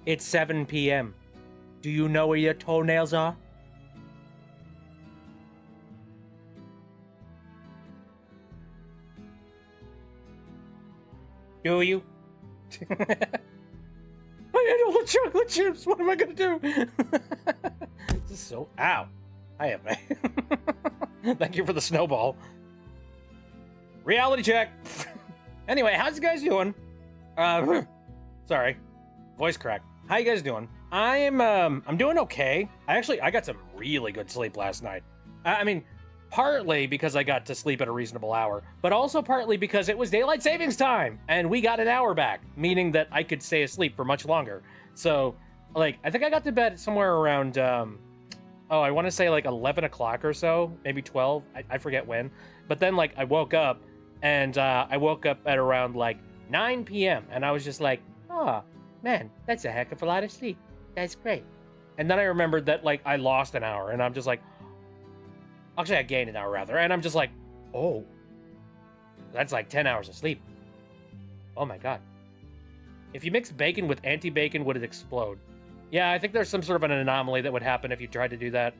It's 7 p.m. Do you know where your toenails are? Do you? I had all the chocolate chips. What am I gonna do? This is so. Ow. I have. Thank you for the snowball. Reality check. Anyway, how's you guys doing? Sorry, voice crack. How you guys doing? I'm doing okay. I got some really good sleep last night. I mean, partly because I got to sleep at a reasonable hour, but also partly because it was daylight savings time and we got an hour back, meaning that I could stay asleep for much longer. So, like, I think I got to bed somewhere around, I want to say like 11 o'clock or so, maybe 12. I forget when. But then, like, I woke up and I woke up at around like 9 p.m. and I was just like, oh, man, that's a heck of a lot of sleep. That's great. And then I remembered that, like, I lost an hour and I'm just like, actually, I gained an hour rather. And I'm just like, oh, that's like 10 hours of sleep. Oh my God. If you mix bacon with anti-bacon, would it explode? Yeah, I think there's some sort of an anomaly that would happen if you tried to do that.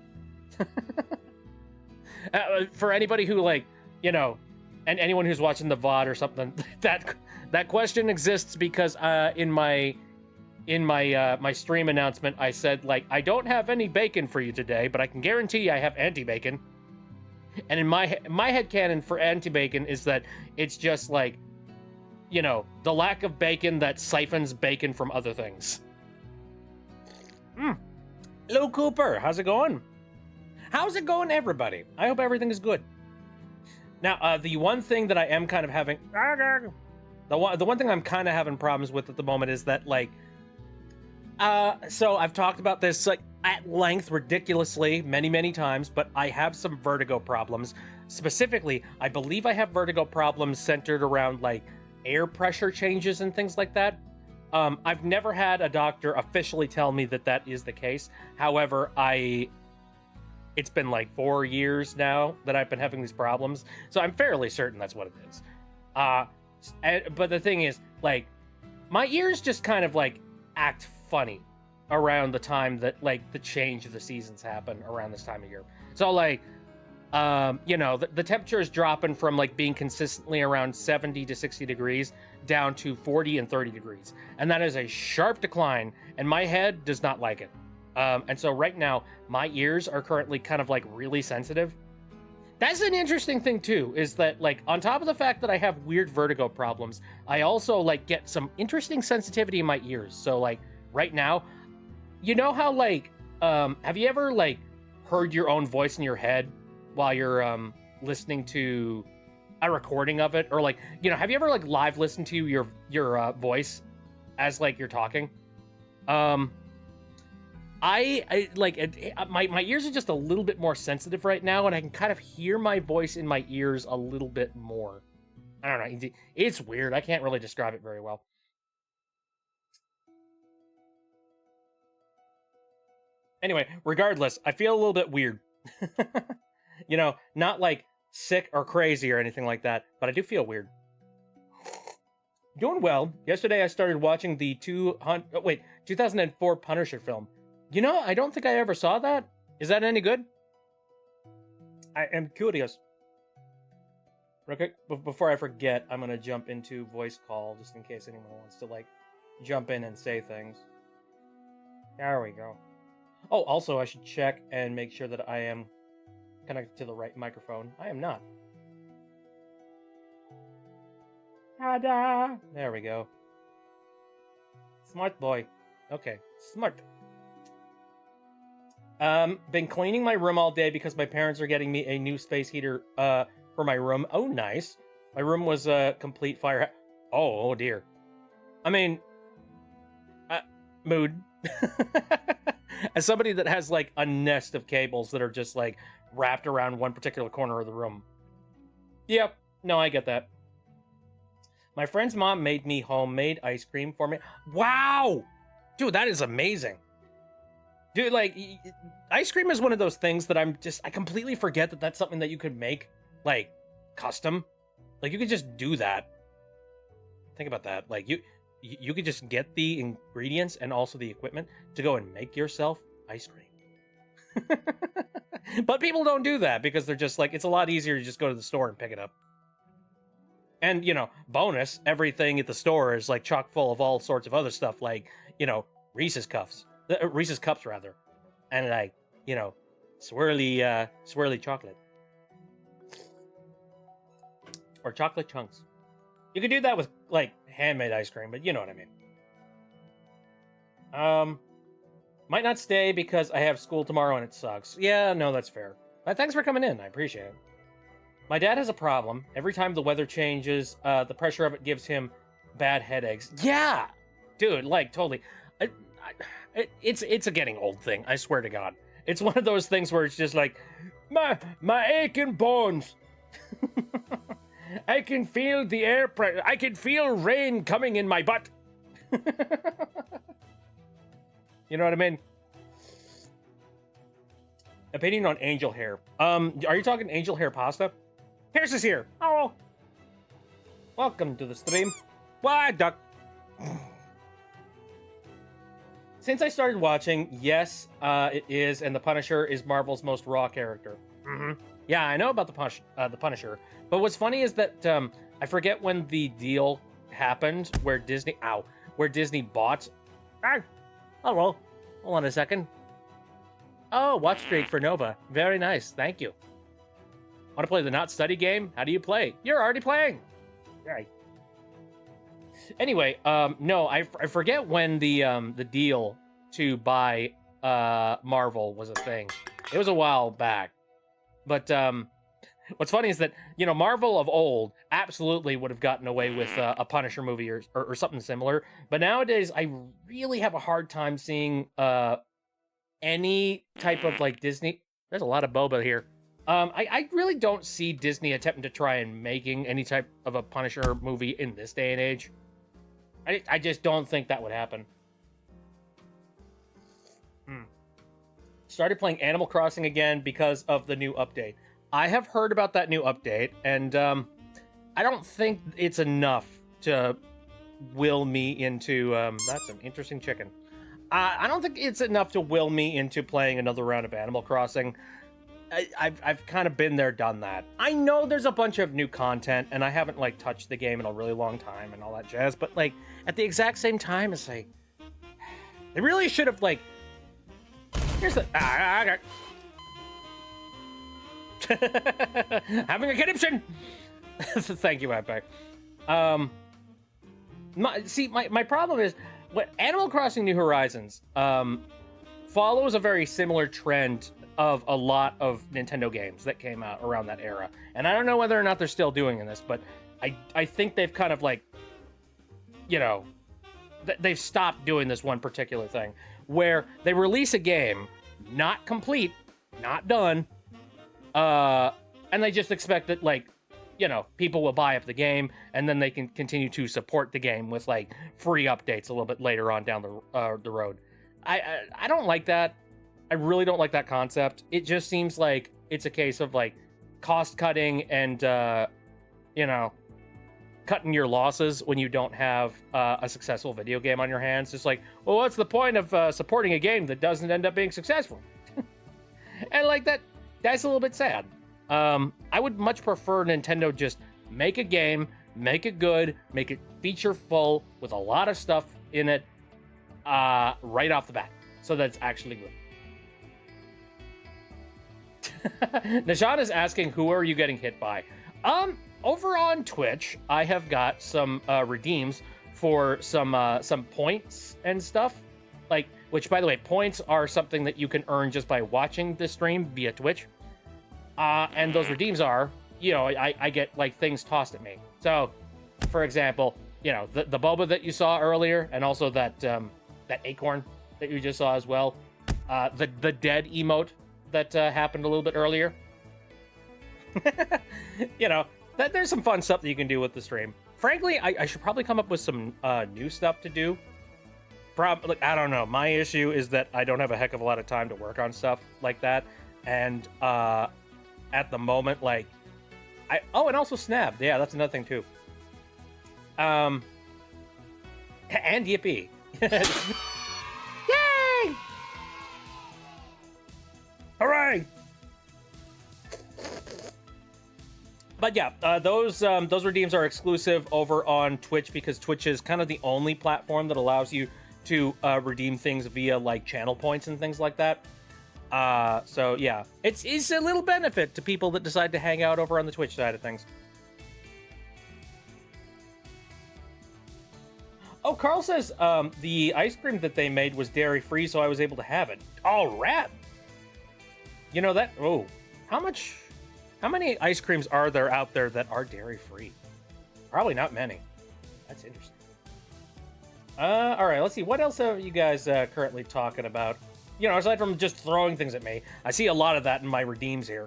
For anybody who, like, you know, and anyone who's watching the VOD or something, that question exists because in my stream announcement, I said, like, I don't have any bacon for you today, but I can guarantee I have anti-bacon. And in my headcanon for anti-bacon is that it's just like, you know, the lack of bacon that siphons bacon from other things. Hello, Cooper. How's it going? How's it going, everybody? I hope everything is good. Now, the one thing that I am kind of having... The one thing I'm kind of having problems with at the moment is that, like... So I've talked about this, like, at length, ridiculously, many times, but I have some vertigo problems. Specifically, I believe I have vertigo problems centered around, like, air pressure changes and things like that. I've never had a doctor officially tell me that that is the case. However, it's been like 4 years now that I've been having these problems, so I'm fairly certain that's what it is. But the thing is, like, my ears just kind of, like, act funny around the time that, like, the change of the seasons happen around this time of year. So, like, you know, the temperature is dropping from, like, being consistently around 70 to 60 degrees down to 40 and 30 degrees. And that is a sharp decline, and my head does not like it. And so right now, my ears are currently kind of, like, really sensitive. That's an interesting thing, too, is that, like, on top of the fact that I have weird vertigo problems, I also, like, get some interesting sensitivity in my ears. So, like, right now, you know how, like, have you ever, like, heard your own voice in your head while you're listening to a recording of it? Or, like, you know, have you ever, like, live listened to your voice as, like, you're talking? I like my ears are just a little bit more sensitive right now, and I can kind of hear my voice in my ears a little bit more. I don't know. It's weird. I can't really describe it very well. Anyway, regardless, I feel a little bit weird. You know, not like sick or crazy or anything like that, but I do feel weird. Doing well. Yesterday I started watching the 2004 Punisher film. You know, I don't think I ever saw that. Is that any good? I am curious. Real quick, before I forget, I'm gonna jump into voice call just in case anyone wants to, like, jump in and say things. There we go. Oh, also, I should check and make sure that I am connected to the right microphone. I am not. Ta-da! There we go. Smart boy. Okay, smart. Been cleaning my room all day because my parents are getting me a new space heater, for my room. Oh, nice. My room was a complete fire. Oh dear. I mean, mood. As somebody that has, like, a nest of cables that are just, like, wrapped around one particular corner of the room. Yep. No, I get that. My friend's mom made me homemade ice cream for me. Wow! Dude, that is amazing. Dude, like, ice cream is one of those things that I completely forget that that's something that you could make, like, custom. Like, you could just do that. Think about that. Like, you could just get the ingredients and also the equipment to go and make yourself ice cream. But people don't do that because they're just like, it's a lot easier to just go to the store and pick it up. And, bonus, everything at the store is like chock full of all sorts of other stuff, like, Reese's Cups. Reese's Cups, rather. And like, swirly chocolate. Or chocolate chunks. You could do that with, like, handmade ice cream, but you know what I mean. Might not stay because I have school tomorrow and it sucks. Yeah, no, that's fair. But thanks for coming in. I appreciate it. My dad has a problem. Every time the weather changes, the pressure of it gives him bad headaches. Yeah! Dude, like, totally. It's a getting old thing, I swear to God. It's one of those things where it's just like, my aching bones. I can feel the air pressure. I can feel rain coming in my butt. You know what I mean? Opinion on angel hair. Are you talking angel hair pasta? Pierce is here. Oh. Welcome to the stream. Why, duck? Since I started watching, yes, it is, and the Punisher is Marvel's most raw character. Mm-hmm. Yeah, I know about the Punisher. But what's funny is that I forget when the deal happened where Disney bought. Oh well, hold on a second. Oh, watch streak for Nova. Very nice, thank you. Want to play the not study game? How do you play? You're already playing. Right. Anyway, no, I forget when the deal to buy Marvel was a thing. It was a while back. But what's funny is that, Marvel of old absolutely would have gotten away with a Punisher movie or something similar. But nowadays, I really have a hard time seeing any type of, like, Disney. There's a lot of boba here. I really don't see Disney attempting to try and making any type of a Punisher movie in this day and age. I just don't think that would happen. Started playing Animal Crossing again because of the new update. I have heard about that new update, and I don't think it's enough to will me into... that's an interesting chicken. I don't think it's enough to will me into playing another round of Animal Crossing. I've kind of been there, done that. I know there's a bunch of new content, and I haven't, like, touched the game in a really long time and all that jazz, but, like, at the exact same time, it's like... They really should have, like... Here's the... Having a conniption! Thank you, Epic. My problem is... Animal Crossing New Horizons follows a very similar trend of a lot of Nintendo games that came out around that era. And I don't know whether or not they're still doing this, but I think they've kind of, like, they've stopped doing this one particular thing where they release a game, not complete, not done, and they just expect that, like, people will buy up the game, and then they can continue to support the game with, like, free updates a little bit later on down the road. I don't like that. I really don't like that concept. It just seems like it's a case of, like, cost cutting and, cutting your losses when you don't have a successful video game on your hands. It's like, well, what's the point of supporting a game that doesn't end up being successful? And, like, that's a little bit sad. I would much prefer Nintendo just make a game, make it good, make it feature full with a lot of stuff in it right off the bat, so that it's actually good. Nishan is asking, who are you getting hit by? Over on Twitch, I have got some redeems for some points and stuff. Like, which, by the way, points are something that you can earn just by watching the stream via Twitch. And those redeems are, I get, like, things tossed at me. So, for example, the boba that you saw earlier, and also that acorn that you just saw as well. The dead emote that happened a little bit earlier. There's some fun stuff that you can do with the stream. Frankly, I should probably come up with some new stuff to do. I don't know. My issue is that I don't have a heck of a lot of time to work on stuff like that. And at the moment, like... and also Snap. Yeah, that's another thing, too. And yippee. Yay! Hooray! But yeah, those redeems are exclusive over on Twitch because Twitch is kind of the only platform that allows you to redeem things via like channel points and things like that. So yeah, it's a little benefit to people that decide to hang out over on the Twitch side of things. Oh, Carl says the ice cream that they made was dairy free, so I was able to have it. Oh, rad! You know that? Oh, how many ice creams are there out there that are dairy free? Probably not many. That's interesting. All right, let's see. What else are you guys currently talking about? You know, aside from just throwing things at me, I see a lot of that in my redeems here.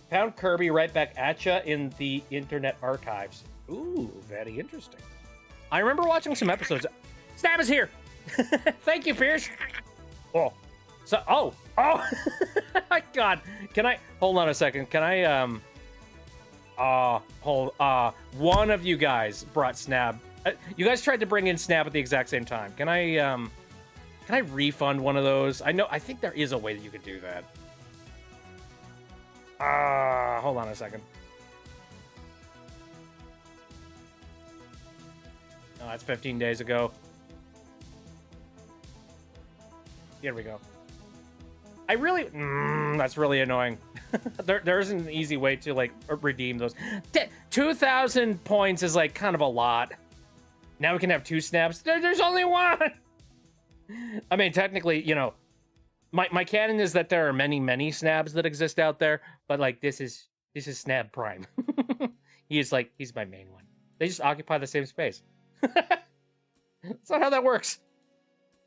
Found Kirby right back at ya in the Internet Archives. Ooh, very interesting. I remember watching some episodes. Snap is here. Thank you, Pierce. Oh, so oh. My God, can I hold on a second? Can I one of you guys brought Snap. You guys tried to bring in Snap at the exact same time. Can I refund one of those? I think there is a way that you could do that. Hold on a second. Oh, that's 15 days ago. Here we go. I really... that's really annoying. there isn't an easy way to, like, redeem those. 2,000 points is, like, kind of a lot. Now we can have 2 snaps. There's only one! I mean, technically, you know, my canon is that there are many snabs that exist out there, but, like, this is Snab Prime. He's my main one. They just occupy the same space. That's not how that works.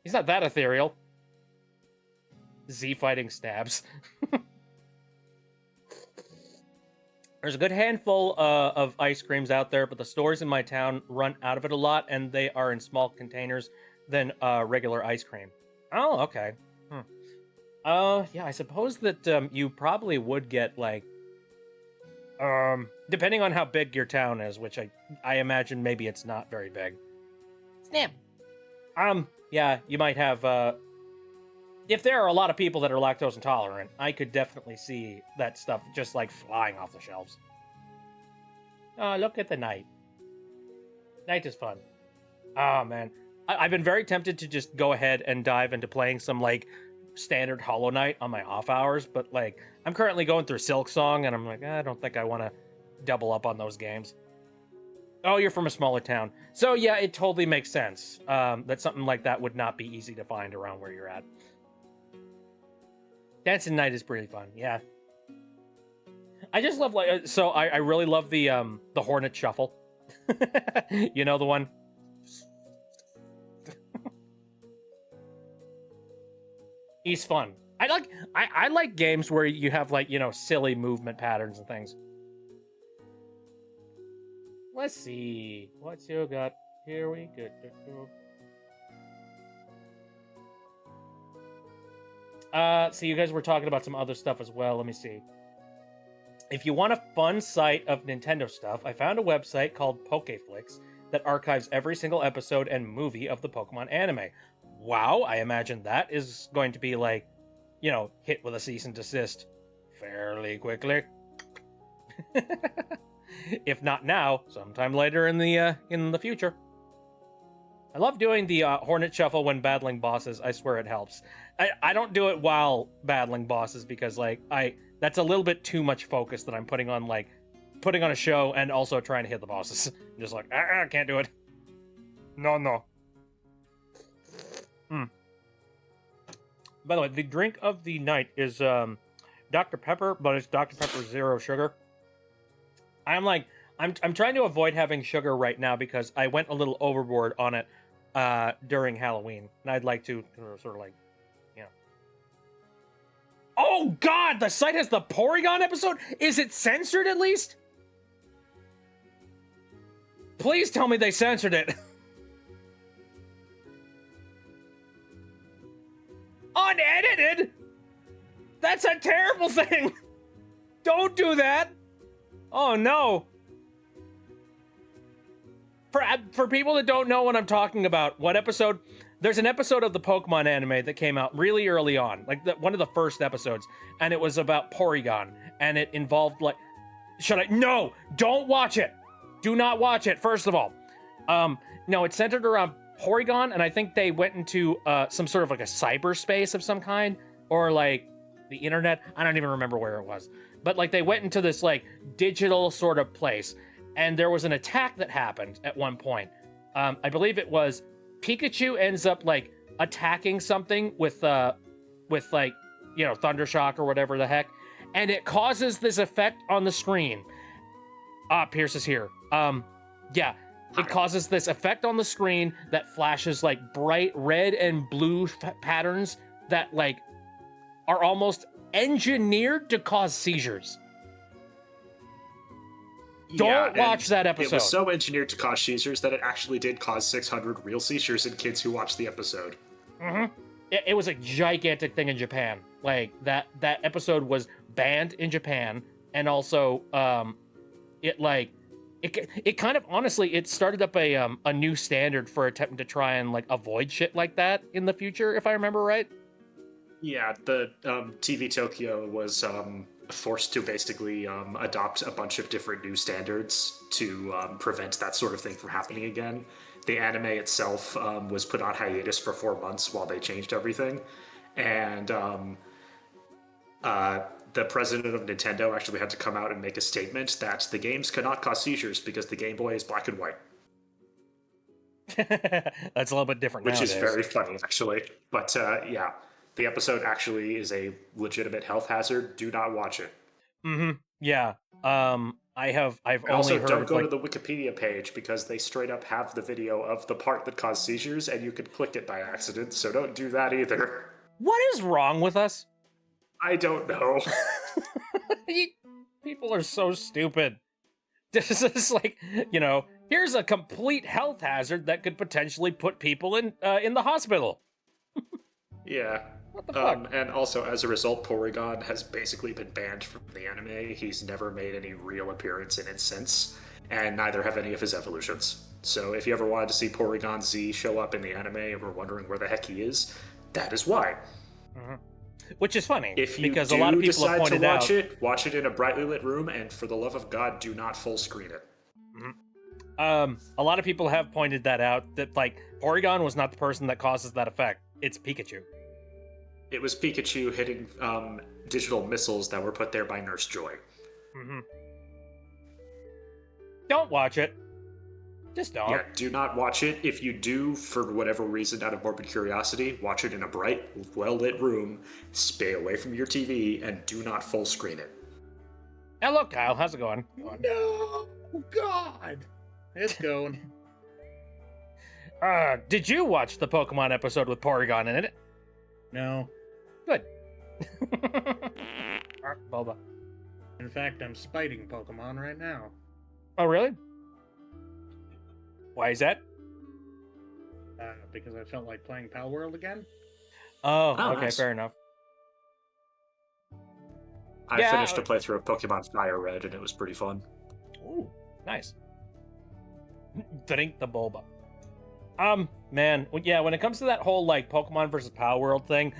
He's not that ethereal. Z fighting Snabs. There's a good handful of ice creams out there, but the stores in my town run out of it a lot, and they are in small containers than regular ice cream. Oh, okay. Yeah, I suppose that you probably would get, like, depending on how big your town is, which I imagine maybe it's not very big. Snap. Yeah, you might have, if there are a lot of people that are lactose intolerant, I could definitely see that stuff just, like, flying off the shelves. Oh, look at the night. Night is fun. Oh, man. I've been very tempted to just go ahead and dive into playing some, like, standard Hollow Knight on my off hours, but, like, I'm currently going through Silksong, and I'm like, I don't think I want to double up on those games. Oh, you're from a smaller town. So, yeah, it totally makes sense that something like that would not be easy to find around where you're at. Dancing Night is pretty fun, yeah. I just love, like, so I really love the Hornet Shuffle. You know the one? He's fun. I like games where you have, like, you know, silly movement patterns and things. Let's see. What's you got? Here we go. So you guys were talking about some other stuff as well. Let me see. If you want a fun site of Nintendo stuff, I found a website called Pokeflix that archives every single episode and movie of the Pokemon anime. Wow, I imagine that is going to be, like, you know, hit with a cease and desist fairly quickly. If not now, sometime later in the future. I love doing the Hornet Shuffle when battling bosses. I swear it helps. I don't do it while battling bosses because, like, that's a little bit too much focus that I'm putting on a show and also trying to hit the bosses. I'm just like, I can't do it. No. By the way, the drink of the night is Dr. Pepper, but it's Dr. Pepper Zero Sugar. I'm trying to avoid having sugar right now because I went a little overboard on it during Halloween, and I'd like to sort of, like, you know. Oh God, the site has the Porygon episode. Is it censored at least? Please tell me they censored it. Unedited? That's a terrible thing. Don't do that. Oh no. For people that don't know what I'm talking about, what episode? There's an episode of the Pokemon anime that came out really early on, like one of the first episodes, and it was about Porygon, and it involved like, No, don't watch it. Do not watch it. First of all, no, it's centered around Porygon, and I think they went into some sort of like a cyberspace of some kind, or like the internet. I don't even remember where it was, but like they went into this like digital sort of place, and there was an attack that happened at one point. I believe it was Pikachu ends up like attacking something with like, you know, Thundershock or whatever the heck, and it causes this effect on the screen. Pierce is here. Yeah, it causes this effect on the screen that flashes like bright red and blue patterns that like are almost engineered to cause seizures. Don't watch that episode. It was so engineered to cause seizures that it actually did cause 600 real seizures in kids who watched the episode. Mm-hmm. It was a gigantic thing in Japan. Like that episode was banned in Japan, and also it kind of honestly it started up a new standard for attempting to try and like avoid shit like that in the future, if I remember right. Yeah, the TV Tokyo was forced to basically adopt a bunch of different new standards to prevent that sort of thing from happening again. The anime itself was put on hiatus for 4 months while they changed everything, and the president of Nintendo actually had to come out and make a statement that the games cannot cause seizures because the Game Boy is black and white. That's a little bit different which nowadays. is very funny, actually. But yeah, the episode actually is a legitimate health hazard. Do not watch it. Mm-hmm. Yeah. I've also only heard don't go like, to the Wikipedia page because they straight up have the video of the part that caused seizures, and you could click it by accident. So don't do that either. what is wrong with us? I don't know. People are so stupid. This is like, you know, here's a complete health hazard that could potentially put people in the hospital. Yeah. What the fuck? And also, as a result, Porygon has basically been banned from the anime. He's never made any real appearance in it since, and neither have any of his evolutions. So if you ever wanted to see Porygon Z show up in the anime and were wondering where the heck he is, that is why. Mm-hmm. Which is funny, If you because a lot of people have pointed out... watch it in a brightly lit room, and for the love of God, do not full screen it. Mm-hmm. A lot of people have pointed that out, that, like, Porygon was not the person that causes that effect. It's Pikachu. It was Pikachu hitting digital missiles that were put there by Nurse Joy. Mm-hmm. Don't watch it. Just don't. Yeah, do not watch it. If you do, for whatever reason, out of morbid curiosity, watch it in a bright, well-lit room, stay away from your TV, and do not full screen it. Hello, Kyle. How's it going? No, God. It's going. Did you watch the Pokemon episode with Porygon in it? No. Good. Bulba. In fact, I'm spiting Pokemon right now. Oh, really? Why is that? Because I felt like playing Pal World again. Oh, Oh, okay, nice. fair enough. I Yeah. finished a playthrough of Pokemon Fire Red, and it was pretty fun. Ooh, nice. Drink the Bulba. Man, yeah, when it comes to that whole, like, Pokemon versus Power World thing,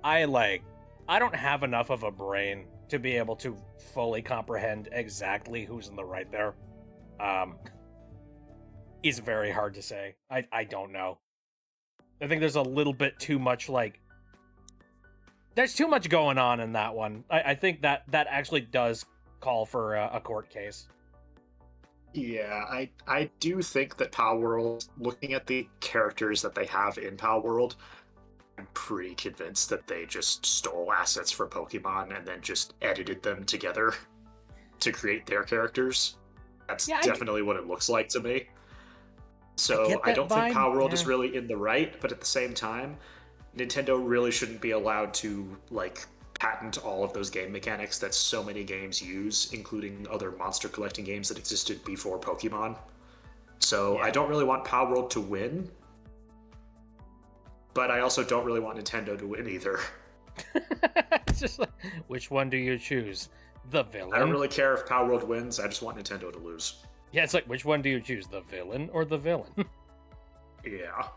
I don't have enough of a brain to be able to fully comprehend exactly who's in the right there. It's very hard to say. I don't know. I think there's a little bit too much, like... There's too much going on in that one. I think that actually does call for a court case. Yeah, I do think that Power World, looking at the characters that they have in Power World, I'm pretty convinced that they just stole assets from Pokemon and then just edited them together to create their characters. That's definitely what it looks like to me. So I don't think Power World is really in the right, but at the same time, Nintendo really shouldn't be allowed to, like, patent all of those game mechanics that so many games use, including other monster collecting games that existed before Pokemon. So I don't really want Power World to win, but I also don't really want Nintendo to win either. It's just like, which one do you choose? The villain? I don't really care if Power World wins, I just want Nintendo to lose. Yeah, it's like, which one do you choose, the villain or the villain? Yeah.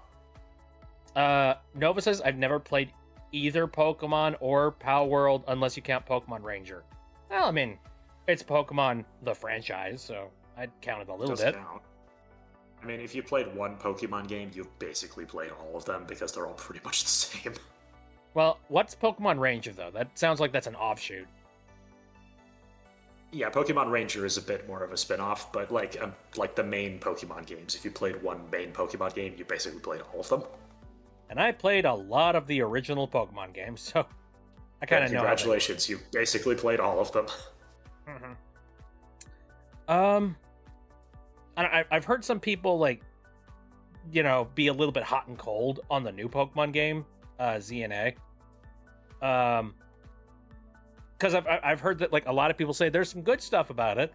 Nova says, I've never played either Pokemon or Pal World unless you count Pokemon Ranger. Well, I mean, it's Pokemon the franchise, so I'd count it a little Does bit. count. I mean, if you played one Pokemon game, you've basically played all of them because they're all pretty much the same. Well, what's Pokemon Ranger, though? That sounds like that's an offshoot. Yeah, Pokemon Ranger is a bit more of a spin-off, but like the main Pokemon games, if you played one main Pokemon game, you basically played all of them. And I played a lot of the original Pokemon games, so I kind of know. Congratulations, you basically played all of them. I've heard some people like, be a little bit hot and cold on the new Pokemon game, ZNA. Because I've heard that like a lot of people say there's some good stuff about it.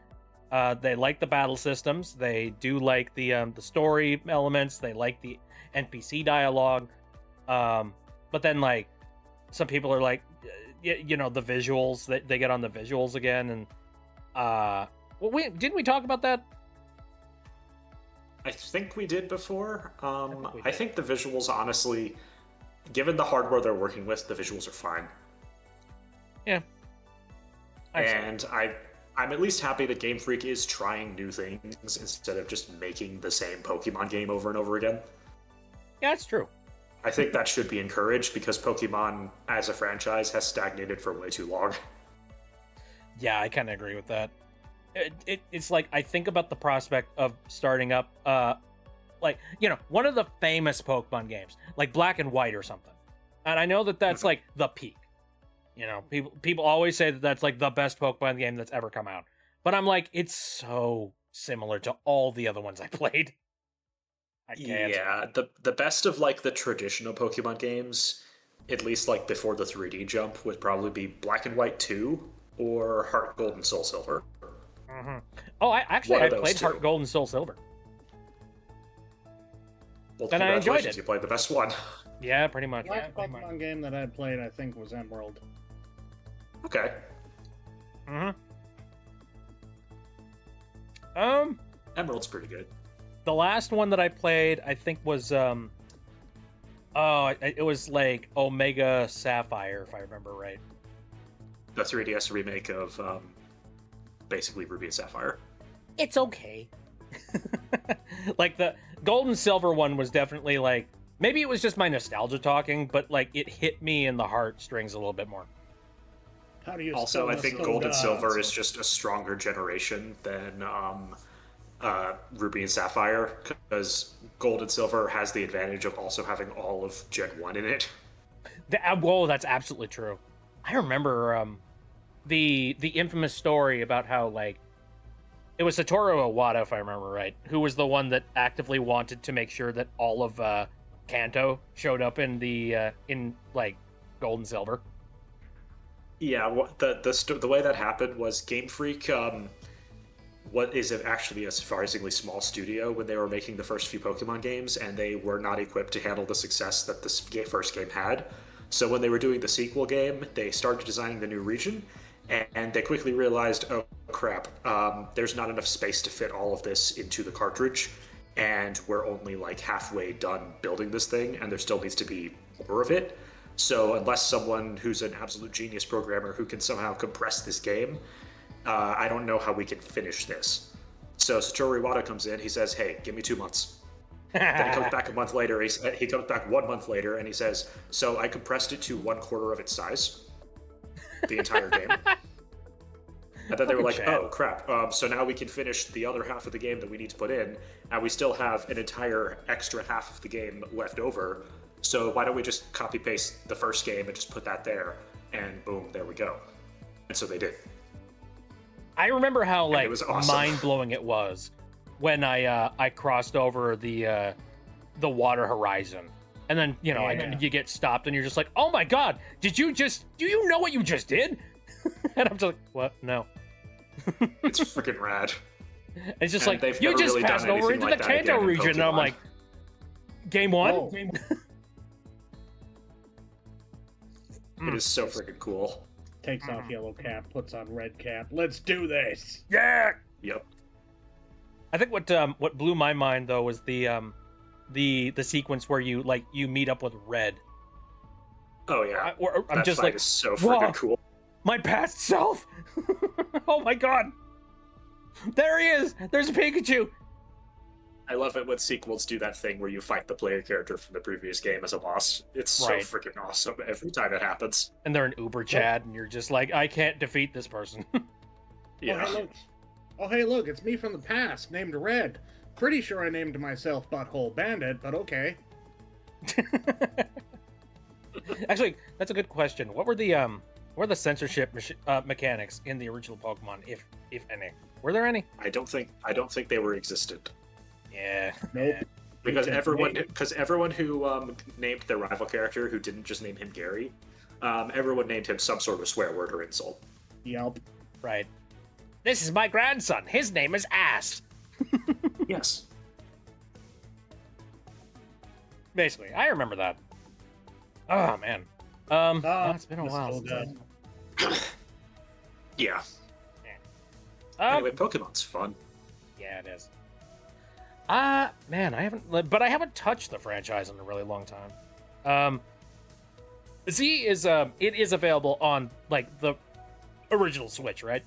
They like the battle systems. They do like the story elements. They like the NPC dialogue. But then like some people are like, the visuals. They get on the visuals again. And didn't we talk about that? I think we did before. we I did. think the visuals, honestly, given the hardware they're working with, the visuals are fine. Yeah. And I'm at least happy that Game Freak is trying new things instead of just making the same Pokemon game over and over again. Yeah, that's true. I think that should be encouraged because Pokemon as a franchise has stagnated for way too long. Yeah, I kind of agree with that. It's like I think about the prospect of starting up, one of the famous Pokemon games, like Black and White or something. And I know that that's like the peak. People always say that that's like the best Pokemon game that's ever come out. But I'm like, it's so similar to all the other ones I played. I can't. Yeah, the best of like the traditional Pokemon games, at least like before the 3D jump, would probably be Black and White 2 or Heart Gold and Soul Silver. Mm-hmm. Oh, I One of played those Heart two. Gold and Soul Silver. Well, And I enjoyed congratulations, it. you played the best one. Yeah, pretty much. The last Pokemon game that I played, I think, was Emerald. Okay. Mm-hmm. Emerald's pretty good. The last one that I played, I think, was it was like Omega Sapphire, if I remember right. The 3DS remake of basically Ruby and Sapphire. It's okay. Like the Gold and Silver one was definitely like, maybe it was just my nostalgia talking, but like it hit me in the heartstrings a little bit more. How do you Also, spell I think this Gold and soda? Silver is just a stronger generation than Ruby and Sapphire, because Gold and Silver has the advantage of also having all of Gen 1 in it. Whoa, that's absolutely true. I remember the infamous story about how like it was Satoru Iwata, if I remember right, who was the one that actively wanted to make sure that all of Kanto showed up in the in like Gold and Silver. Yeah, the way that happened was Game Freak, what is actually a surprisingly small studio when they were making the first few Pokemon games, and they were not equipped to handle the success that this first game had. So when they were doing the sequel game, they started designing the new region, and they quickly realized, oh crap, there's not enough space to fit all of this into the cartridge, and we're only like halfway done building this thing, and there still needs to be more of it. So unless someone who's an absolute genius programmer who can somehow compress this game, I don't know how we can finish this. So Satoru Iwata comes in, he says, hey, give me 2 months. Then he comes back a month later, he comes back 1 month later, and he says, so I compressed it to 1/4 of its size. The entire game. And then they were like, Fucking Chad. oh crap, so now we can finish the other half of the game that we need to put in, and we still have an entire extra half of the game left over, so why don't we just copy paste the first game and just put that there, and boom, there we go. And so they did. I remember how like it was awesome. mind blowing it was when I crossed over the water horizon, and then Yeah. you get stopped and you're just like, oh my god, do you know what you just did? And I'm just like, what? No. It's freaking rad. It's just And like they've you never just really done passed over anything into like the that Kanto again in region, and I'm Pokemon. like, game one. Whoa. It is so freaking cool. Takes off yellow cap, puts on red cap. Let's do this. Yeah. Yep. I think what blew my mind though was the sequence where you meet up with Red. Oh yeah, I'm that just fight like, is so "Whoa." freaking cool. My past self. Oh my god. There he is. There's a Pikachu. I love it when sequels do that thing where you fight the player character from the previous game as a boss. It's so Right. freaking awesome every time it happens. And they're an Uber Chad, and you're just like, I can't defeat this person. Yeah. Oh, hey, look, it's me from the past, named Red. Pretty sure I named myself Butthole Bandit, but okay. Actually, that's a good question. What were the censorship mechanics in the original Pokemon, if any? Were there any? I don't think they were existent. Yeah. Nope. Because Okay. everyone who named their rival character who didn't just name him Gary, everyone named him some sort of swear word or insult. Yelp. Right. This is my grandson. His name is Ass. Yes. Basically, I remember that. Oh man. It's been a while. nostalgia. Yeah. Um, Anyway, Pokemon's fun. Yeah, it is. Man, I haven't touched the franchise in a really long time. Z is it is available on like the original Switch, right?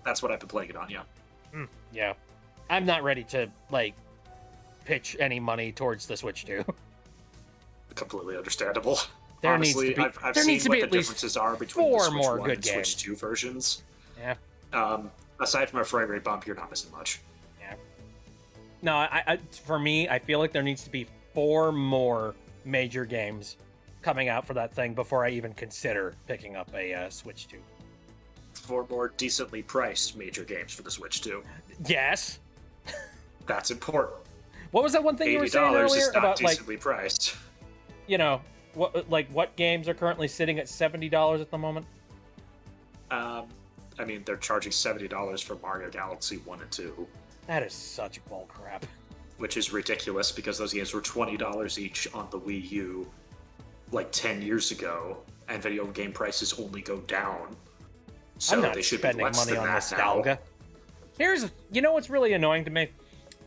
That's what I've been playing it on. Yeah. Yeah. I'm not ready to like pitch any money towards the Switch 2. Completely understandable. There Honestly, needs to be I've there seen needs to what be the at least differences are between the 4 Switch more 1 good and games. Switch 2 versions. Yeah. Aside from a frame rate bump, you're not missing much. Yeah. No, I for me, I feel like there needs to be 4 more major games coming out for that thing before I even consider picking up a Switch 2. 4 more decently priced major games for the Switch 2. Yes. That's important. What was that one thing you were $80 saying earlier is not about like, decently priced. you know, what games are currently sitting at $70 at the moment? I mean, they're charging $70 for Mario Galaxy 1 and 2, That is such bull crap. which is ridiculous because those games were $20 each on the Wii U like 10 years ago, and video game prices only go down. So I'm not they should be spending less money than on that nostalgia. You know what's really annoying to me?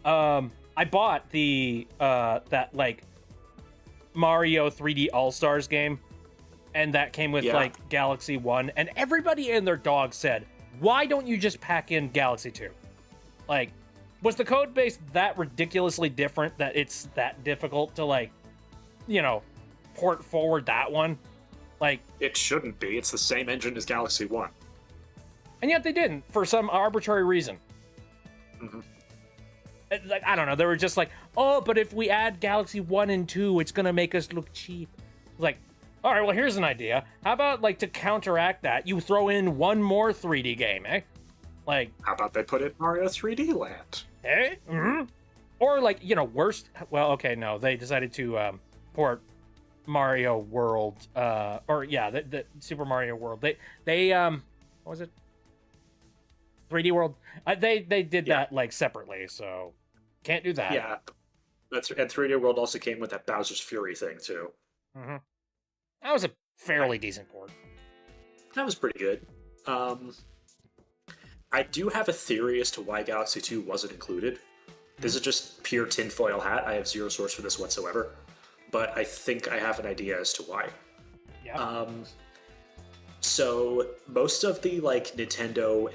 I bought the that like Mario 3D All-Stars game, and that came with Yeah. like Galaxy 1, and everybody and their dog said, why don't you just pack in Galaxy 2? Like, was the code base that ridiculously different that it's that difficult to like, port forward that one? Like, It shouldn't be. It's the same engine as Galaxy 1. and yet they didn't for some arbitrary reason. Mhm. Like, I don't know. They were just like, oh, but if we add Galaxy 1 and 2, it's going to make us look cheap. Like, all right, well, here's an idea. How about, like, to counteract that, you throw in one more 3D game, eh? Like, How about they put it in Mario 3D Land? eh? Mm-hmm. Or, like, worst... Well, okay, no. They decided to port Mario World, the Super Mario World. They what was it? 3D World? They did Yeah. that, like, separately, so... Can't do that. Yeah. And 3D World also came with that Bowser's Fury thing, too. Mm-hmm. That was a fairly decent port. That was pretty good. I do have a theory as to why Galaxy 2 wasn't included. This is just pure tinfoil hat. I have zero source for this whatsoever. But I think I have an idea as to why. Yeah. So most of the like Nintendo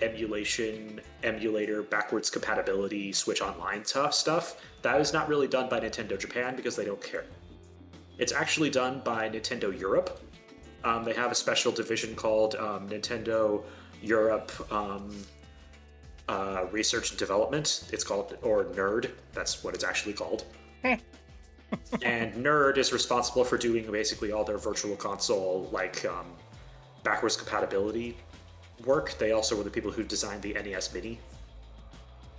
emulator, backwards compatibility, Switch Online stuff, that is not really done by Nintendo Japan because they don't care. It's actually done by Nintendo Europe. They have a special division called Nintendo Europe Research and Development. It's called, or NERD. That's what it's actually called. And NERD is responsible for doing basically all their virtual console backwards compatibility work. They also were the people who designed the NES Mini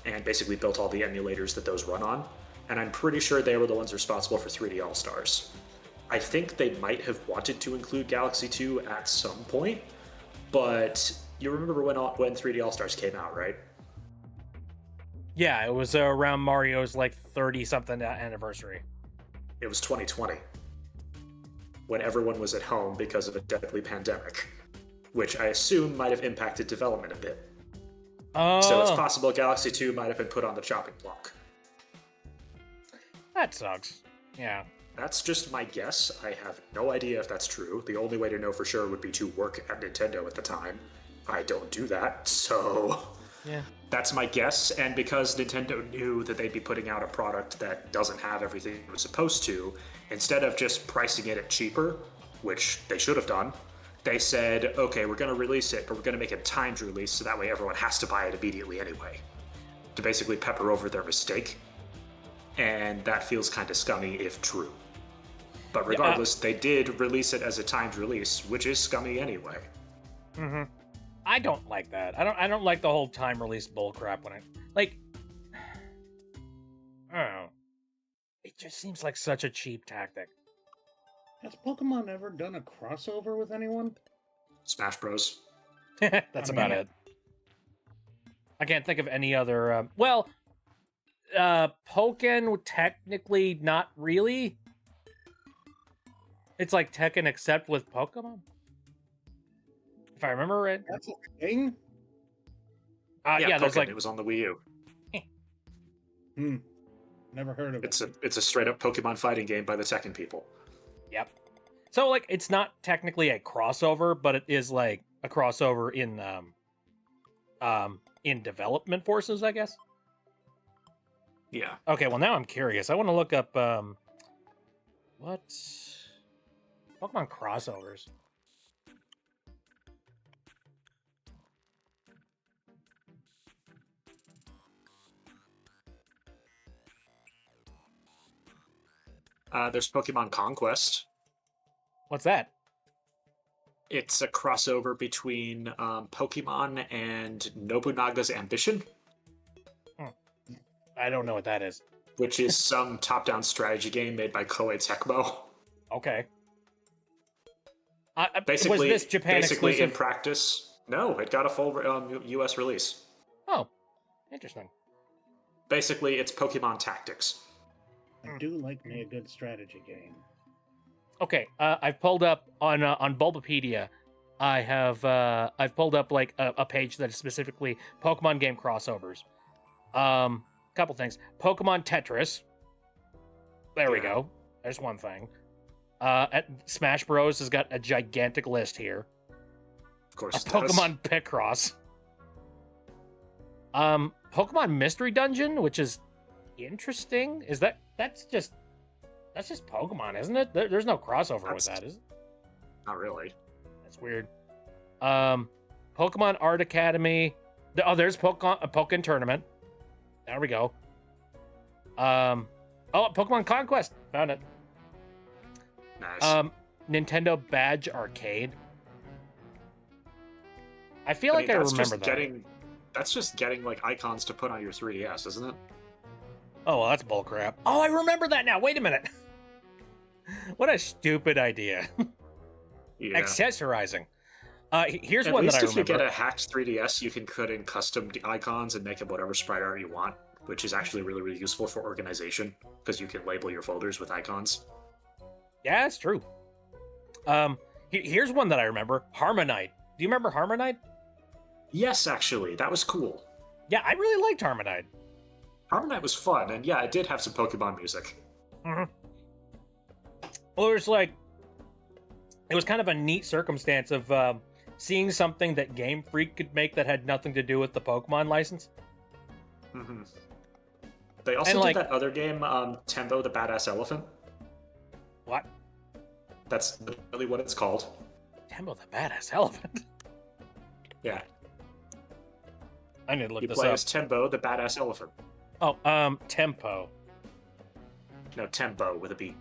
and basically built all the emulators that those run on. And I'm pretty sure they were the ones responsible for 3D All-Stars. I think they might have wanted to include Galaxy 2 at some point, but you remember when 3D All-Stars came out, right? Yeah, it was around Mario's like 30-something anniversary. It was 2020, when everyone was at home because of a deadly pandemic, which I assume might have impacted development a bit. So it's Oh, possible Galaxy 2 might have been put on the chopping block. that sucks. Yeah. That's just my guess. I have no idea if that's true. The only way to know for sure would be to work at Nintendo at the time. I don't do that, so Yeah. that's my guess. And because Nintendo knew that they'd be putting out a product that doesn't have everything it was supposed to, instead of just pricing it at cheaper, which they should have done, they said, okay, we're going to release it, but we're going to make it timed release so that way everyone has to buy it immediately anyway. To basically pepper over their mistake. And that feels kind of scummy if true. But regardless, they did release it as a timed release, which is scummy anyway. Mm-hmm. I don't like that. I don't like the whole time release bullcrap when I like. I don't know. It just seems like such a cheap tactic. Has Pokemon ever done a crossover with anyone? Smash Bros. That's I about mean- it. I can't think of any other. Pokken technically not really. It's like Tekken except with Pokemon. If I remember right. That's a thing? Yeah, there's Pokken, like it was on the Wii U. Never heard of it. It's a straight up Pokemon fighting game by the Tekken people. Yep. So like it's not technically a crossover, but it is like a crossover in development forces, I guess. Yeah. Okay, well now I'm curious. I want to look up what Pokemon crossovers. There's Pokemon Conquest. What's that? It's a crossover between Pokemon and Nobunaga's Ambition, I don't know what that is. which is some top-down strategy game made by Koei Tecmo. Okay. Basically, was this Japan basically in exclusive? practice, no, it got a full U.S. release. Oh, interesting. Basically, it's Pokemon Tactics. I do like me a good strategy game. Okay, I've pulled up on Bulbapedia. I've pulled up like a page that is specifically Pokemon game crossovers. Couple things. Pokemon Tetris. There we Yeah. go. There's one thing. At Smash Bros has got a gigantic list here. Of course, A it does. Pokemon Picross. Pokemon Mystery Dungeon, which is interesting. That's just Pokemon, isn't it? There's no crossover with That's- that, is it? Not really. That's weird. Pokemon Art Academy. There's Pokemon Tournament. There we go. Pokemon Conquest. Found it. Nice. Nintendo Badge Arcade. I feel like I that's remember just that. That's just getting like icons to put on your 3DS, isn't it? Oh, well, that's bullcrap. Oh, I remember that now. Wait a minute. What a stupid idea. Yeah. Accessorizing. Here's At one least that I if you remember. get a hacked 3DS, you can put in custom icons and make them whatever sprite art you want, which is actually really, really useful for organization because you can label your folders with icons. Yeah, it's true. Here's one that I remember. Harmonite. Do you remember Harmonite? Yes, actually, that was cool. Yeah, I really liked Harmonite. Harmonite was fun, and yeah, it did have some Pokemon music. Well, it was like, it was kind of a neat circumstance of seeing something that Game Freak could make that had nothing to do with the Pokemon license. Hmm. They also And, did like- that other game, Tembo the Badass Elephant. What? That's literally what it's called. Tembo the Badass Elephant. Yeah, I need to look you this play up. as Tembo the Badass Elephant. Oh, Tempo. No, Tembo with a B.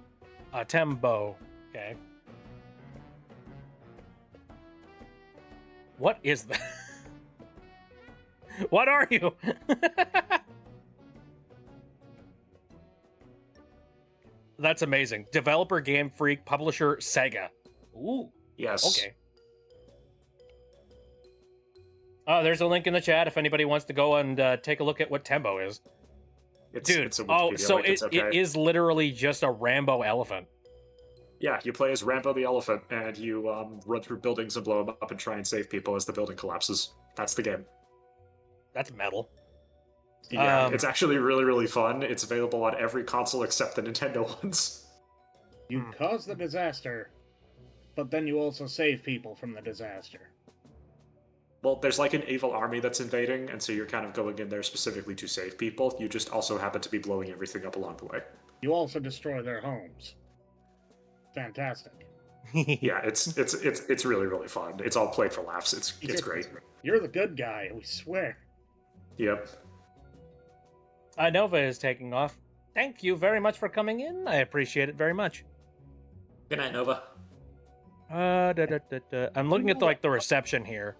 Tembo. Okay. What is that? What are you? That's amazing. Developer Game Freak, publisher Sega. Ooh, Yes. okay. There's a link in the chat if anybody wants to go and take a look at what Tembo is. Dude, it's a oh, Wikipedia so link, it's it okay. is literally just a Rambo elephant. Yeah, you play as Rambo the Elephant, and you run through buildings and blow them up and try and save people as the building collapses. That's the game. That's metal. Yeah, it's actually really, really fun. It's available on every console except the Nintendo ones. You cause the disaster, but then you also save people from the disaster. Well, there's like an evil army that's invading, and so you're kind of going in there specifically to save people. You just also happen to be blowing everything up along the way. You also destroy their homes. Fantastic. Yeah, it's really, really fun. It's all played for laughs. It's great. You're the good guy, we swear. Yep. Nova is taking off. Thank you very much for coming in. I appreciate it very much. Good night, Nova. I'm looking at the reception here.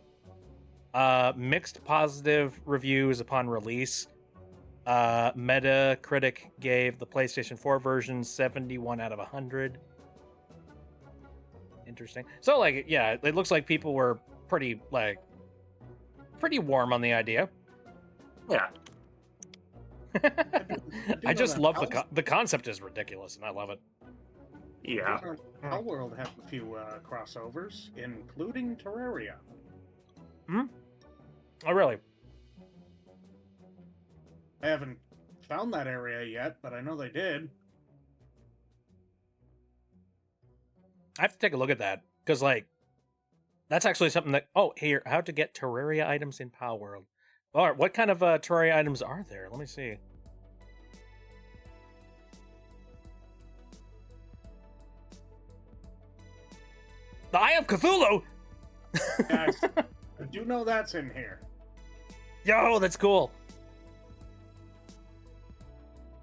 Mixed positive reviews upon release. Metacritic gave the PlayStation 4 version 71 out of 100. Interesting. So, like, yeah, it looks like people were pretty warm on the idea. Yeah. I just love the concept is ridiculous, and I love it. Yeah. Our world had a few crossovers, including Terraria. Oh, really? I haven't found that area yet, but I know they did. I have to take a look at that, because, like, that's actually something that... Oh, here, how to get Terraria items in Palworld. All right, what kind of Terraria items are there? Let me see. The Eye of Cthulhu! Guys, I do know that's in here. Yo, that's cool.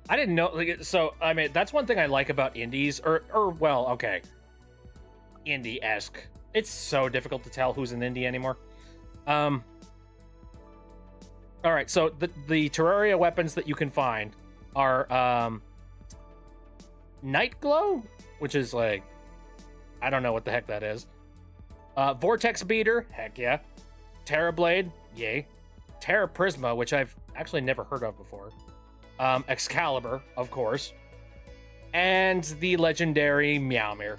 I didn't know... So, I mean, that's one thing I like about indies, well, okay. Indie-esque. It's so difficult to tell who's an indie anymore. Alright, so the Terraria weapons that you can find are Night Glow, which is like, I don't know what the heck that is. Vortex Beater, heck yeah. Terra Blade, yay. Terra Prisma, which I've actually never heard of before. Excalibur, of course. And the legendary Meowmere.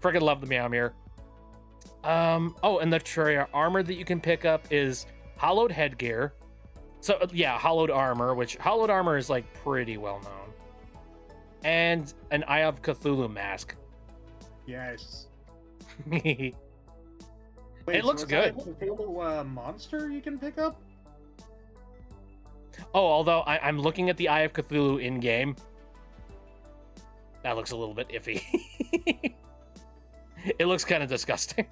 Freaking love the Meowmere. Oh, and the Terraria armor that you can pick up is hollowed headgear. So, yeah, hollowed armor, which hollowed armor is, like, pretty well known. And an Eye of Cthulhu mask. Yes. It Wait, looks so good. Is that a Cthulhu monster you can pick up? Oh, although I'm looking at the Eye of Cthulhu in-game. That looks a little bit iffy. It looks kind of disgusting.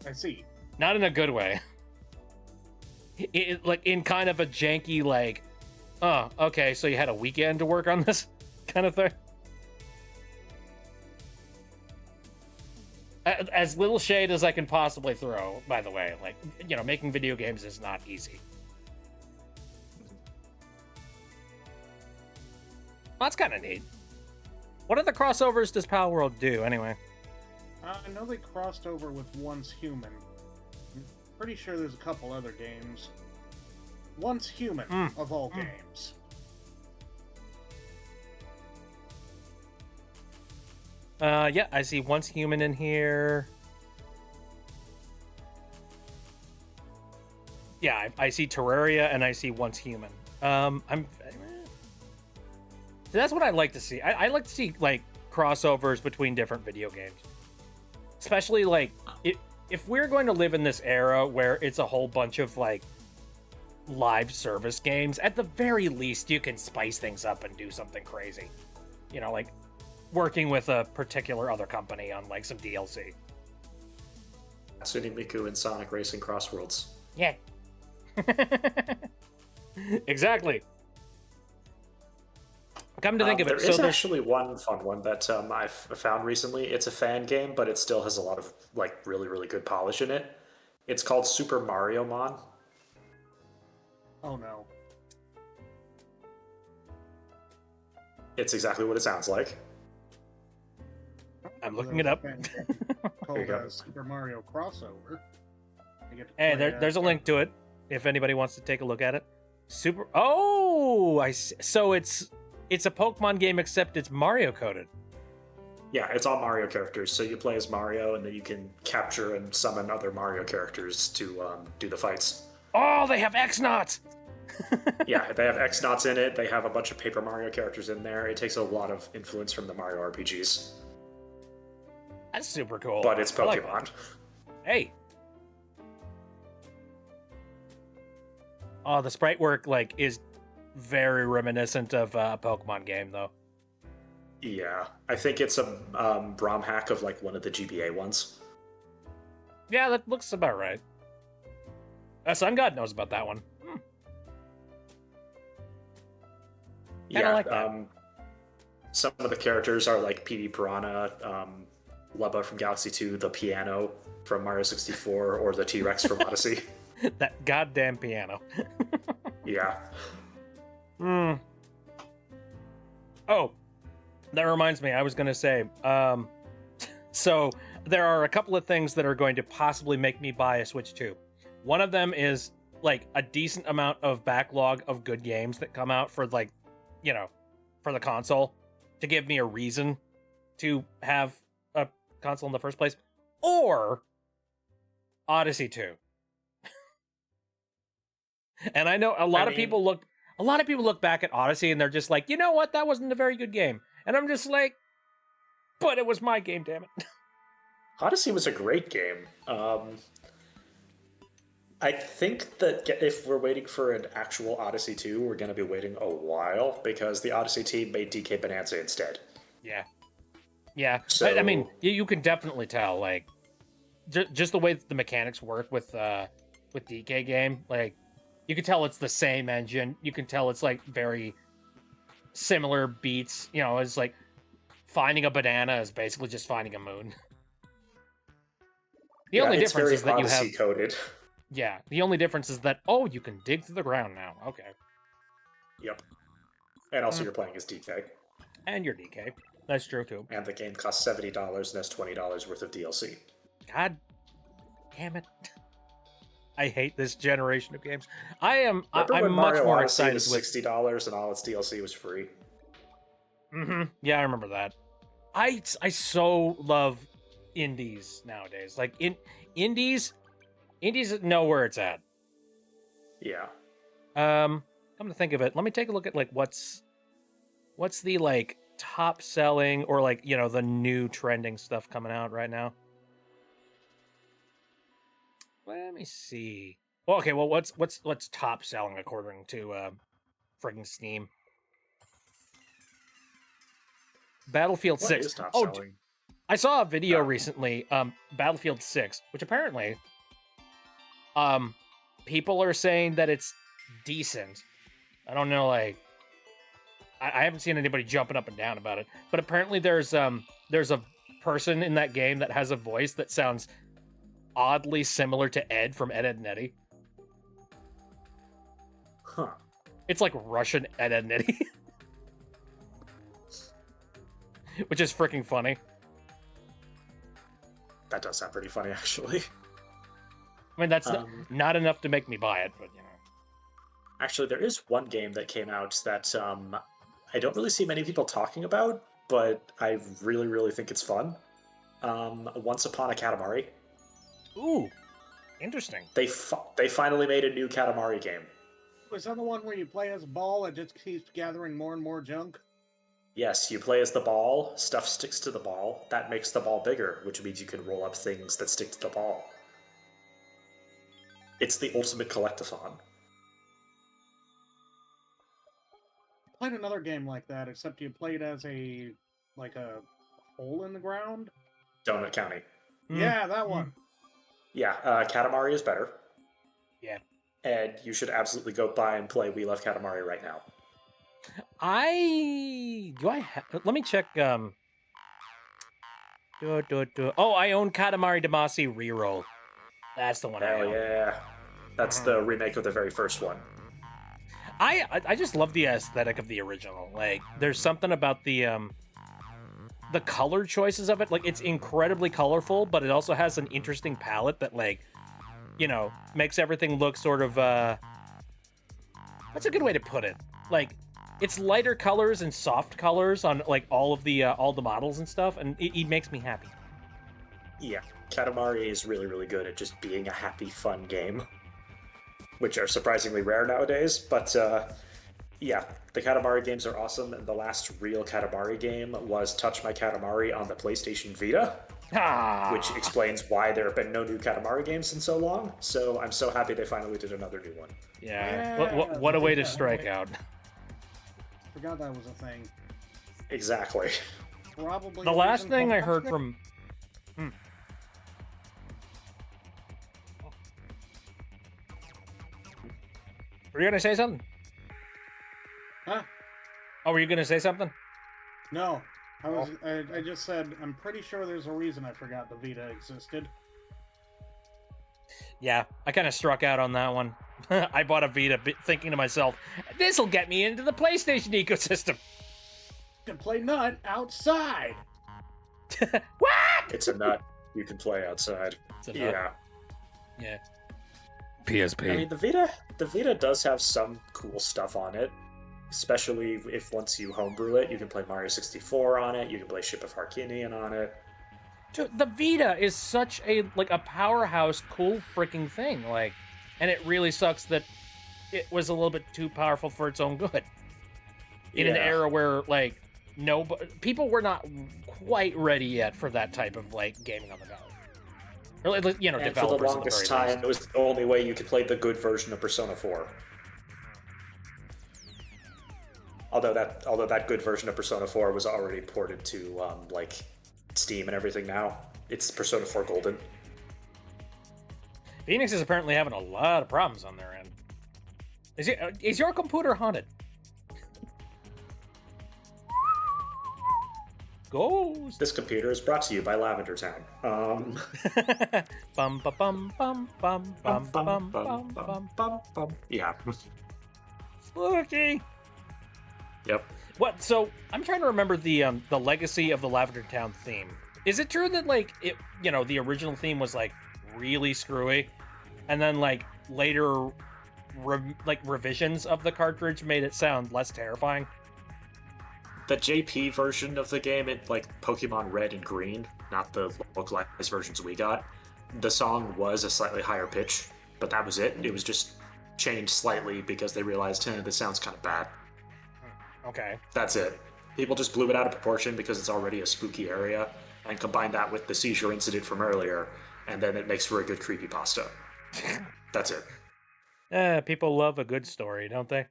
I see. Not in a good way. Like, in kind of a janky, like, oh, okay, so you had a weekend to work on this kind of thing. As little shade as I can possibly throw, by the way. Like, you know, making video games is not easy. Well, that's kind of neat. What other crossovers does Palworld do, anyway? I know they crossed over with Once Human. I'm pretty sure there's a couple other games. Once Human, of all games. Yeah, I see Once Human in here. Yeah, I see Terraria and I see Once Human. That's what I like to see. I like to see, like, crossovers between different video games. Especially, like, if we're going to live in this era where it's a whole bunch of, like, live service games, at the very least, you can spice things up and do something crazy. You know, like, working with a particular other company on, like, some DLC. Hatsune Miku and Sonic Racing Crossworlds. Yeah. Exactly. Come to think of it, there is actually one fun one that I've found recently. It's a fan game, but it still has a lot of, like, really, really good polish in it. It's called Super Mario Mon. Oh no. It's exactly what it sounds like. I'm looking it up. Called Super Mario Crossover. Hey, there's a link to it if anybody wants to take a look at it. Oh, I see. So it's a Pokemon game except it's Mario coded. Yeah, it's all Mario characters. So you play as Mario, and then you can capture and summon other Mario characters to do the fights. Oh, they have X-Knots! Yeah, they have X-Knots in it. They have a bunch of Paper Mario characters in there. It takes a lot of influence from the Mario RPGs. That's super cool. But it's I like Pokemon. that. Hey. Oh, the sprite work like is very reminiscent of a Pokemon game, though. Yeah, I think it's a ROM hack of like one of the GBA ones. Yeah, that looks about right. Sun God knows about that one. Yeah, like that. Some of the characters are like PD Piranha, Lubba from Galaxy 2, the piano from Mario 64, or the T-Rex from Odyssey. That goddamn piano. Yeah. Hmm. Oh, that reminds me. I was going to say, so there are a couple of things that are going to possibly make me buy a Switch 2. One of them is like a decent amount of backlog of good games that come out for like, you know, for the console to give me a reason to have a console in the first place, or Odyssey 2. And I know a lot of people look back at Odyssey and they're just like, you know what, that wasn't a very good game. And I'm just like, but it was my game, damn it. Odyssey was a great game. I think that if we're waiting for an actual Odyssey 2, we're going to be waiting a while because the Odyssey team made DK Bonanza instead. Yeah. Yeah. So, I mean, you can definitely tell, like, just the way that the mechanics work with DK game, like, you can tell it's the same engine. You can tell it's, like, very similar beats. You know, it's like finding a banana is basically just finding a moon. The only difference is that you have... coded. Yeah, the only difference is that, oh, you can dig through the ground now. Okay. Yep. And also you're playing as DK. And you're DK. That's true, too. And the game costs $70 and has $20 worth of DLC. God damn it. I hate this generation of games. I'm much Mario more Odyssey excited was with $60 and all its DLC was free. Mm-hmm. Yeah, I remember that. I so love indies nowadays. Like indies know where it's at. Yeah. Come to think of it, let me take a look at like what's the like top selling or like, you know, the new trending stuff coming out right now. Let me see. Well, okay, well what's top selling according to friggin' Steam? Battlefield What 6. is top Oh, selling? I saw a video recently, Battlefield 6, which apparently people are saying that it's decent. I don't know, like I haven't seen anybody jumping up and down about it, but apparently there's a person in that game that has a voice that sounds oddly similar to Ed from Ed, Edd n Eddy. Huh. It's like Russian Ed, Edd n Eddy. Which is freaking funny. That does sound pretty funny, actually. I mean, that's not enough to make me buy it, but, you know. Actually, there is one game that came out that I don't really see many people talking about, but I really, really think it's fun. Once Upon a Katamari. Ooh, interesting. They finally made a new Katamari game. Was that the one where you play as a ball and just keeps gathering more and more junk? Yes, you play as the ball, stuff sticks to the ball, that makes the ball bigger, which means you can roll up things that stick to the ball. It's the ultimate collectathon. Played another game like that, except you played as a hole in the ground. Donut County. Yeah, that one. Yeah, Katamari is better. Yeah. And you should absolutely go buy and play We Love Katamari right now. Let me check. Oh, I own Katamari Damacy Reroll. That's the one. Hell yeah. That's the remake of the very first one. I just love the aesthetic of the original. Like, there's something about the color choices of it. Like, it's incredibly colorful, but it also has an interesting palette that, like, you know, makes everything look sort of, what's a good way to put it? Like, it's lighter colors and soft colors on like all the models and stuff, and it makes me happy. Yeah, Katamari is really, really good at just being a happy, fun game, which are surprisingly rare nowadays. But yeah, the Katamari games are awesome, and the last real Katamari game was Touch My Katamari on the PlayStation Vita, which explains why there have been no new Katamari games in so long. So I'm so happy they finally did another new one. Yeah. Yeah, What a way to yeah, strike wait. out. Forgot that was a thing. Exactly. Probably The a last reason thing I Pokemon heard Snap- from. Were you gonna say something? Huh? Oh, were you gonna say something? No. I just said, I'm pretty sure there's a reason I forgot the Vita existed. Yeah, I kind of struck out on that one. I bought a Vita thinking to myself, this'll get me into the PlayStation ecosystem. You can play Nut outside! What? It's a nut you can play outside. It's a nut. Yeah. Yeah. PSP. I mean, the Vita does have some cool stuff on it, especially if once you homebrew it, you can play Mario 64 on it. You can play Ship of Harkinian on it. Dude, the Vita is such a powerhouse, cool freaking thing. Like, and it really sucks that it was a little bit too powerful for its own good. In an Yeah. era where people were not quite ready yet for that type of gaming on the go. Or, And for the developers at the longest very time, least. it was the only way you could play the good version of Persona 4. Although that good version of Persona 4 was already ported to Steam and everything now. It's Persona 4 Golden. Phoenix is apparently having a lot of problems on their end. Is your computer haunted? Ghost. This computer is brought to you by Lavender Town. Bum ba bum bum bum bum bum bum bum. Yeah. Spooky. Yep. What? So I'm trying to remember the legacy of the Lavender Town theme. Is it true that the original theme was really screwy, and then later revisions of the cartridge made it sound less terrifying? The JP version of the game, Pokemon Red and Green, not the localized versions we got, the song was a slightly higher pitch, but that was it. It was just changed slightly because they realized, this sounds kind of bad. Okay. That's it. People just blew it out of proportion because it's already a spooky area, and combined that with the seizure incident from earlier, and then it makes for a good creepypasta. That's it. People love a good story, don't they?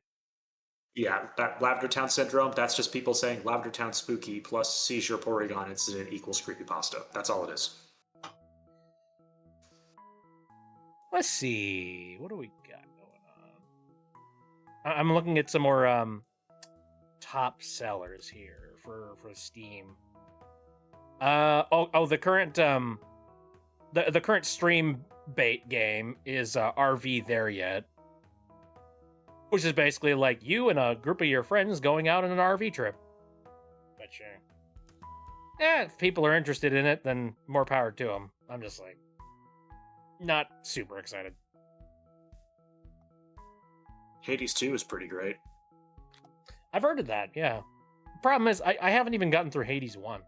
Yeah, that Lavender Town syndrome, that's just people saying Lavender Town spooky plus seizure Porygon incident equals creepypasta. That's all it is. Let's see. What do we got going on? I'm looking at some more top sellers here for Steam. The current the current stream bait game is RV There Yet, which is basically you and a group of your friends going out on an RV trip. But if people are interested in it, then more power to them. I'm just not super excited. Hades 2 is pretty great. I've heard of that, yeah. Problem is, I haven't even gotten through Hades 1.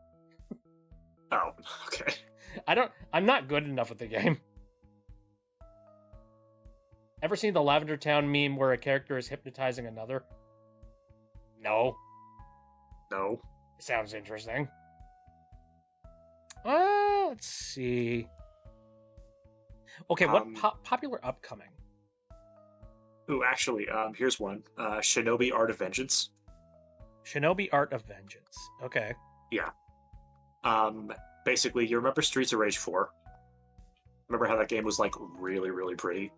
Oh, okay. I'm not good enough at the game. Ever seen the Lavender Town meme where a character is hypnotizing another? No. No. Sounds interesting. Let's see. Okay, what popular upcoming? Ooh, actually, here's one. Shinobi Art of Vengeance. Shinobi Art of Vengeance. Okay. Yeah. Basically, you remember Streets of Rage 4? Remember how that game was really, really pretty?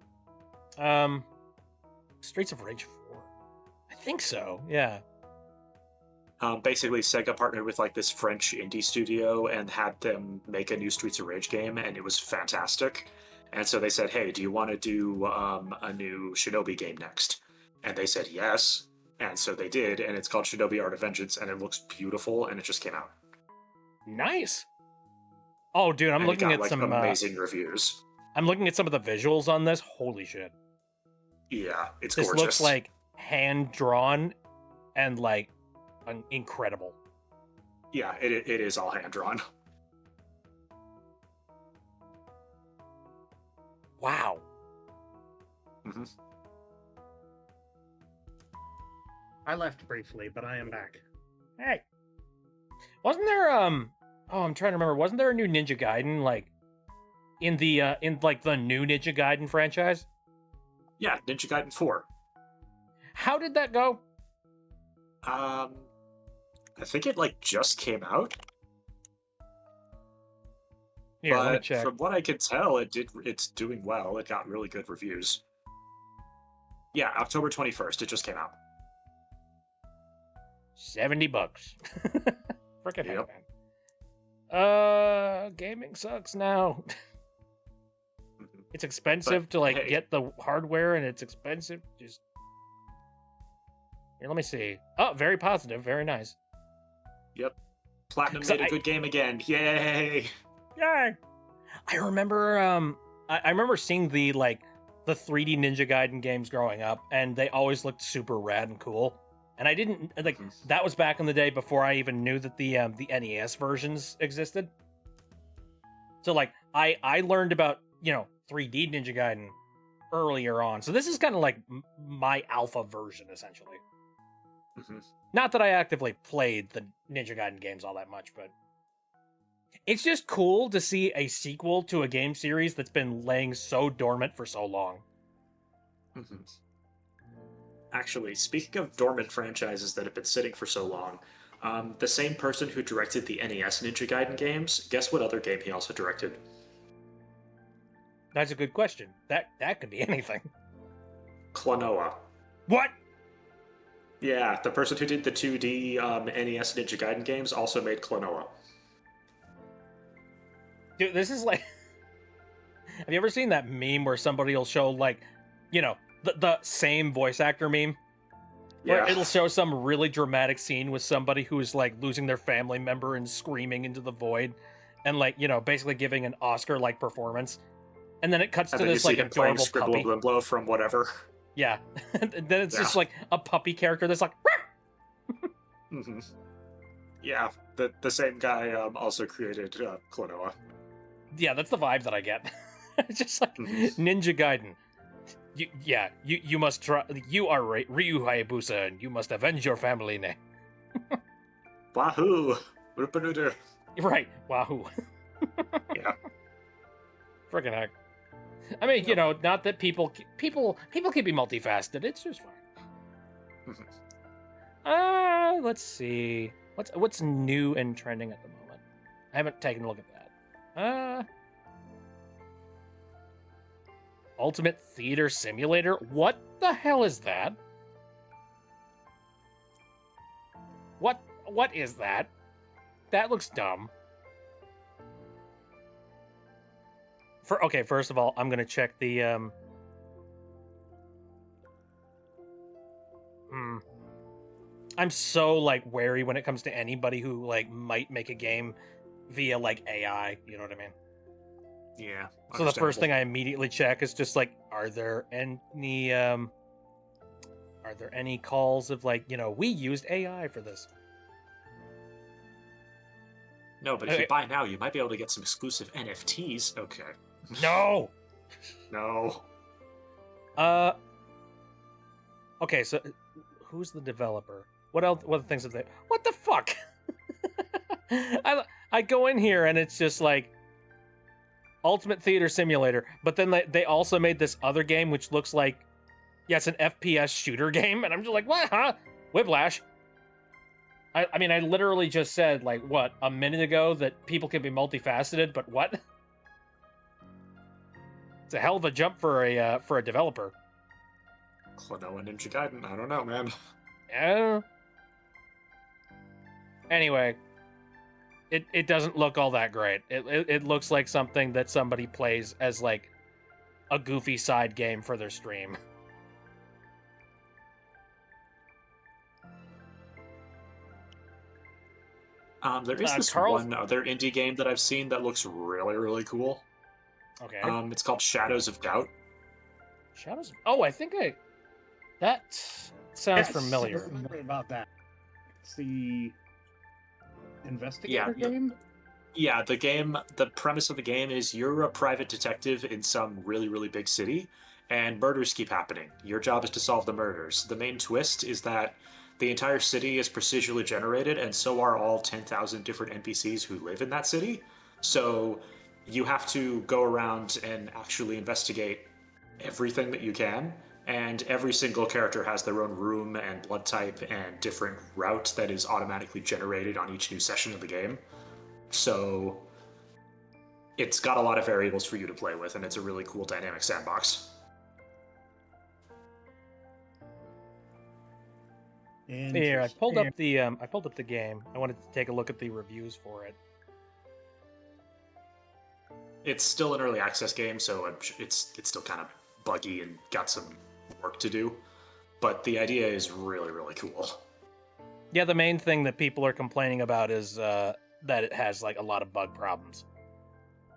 Streets of Rage 4. I think so, yeah. Basically, Sega partnered with this French indie studio and had them make a new Streets of Rage game, and it was fantastic. And so they said, hey, do you want to do a new Shinobi game next? And they said yes. And so they did, and it's called Shinobi Art of Vengeance, and it looks beautiful, and it just came out. Nice. Oh, dude, I'm And looking it got, at some amazing reviews. I'm looking at some of the visuals on this. Holy shit. Yeah, it's This gorgeous. looks hand drawn and like incredible. Yeah, it is all hand drawn. Wow. Hmm. I left briefly, but I am back. Hey, wasn't there oh, I'm trying to remember. Wasn't there a new Ninja Gaiden like in the new Ninja Gaiden franchise? Yeah, Ninja Gaiden 4. How did that go? I think it like just came out. Here, let me But check. from what I could tell, it's doing well. It got really good reviews. Yeah, October 21st, it just came out. $70. Freaking Yep. heck, man. Gaming sucks now. Mhm. It's expensive to like hey. get the hardware, and it's expensive just. Here, let me see. Oh, very positive, very nice. Platinum 'Cause made a I- good game again. Yay! Yay! I remember I remember seeing the 3D Ninja Gaiden games growing up, and they always looked super rad and cool. And I didn't like Mhm. that was back in the day before I even knew that the NES versions existed. So like I learned about 3D Ninja Gaiden earlier on. So this is kind of like my alpha version essentially. Mhm. Not that I actively played the Ninja Gaiden games all that much, but it's just cool to see a sequel to a game series that's been laying so dormant for so long. Mhm. Actually, speaking of dormant franchises that have been sitting for so long, the same person who directed the NES Ninja Gaiden games, guess what other game he also directed? That's a good question. That could be anything. Klonoa. What? Yeah, the person who did the 2D NES Ninja Gaiden games also made Klonoa. Dude, this is like have you ever seen that meme where somebody will show the same voice actor meme? Where Yeah. it'll show some really dramatic scene with somebody who's like losing their family member and screaming into the void and basically giving an Oscar-like performance. And then it cuts And to then you this see like him playing adorable Scribble puppy. Wimblow from whatever. Yeah. And then it's just Yeah. like a puppy character that's like Hmm. Yeah, the same guy also created Klonoa. yeah, that's the vibe that I get. It's just like Mhm. Ninja Gaiden. You must try. You are Ryu Hayabusa, and you must avenge your family name. Wahoo! Rupanudu. Right? Wahoo! Yeah. Freaking heck! I mean, Yep. not that people can be multifaceted. It's just fine. Let's see. What's new and trending at the moment? I haven't taken a look at that. Ultimate Theater Simulator? What the hell is that? What is that? That looks dumb. Okay, first of all, I'm gonna check the I'm so wary when it comes to anybody who might make a game via AI, you know what I mean? Yeah. So the first thing I immediately check is just are there any calls of we used AI for this? No, but if Okay. you buy now, you might be able to get some exclusive NFTs. Okay. No. No. Okay, so who's the developer? What else? What things have they? What the fuck? I go in here and it's just Ultimate Theater Simulator, but then they also made this other game which looks like it's an FPS shooter game, and I'm just like, what? Huh? Whiplash. I mean, I literally just said a minute ago that people can be multifaceted, but what? It's a hell of a jump for a developer. Klonoa Ninja Gaiden. I don't know, man. Yeah. Anyway, it doesn't look all that great. It looks like something that somebody plays as a goofy side game for their stream. There is this Carl- one other indie game that I've seen that looks really, really cool. Okay. It's called Shadows of Doubt. Shadows. Oh, I think that sounds Yes, familiar. I remember about that. It's the investigator game? Yeah, the premise of the game is you're a private detective in some really, really big city, and murders keep happening. Your job is to solve the murders. The main twist is that the entire city is procedurally generated, and so are all 10,000 different NPCs who live in that city. So you have to go around and actually investigate everything that you can. And every single character has their own room and blood type and different route that is automatically generated on each new session of the game. So it's got a lot of variables for you to play with, and it's a really cool dynamic sandbox. Here, I pulled up the game. I wanted to take a look at the reviews for it. It's still an early access game, so it's still kind of buggy and got some work to do. But the idea is really, really cool. Yeah, the main thing that people are complaining about is that it has like a lot of bug problems.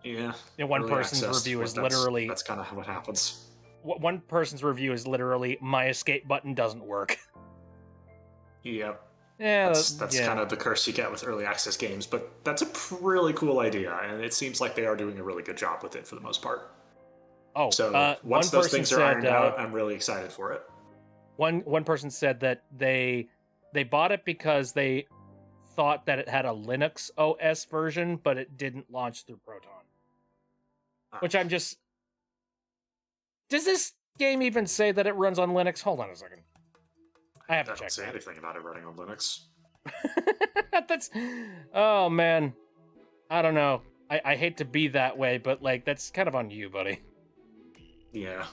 Yeah. One person's review is literally that's kind of what happens. One person's review is literally my escape button doesn't work. Yep. Yeah, that's kind of the curse you get with early access games, but that's a really cool idea, and it seems like they are doing a really good job with it for the most part. Oh, so once those things are ironed out, I'm really excited for it. One person said that they bought it because they thought that it had a Linux OS version, but it didn't launch through Proton. Which I'm just... Does this game even say that it runs on Linux? Hold on a second. I have to check. Don't say anything about it running on Linux. That's... Oh, man. I don't know. I hate to be that way, but, like, that's kind of on you, buddy. Yeah.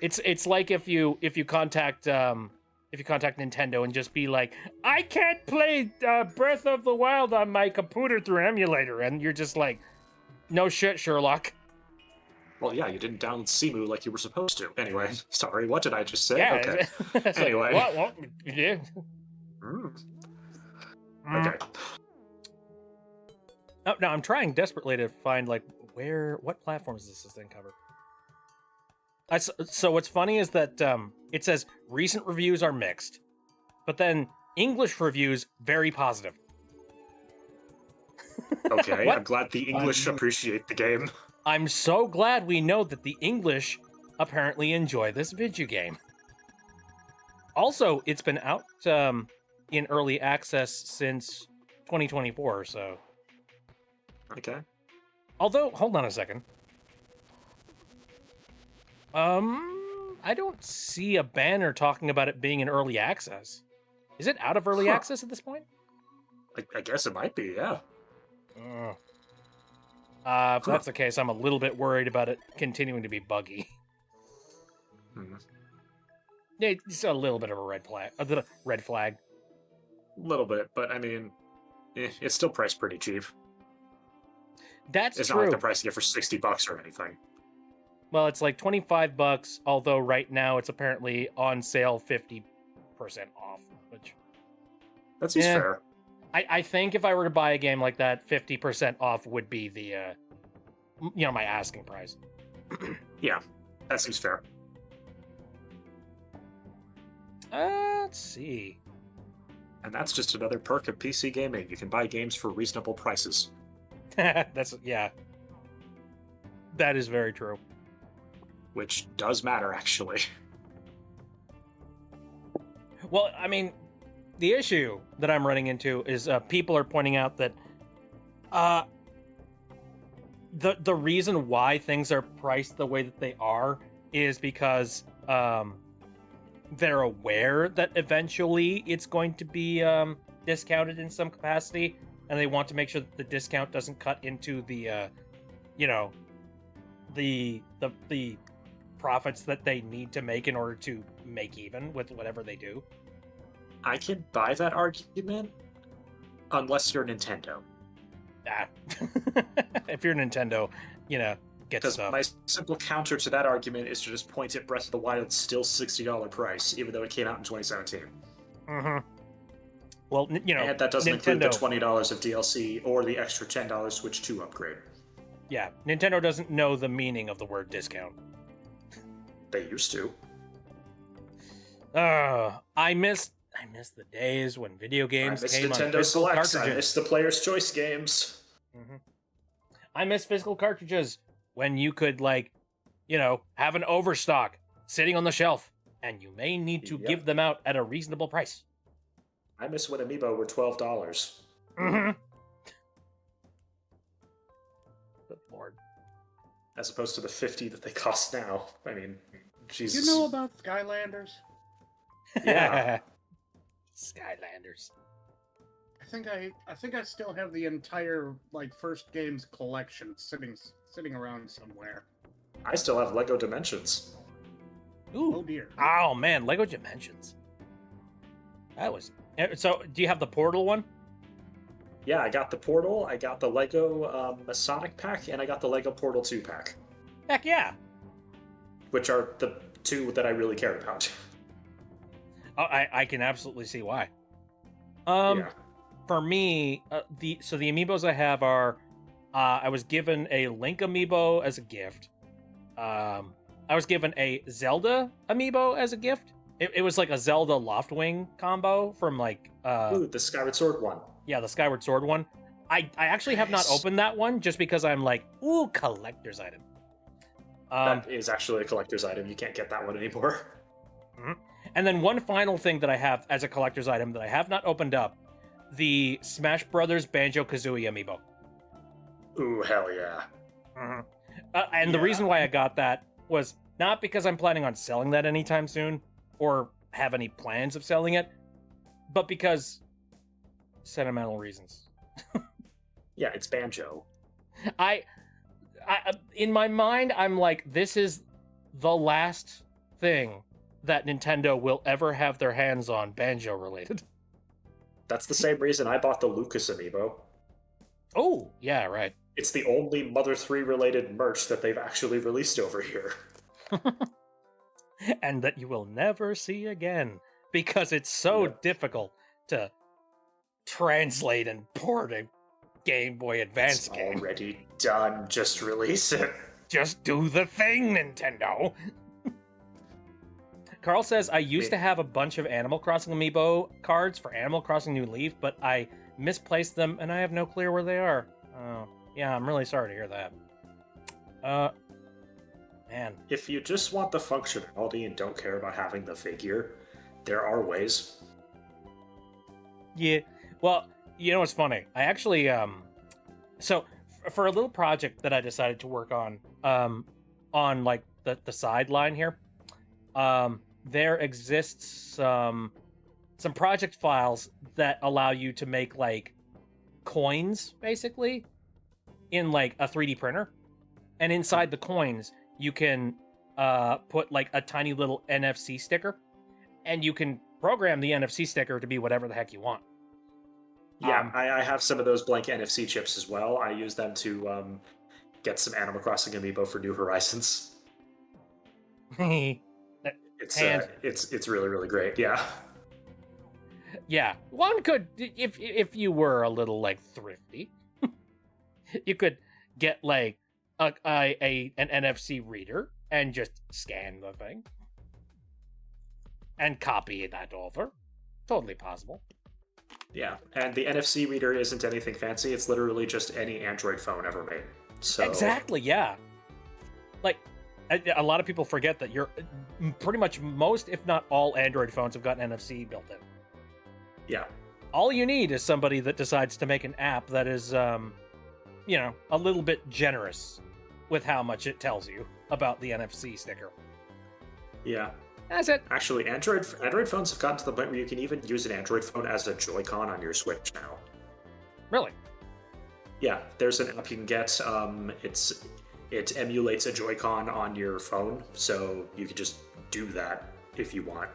It's like if you contact Nintendo and just be like, I can't play Breath of the Wild on my computer through an emulator, and you're just like, no shit, Sherlock. Well, yeah, you didn't download Cemu like you were supposed to. Anyway, sorry, what did I just say? Yeah. Okay. Anyway. What? Yeah. Okay. Oh, no, I'm trying desperately to find, like, what platforms does this thing cover? So what's funny is that it says recent reviews are mixed, but then English reviews very positive. Okay, I'm glad the English appreciate the game. I'm so glad we know that the English apparently enjoy this video game. Also, it's been out in early access since 2024, so... Okay. Although, hold on a second. I don't see a banner talking about it being in early access. Is it out of early access at this point? I guess it might be, yeah. If that's the case, I'm a little bit worried about it continuing to be buggy. Yeah, it's a little bit of a red flag. A little bit, but I mean, it's still priced pretty cheap. That's it's true. Not like the price you get for $60 or anything. Well, it's like $25, although right now it's apparently on sale 50% off, which... That seems fair. I think if I were to buy a game like that, 50% off would be the, my asking price. Yeah, that seems fair. Let's see. And that's just another perk of PC gaming. You can buy games for reasonable prices. Yeah. That is very true. Which does matter, actually. Well, I mean, the issue that I'm running into is people are pointing out that the reason why things are priced the way that they are is because they're aware that eventually it's going to be discounted in some capacity, and they want to make sure that the discount doesn't cut into the the profits that they need to make in order to make even with whatever they do. I can buy that argument unless you're Nintendo. If you're Nintendo, get stuff. My simple counter to that argument is to just point at Breath of the Wild's still $60 price, even though it came out in 2017. Mm-hmm. Well, and that doesn't Nintendo, include the $20 of DLC or the extra $10 Switch 2 upgrade. Yeah, Nintendo doesn't know the meaning of the word discount. They used to. I miss the days when video I games miss came on Nintendo physical Selects. I cartridges. miss the Player's Choice games. Mhm. I miss physical cartridges when you could, like, have an overstock sitting on the shelf, and you may need to Yep. give them out at a reasonable price. I miss when Amiibo were $12. Mm-hmm. Good lord. As opposed to the 50 that they cost now. I mean, Jesus. You know about Skylanders? Yeah. Skylanders. I think I still have the entire first games collection sitting around somewhere. I still have Lego Dimensions. Ooh. Oh dear. Oh man, Lego Dimensions. That was so. Do you have the Portal one? Yeah, I got the Portal, I got the Lego Masonic pack, and I got the Lego Portal 2 pack, Heck yeah. which are the two that I really care about. Oh, I can absolutely see why. Yeah. For me, the amiibos I have are, I was given a Link amiibo as a gift. I was given a Zelda amiibo as a gift. It was like a Zelda Loftwing combo from Ooh, the Skyward Sword one. yeah, the Skyward Sword one. I actually have not Nice. opened that one just because I'm like, ooh, collector's item. That is actually a collector's item. You can't get that one anymore. And then one final thing that I have as a collector's item that I have not opened up, the Smash Brothers Banjo-Kazooie amiibo. Ooh, hell yeah. And the Yeah. reason why I got that was not because I'm planning on selling that anytime soon or have any plans of selling it, but because sentimental reasons. Yeah, it's Banjo. I in my mind, I'm like, this is the last thing that Nintendo will ever have their hands on Banjo related. That's the same reason I bought the Lucas amiibo. Oh, yeah, right. It's the only Mother 3 related merch that they've actually released over here. And that you will never see again because it's so Yep. difficult to translate and port a Game Boy Advance It's game. already done. Just release it. Just do the thing, Nintendo. Carl says, I used to have a bunch of Animal Crossing amiibo cards for Animal Crossing New Leaf, but I misplaced them and I have no clue where they are. Oh, yeah, I'm really sorry to hear that. Man. If you just want the functionality and don't care about having the figure, there are ways. Yeah. Well, you know what's funny? I actually so for a little project that I decided to work on like the sideline here, there exists some project files that allow you to make like coins basically in like a 3D printer. And inside the coins, you can put like a tiny little NFC sticker, and you can program the NFC sticker to be whatever the heck you want. Yeah, I have some of those blank NFC chips as well. I use them to get some Animal Crossing amiibo for New Horizons. It's really, really great. Yeah. Yeah, one could, if you were a little like thrifty, you could get like an NFC reader and just scan the thing and copy that over. Totally possible. Yeah, and the NFC reader isn't anything fancy. It's literally just any Android phone ever made. So Exactly, yeah. Like, a lot of people forget that pretty much most, if not all, Android phones have got NFC built in. Yeah. All you need is somebody that decides to make an app that is, a little bit generous with how much it tells you about the NFC sticker. Yeah. That's it. Actually, Android phones have gotten to the point where you can even use an Android phone as a Joy-Con on your Switch now. Really? Yeah, there's an app you can get. It emulates a Joy-Con on your phone, so you can just do that if you want.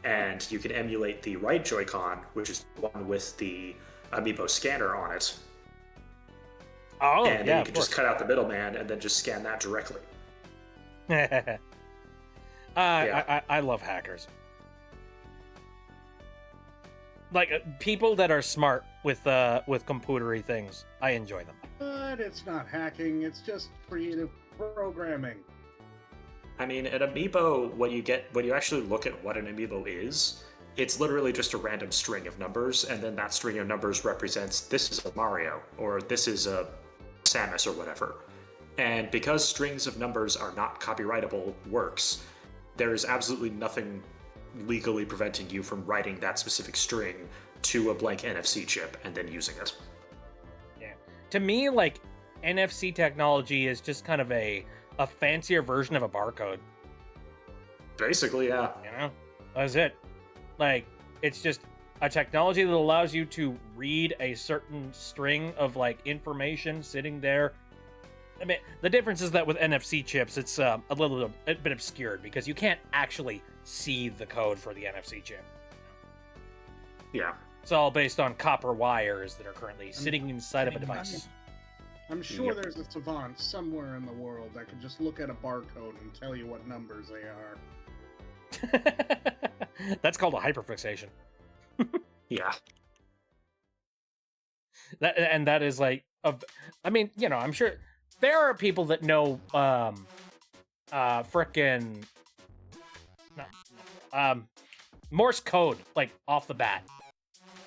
And you can emulate the right Joy-Con, which is the one with the Amiibo scanner on it. Oh, And then yeah, you can just cut out the middleman and then just scan that directly. I love hackers. Like people that are smart with computery things. I enjoy them. But it's not hacking, it's just creative programming. I mean, an amiibo, when you actually look at what an amiibo is, it's literally just a random string of numbers, and then that string of numbers represents this is a Mario, or this is a Samus, or whatever. And because strings of numbers are not copyrightable works, there's absolutely nothing legally preventing you from writing that specific string to a blank NFC chip and then using it. Yeah. To me, like, NFC technology is just kind of a fancier version of a barcode. Basically, yeah. You know? That's it. Like, it's just a technology that allows you to read a certain string of, like, information sitting there. I mean, the difference is that with NFC chips, it's a bit obscured because you can't actually see the code for the NFC chip. Yeah. It's all based on copper wires that are currently sitting inside of a device. I'm sure there's a savant somewhere in the world that could just look at a barcode and tell you what numbers they are. That's called a hyperfixation. Yeah. That is like, I mean, you know, I'm sure there are people that know, frickin', Morse code, like, off the bat.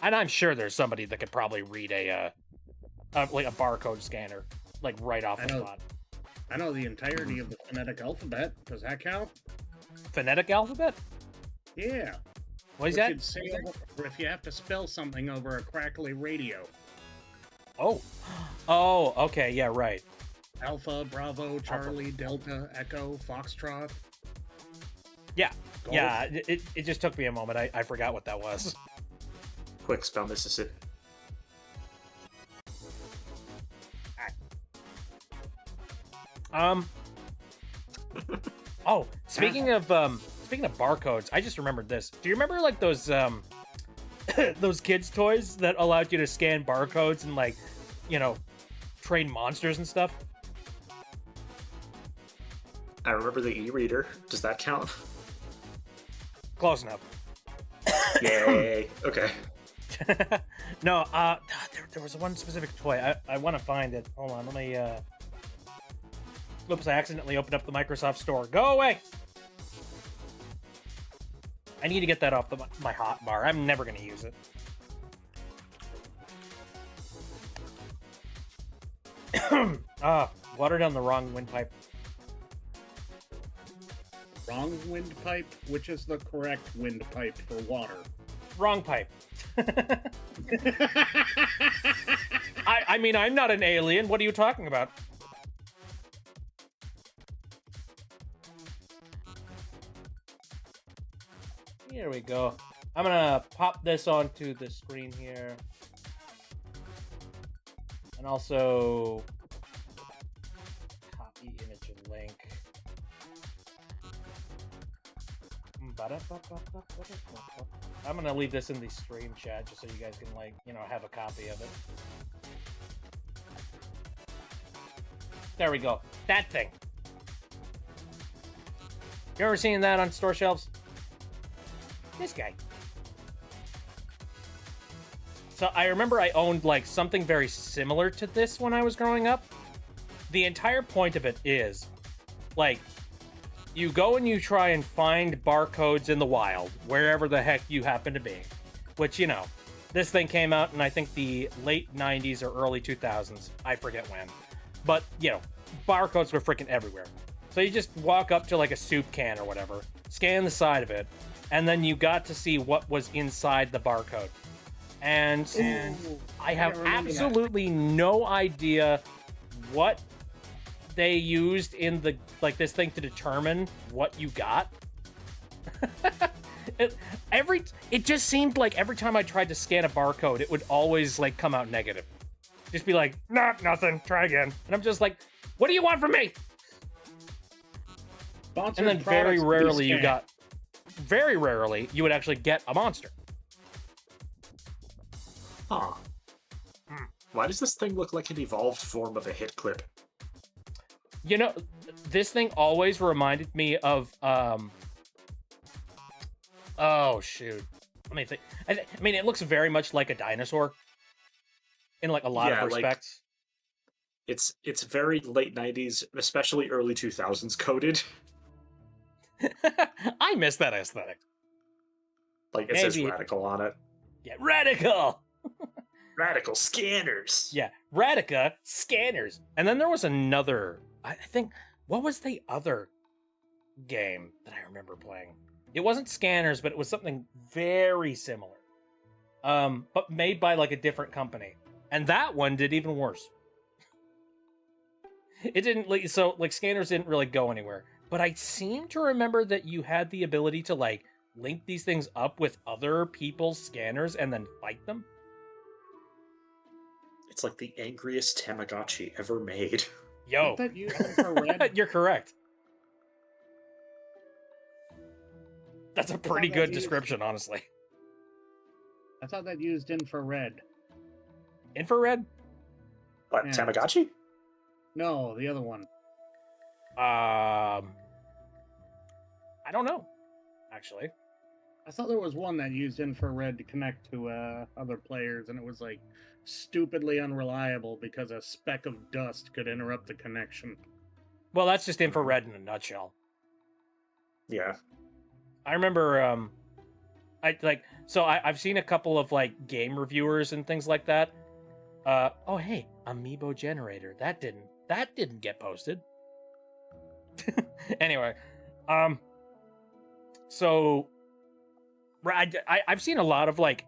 And I'm sure there's somebody that could probably read like a barcode scanner, like, right off the spot. I know the entirety of the phonetic alphabet. Does that count? Phonetic alphabet? Yeah. What is that? Or if you have to spell something over a crackly radio. Oh. Oh, okay, yeah, right. Alpha, Bravo, Charlie, Delta, Echo, Foxtrot. Yeah. Golf. Yeah, it just took me a moment. I forgot what that was. Quick, spell Mississippi. Oh, speaking of barcodes, I just remembered this. Do you remember, like, those those kids' toys that allowed you to scan barcodes and, like, you know, train monsters and stuff? I remember the e-reader. Does that count? Close enough. Yay. Okay. No, there was one specific toy. I want to find it. Hold on, let me, Oops, I accidentally opened up the Microsoft Store. Go away! I need to get that off my hot bar. I'm never going to use it. Water down the wrong windpipe. Wrong windpipe? Which is the correct windpipe for water? Wrong pipe. I mean, I'm not an alien. What are you talking about? Here we go. I'm gonna pop this onto the screen here. And also copy image and link. I'm gonna leave this in the stream chat just so you guys can, like, you know, have a copy of it. There we go. That thing. You ever seen that on store shelves? This guy. So I remember I owned, like, something very similar to this when I was growing up. The entire point of it is, like, you go and you try and find barcodes in the wild, wherever the heck you happen to be. Which, you know, this thing came out in, I think, the late 90s or early 2000s. I forget when. But, you know, barcodes were freaking everywhere. So you just walk up to, like, a soup can or whatever, scan the side of it, and then you got to see what was inside the barcode. And I have absolutely no idea what they used in the, like, this thing to determine what you got. It just seemed like every time I tried to scan a barcode, it would always, like, come out negative. Just be like, nah, nothing, try again. And I'm just like, what do you want from me? And then very rarely you would actually get a monster. Huh. Why does this thing look like an evolved form of a hit clip? You know, this thing always reminded me of, oh, shoot. Let me think. I mean, it looks very much like a dinosaur in, like, a lot of respects. Like, it's very late 90s, especially early 2000s coded. I miss that aesthetic. Like it says Maybe- radical on it. Yeah, radical. Radical scanners. Yeah, Radica scanners. And then there was another. I think what was the other game that I remember playing? It wasn't scanners, but it was something very similar. But made by like a different company, and that one did even worse. It didn't like scanners didn't really go anywhere. But I seem to remember that you had the ability to like link these things up with other people's scanners and then fight them. It's like the angriest Tamagotchi ever made. Yo, That used infrared. you're correct. That's a pretty that good used- description, honestly. I thought that used infrared. Infrared? What, Yeah. Tamagotchi? No, the other one. I don't know, actually. I thought there was one that used infrared to connect to other players, and it was like stupidly unreliable because a speck of dust could interrupt the connection. Well, that's just infrared in a nutshell. Yeah. I remember, I've seen a couple of like game reviewers and things like that. Oh hey, Amiibo generator. That didn't get posted. Anyway, so I've seen a lot of like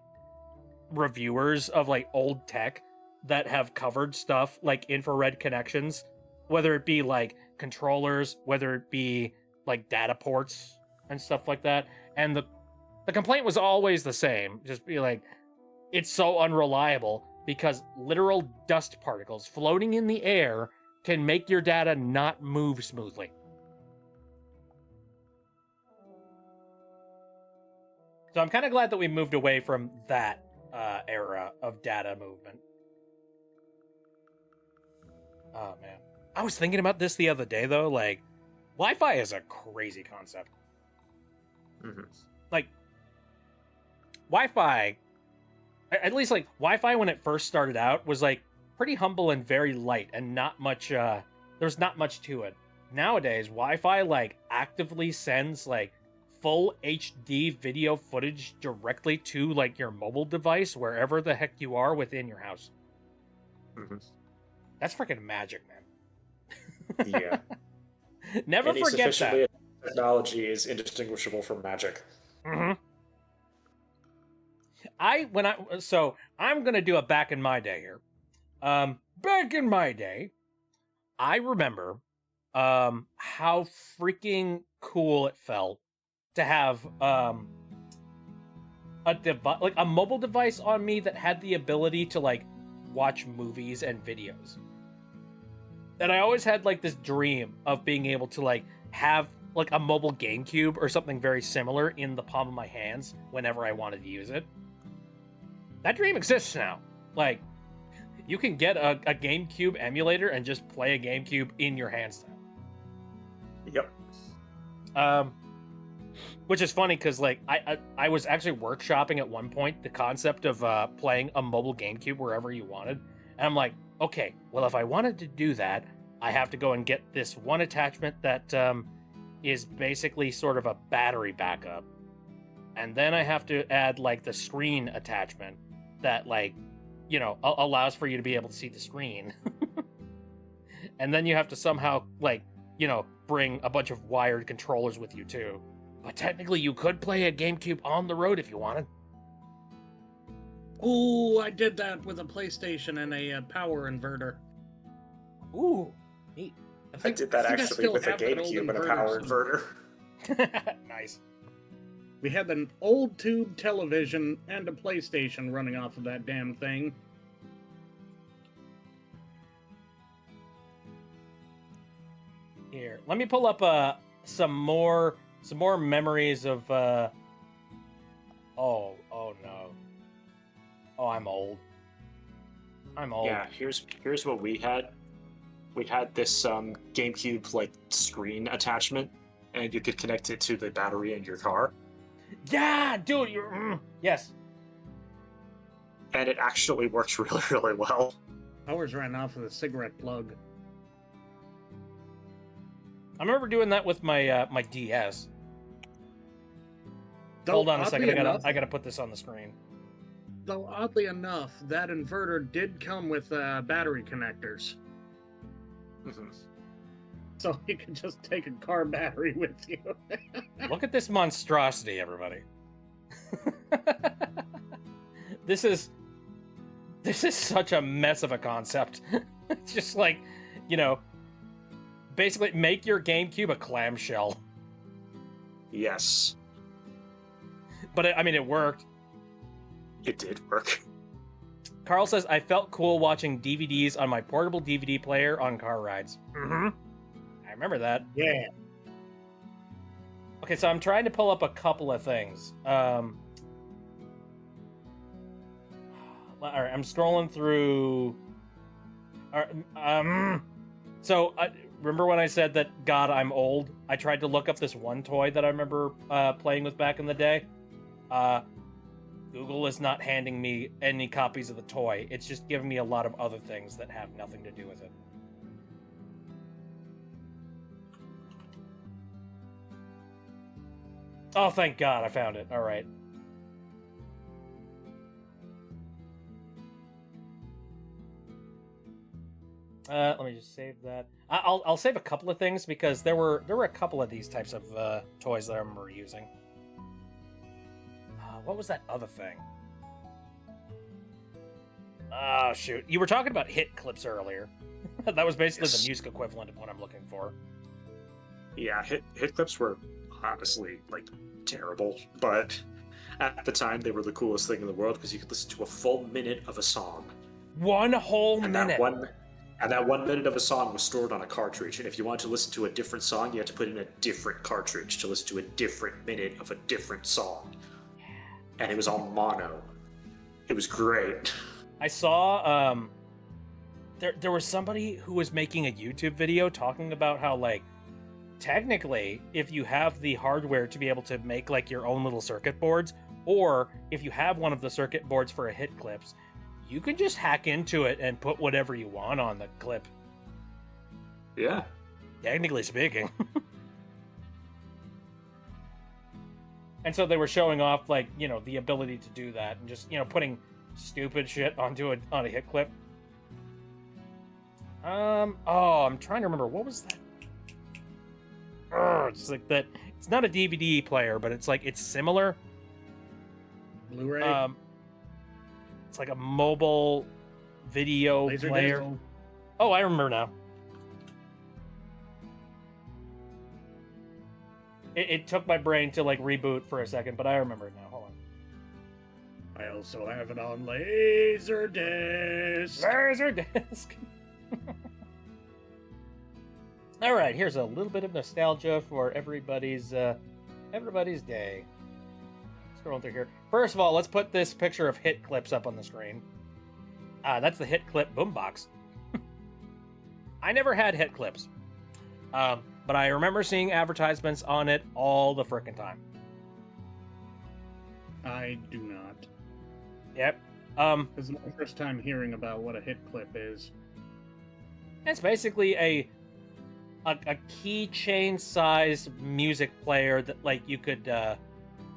reviewers of like old tech that have covered stuff like infrared connections, whether it be like controllers, whether it be like data ports and stuff like that. And the complaint was always the same, just be like, it's so unreliable because literal dust particles floating in the air can make your data not move smoothly. So I'm kind of glad that we moved away from that era of data movement. Oh man, I was thinking about this the other day though. Like, Wi-Fi is a crazy concept. Mm-hmm. Like, Wi-Fi, at least like Wi-Fi when it first started out was like pretty humble and very light and not much. There's not much to it. Nowadays, Wi-Fi like actively sends like full HD video footage directly to like your mobile device wherever the heck you are within your house. Mm-hmm. That's freaking magic, man. Yeah. Never Any forget sufficiently that. advanced technology is indistinguishable from magic. Mm-hmm. I'm gonna do a back in my day here. Back in my day, I remember how freaking cool it felt to have a mobile device on me that had the ability to like watch movies and videos. And I always had like this dream of being able to like have like a mobile GameCube or something very similar in the palm of my hands whenever I wanted to use it. That dream exists now. Like, you can get a GameCube emulator and just play a GameCube in your hands now. Yep. Which is funny because like I was actually workshopping at one point the concept of playing a mobile GameCube wherever you wanted, and I'm like, okay, well if I wanted to do that, I have to go and get this one attachment that is basically sort of a battery backup, and then I have to add like the screen attachment that like, you know, allows for you to be able to see the screen, and then you have to somehow like, you know, bring a bunch of wired controllers with you too. But technically, you could play a GameCube on the road if you wanted. Ooh, I did that with a PlayStation and a power inverter. Ooh, neat. I did that think I actually still with a have that old GameCube and a inverter power somewhere. inverter. Nice. We had an old tube television and a PlayStation running off of that damn thing. Here, let me pull up some more memories of. Oh no. Oh, I'm old. I'm old. Yeah, here's what we had. We had this GameCube like screen attachment, and you could connect it to the battery in your car, Yeah, dude. You're yes. and it actually works really, really well. Ours ran off of the cigarette plug. I remember doing that with my my DS. Hold on a second. I gotta put this on the screen. Though oddly enough, that inverter did come with battery connectors, Mhm. so you can just take a car battery with you. Look at this monstrosity, everybody. This is such a mess of a concept. It's just like, basically make your GameCube a clamshell. Yes, But it worked. it did work. Carl says, I felt cool watching DVDs on my portable DVD player on car rides. Mm-hmm. I remember that. Yeah. Okay, so I'm trying to pull up a couple of things. All right, I'm scrolling through. So, remember when I said that, God, I'm old? I tried to look up this one toy that I remember playing with back in the day. Google is not handing me any copies of the toy. It's just giving me a lot of other things that have nothing to do with it. Oh, thank God, I found it. All right. Let me just save that. I'll save a couple of things because there were a couple of these types of toys that I remember using. What was that other thing? Oh, shoot. You were talking about hit clips earlier. That was basically the music equivalent of what I'm looking for. Yeah, hit clips were honestly terrible, but at the time they were the coolest thing in the world because you could listen to a full minute of a song. One whole minute. That 1 minute of a song was stored on a cartridge, and if you wanted to listen to a different song, you had to put in a different cartridge to listen to a different minute of a different song. And it was all mono. It was great. I saw there was somebody who was making a YouTube video talking about how technically if you have the hardware to be able to make your own little circuit boards, or if you have one of the circuit boards for a hit clips, you can just hack into it and put whatever you want on the clip. Yeah. Technically speaking. And so they were showing off the ability to do that and just putting stupid shit on a hit clip. I'm trying to remember, what was that? It's like that. It's not a DVD player, but it's it's similar. Blu-ray. It's like a mobile video Laser player. disc. Oh, I remember now. It took my brain to reboot for a second, but I remember it now. Hold on. I also have it on Laserdisc. Laserdisc. All right, here's a little bit of nostalgia for everybody's day. Scrolling through here. First of all, let's put this picture of hit clips up on the screen. That's the hit clip boombox. I never had hit clips, but I remember seeing advertisements on it all the frickin' time. I do not. Yep. This is my first time hearing about what a hit clip is. It's basically a keychain sized music player that you could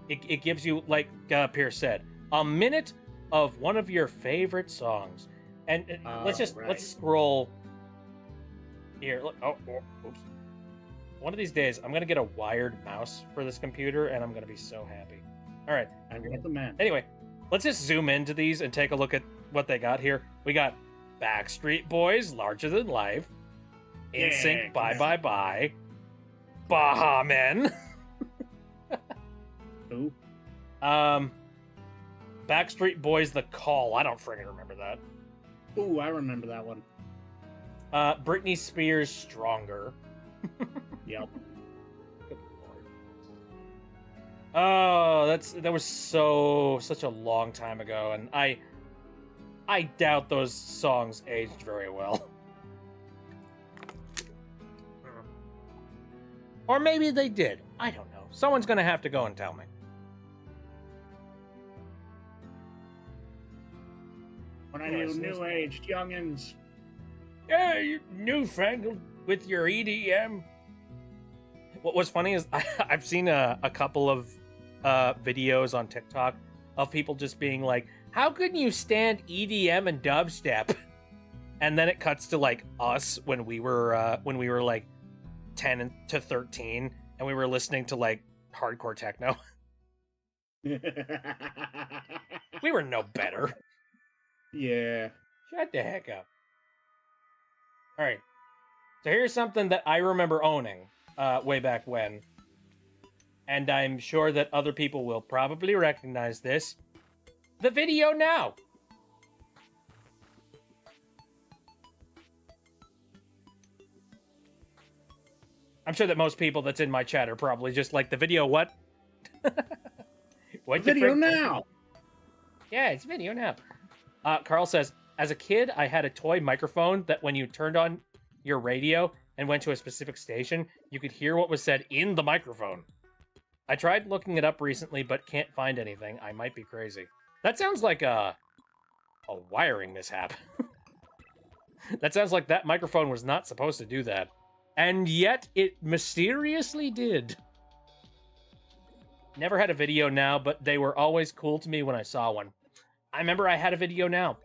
it gives you, Pierce said, a minute of one of your favorite songs. And let's scroll here. Look, oops. One of these days I'm gonna get a wired mouse for this computer and I'm gonna be so happy. All right, I'm the man. anyway, let's just zoom into these and take a look at what they got here. We got Backstreet Boys, Larger Than Life, NSYNC, Bye Bye Bye, Baha Men. Who? Backstreet Boys, The Call. I don't friggin' remember that. Ooh, I remember that one. Britney Spears, Stronger. Yep. Good Lord. Oh, that was such a long time ago, and I doubt those songs aged very well. Or maybe they did. I don't know. Someone's gonna have to go and tell me. When I knew new-aged youngins. Yeah, you newfangled with your EDM. What was funny is I've seen a couple of videos on TikTok of people just being like, how can you stand EDM and dubstep? And then it cuts to like us when we were like 10 to 13 and we were listening to like hardcore techno. We were no better. Yeah. Shut the heck up. All right. So here's something that I remember owning way back when. And I'm sure that other people will probably recognize this. The Video Now. I'm sure that most people that's in my chat are probably just like, the video what? What Video Now. Yeah, it's Video Now. Carl says, as a kid, I had a toy microphone that when you turned on your radio and went to a specific station, you could hear what was said in the microphone. I tried looking it up recently, but can't find anything. I might be crazy. That sounds like a wiring mishap. That sounds like that microphone was not supposed to do that. And yet, it mysteriously did. Never had a Video Now, but they were always cool to me when I saw one. I remember I had a Video Now.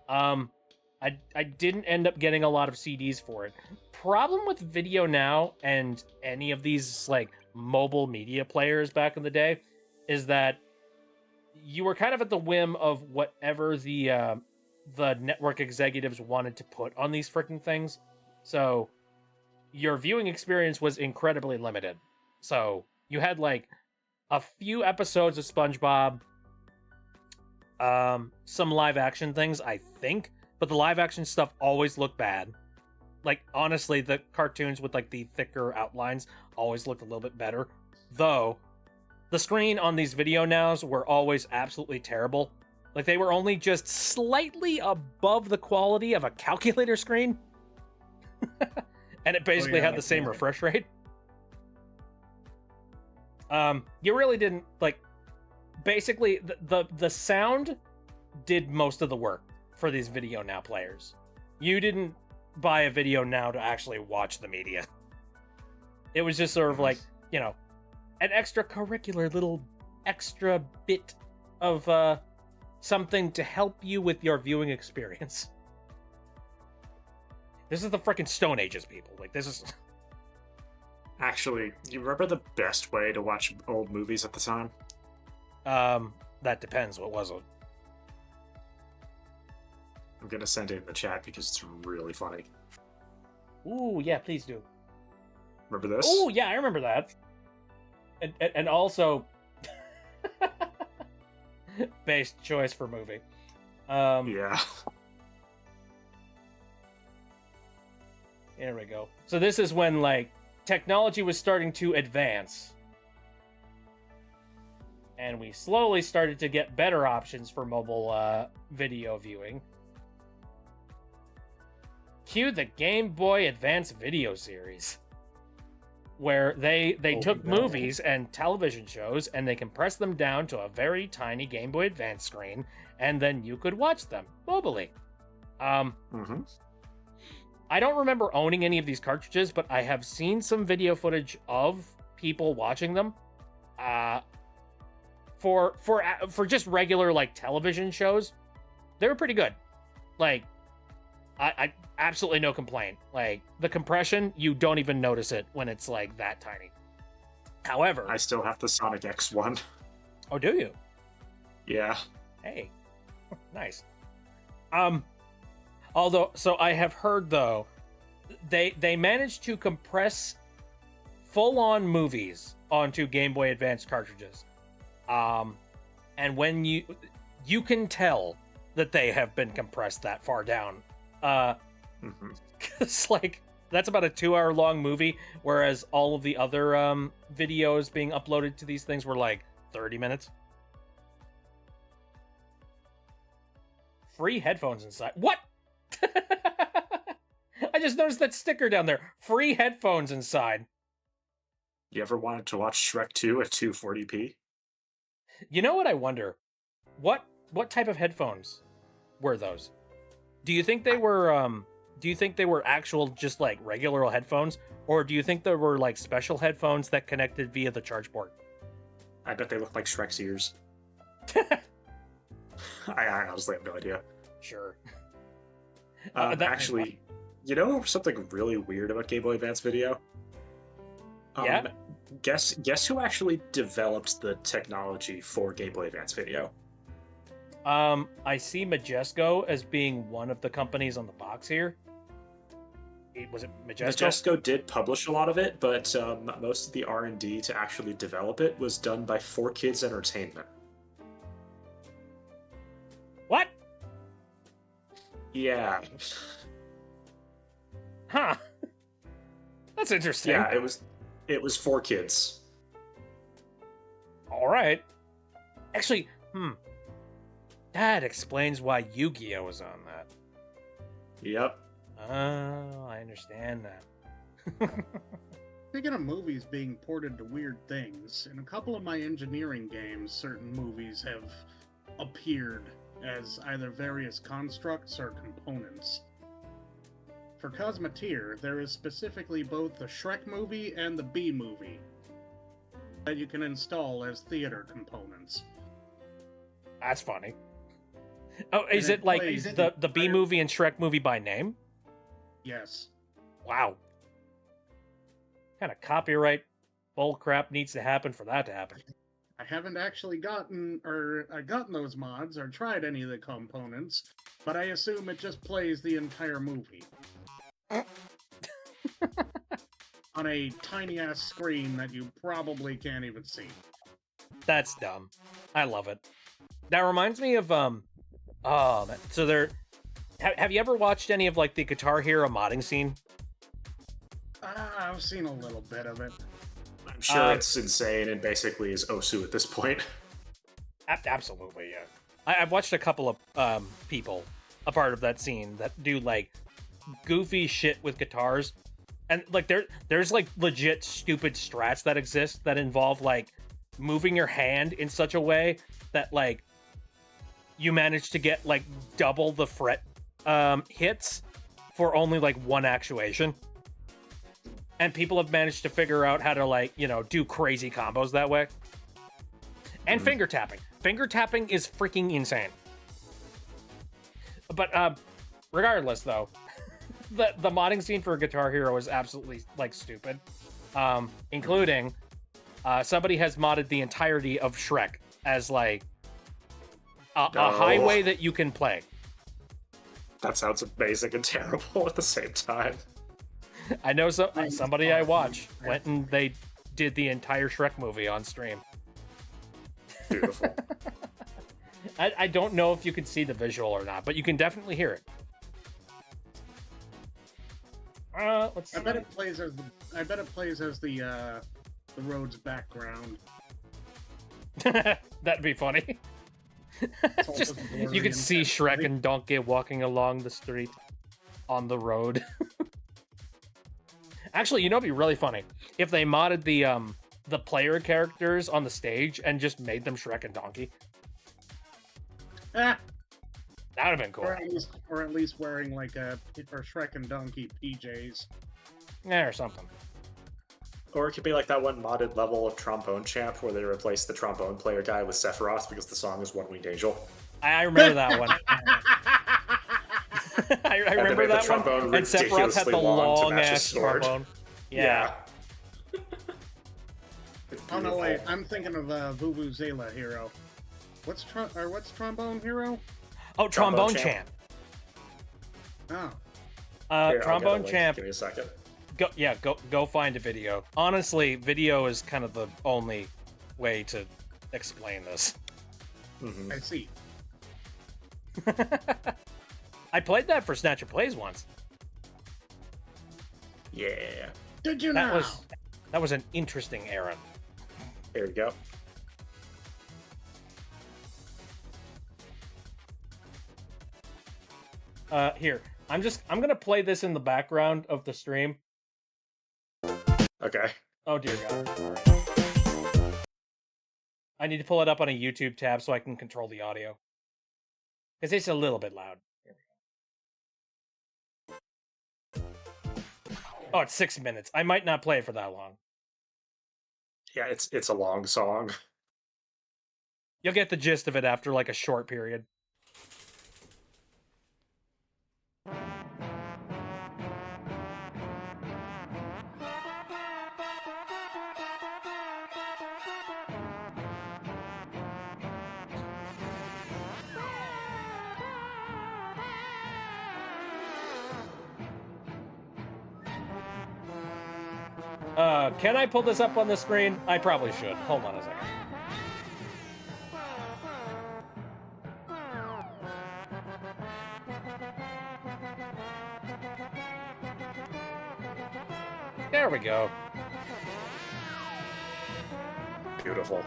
I didn't end up getting a lot of CDs for it. Problem with Video Now and any of these like mobile media players back in the day is that you were kind of at the whim of whatever the network executives wanted to put on these freaking things. So your viewing experience was incredibly limited. So you had like a few episodes of SpongeBob, some live action things, I think, but the live action stuff always looked bad. Like, honestly, the cartoons with like the thicker outlines always looked a little bit better. Though, the screen on these Video Nows were always absolutely terrible. Like, they were only just slightly above the quality of a calculator screen. And it basically had the same refresh rate. You really didn't, like, basically, the sound did most of the work for these Video Now players. You didn't buy a Video Now to actually watch the media. It was just sort of like, you know, an extracurricular little extra bit of something to help you with your viewing experience. This is the freaking Stone Ages, people. Like, this is... Actually, you remember the best way to watch old movies at the time? That depends. What was it? I'm gonna send it in the chat because it's really funny. Ooh, yeah, please do. Remember this? Oh, yeah, I remember that. And also... Based choice for movie. Yeah. Here we go. So this is when, like, technology was starting to advance. And we slowly started to get better options for mobile video viewing. Cue the Game Boy Advance video series. Where they took movies and television shows and they compressed them down to a very tiny Game Boy Advance screen, and then you could watch them mobily. I don't remember owning any of these cartridges, but I have seen some video footage of people watching them. For just regular like television shows, they were pretty good. Like, I absolutely no complaint. Like, the compression, you don't even notice it when it's like that tiny. However, I still have the Sonic X one. Oh, do you? Yeah. Hey, nice. Although, so I have heard though, they managed to compress full-on movies onto Game Boy Advance cartridges. And when you can tell that they have been compressed that far down. It's like, that's about a 2-hour long movie, whereas all of the other videos being uploaded to these things were like 30 minutes. Free headphones inside. What? I just noticed that sticker down there. Free headphones inside. You ever wanted to watch Shrek 2 at 240p? You know what I wonder? What type of headphones were those? Do you think they were actual just like regular headphones, or do you think there were like special headphones that connected via the charge port? I bet they look like Shrek's ears. I honestly have no idea. Sure. Actually, you know something really weird about Game Boy Advance Video? Yeah? Guess who actually developed the technology for Game Boy Advance Video? I see Majesco as being one of the companies on the box here. Was it Majesco? Majesco did publish a lot of it, but most of the R&D to actually develop it was done by 4Kids Entertainment. What? Yeah. Huh. That's interesting. Yeah, it was 4Kids. All right. Actually, that explains why Yu-Gi-Oh was on that. Yep. Oh, I understand that. Speaking of movies being ported to weird things, in a couple of my engineering games, certain movies have appeared as either various constructs or components. For Cosmeteer, there is specifically both the Shrek movie and the Bee movie that you can install as theater components. That's funny. Oh, is it like the Bee movie and Shrek movie by name? Yes. Wow. Kind of copyright bullcrap needs to happen for that to happen. I haven't actually gotten those mods or tried any of the components, but I assume it just plays the entire movie. On a tiny ass screen that you probably can't even see. That's dumb. I love it. That reminds me of so there have you ever watched any of like the Guitar Hero modding scene? I've seen a little bit of it. I'm sure it's insane and basically is Osu at this point. Absolutely, yeah. I've watched a couple of people a part of that scene that do like goofy shit with guitars, and like there's like legit stupid strats that exist that involve like moving your hand in such a way that like you manage to get like double the fret hits for only like one actuation. And people have managed to figure out how to like, do crazy combos that way. And finger tapping. Finger tapping is freaking insane. But regardless though, the modding scene for Guitar Hero is absolutely like stupid. Including somebody has modded the entirety of Shrek as like a highway that you can play. That sounds amazing and terrible at the same time. I know somebody I watch went and they did the entire Shrek movie on stream. Beautiful. I don't know if you can see the visual or not, but you can definitely hear it. Let's see. I bet it plays as the road's background. That'd be funny. Just, you could see Shrek and Donkey walking along the street on the road. Actually, it'd be really funny if they modded the player characters on the stage and just made them Shrek and Donkey. Ah, That would have been cool. or at least wearing like for Shrek and Donkey PJs. Yeah, or something. Or it could be like that one modded level of Trombone Champ where they replace the trombone player guy with Sephiroth because the song is One Winged Angel. I remember that one. I remember that one. And Sephiroth had the long-ass trombone. Yeah. Oh no, wait! I'm thinking of Vuvuzela Hero. What's Trombone Hero? Oh, Trombone Champ. Oh. Here, Trombone Champ. Give me a second. Go find a video. Honestly, video is kind of the only way to explain this. Mm-hmm. I see. I played that for Snatcher Plays once. Yeah. Did you know? That was an interesting errand. Here we go. Here. I'm gonna play this in the background of the stream. Okay. Oh dear God. All right. I need to pull it up on a YouTube tab so I can control the audio. Because it's a little bit loud. Here we go. Oh, it's 6 minutes. I might not play it for that long. Yeah, it's a long song. You'll get the gist of it after like a short period. Can I pull this up on the screen? I probably should. Hold on a second. There we go. Beautiful.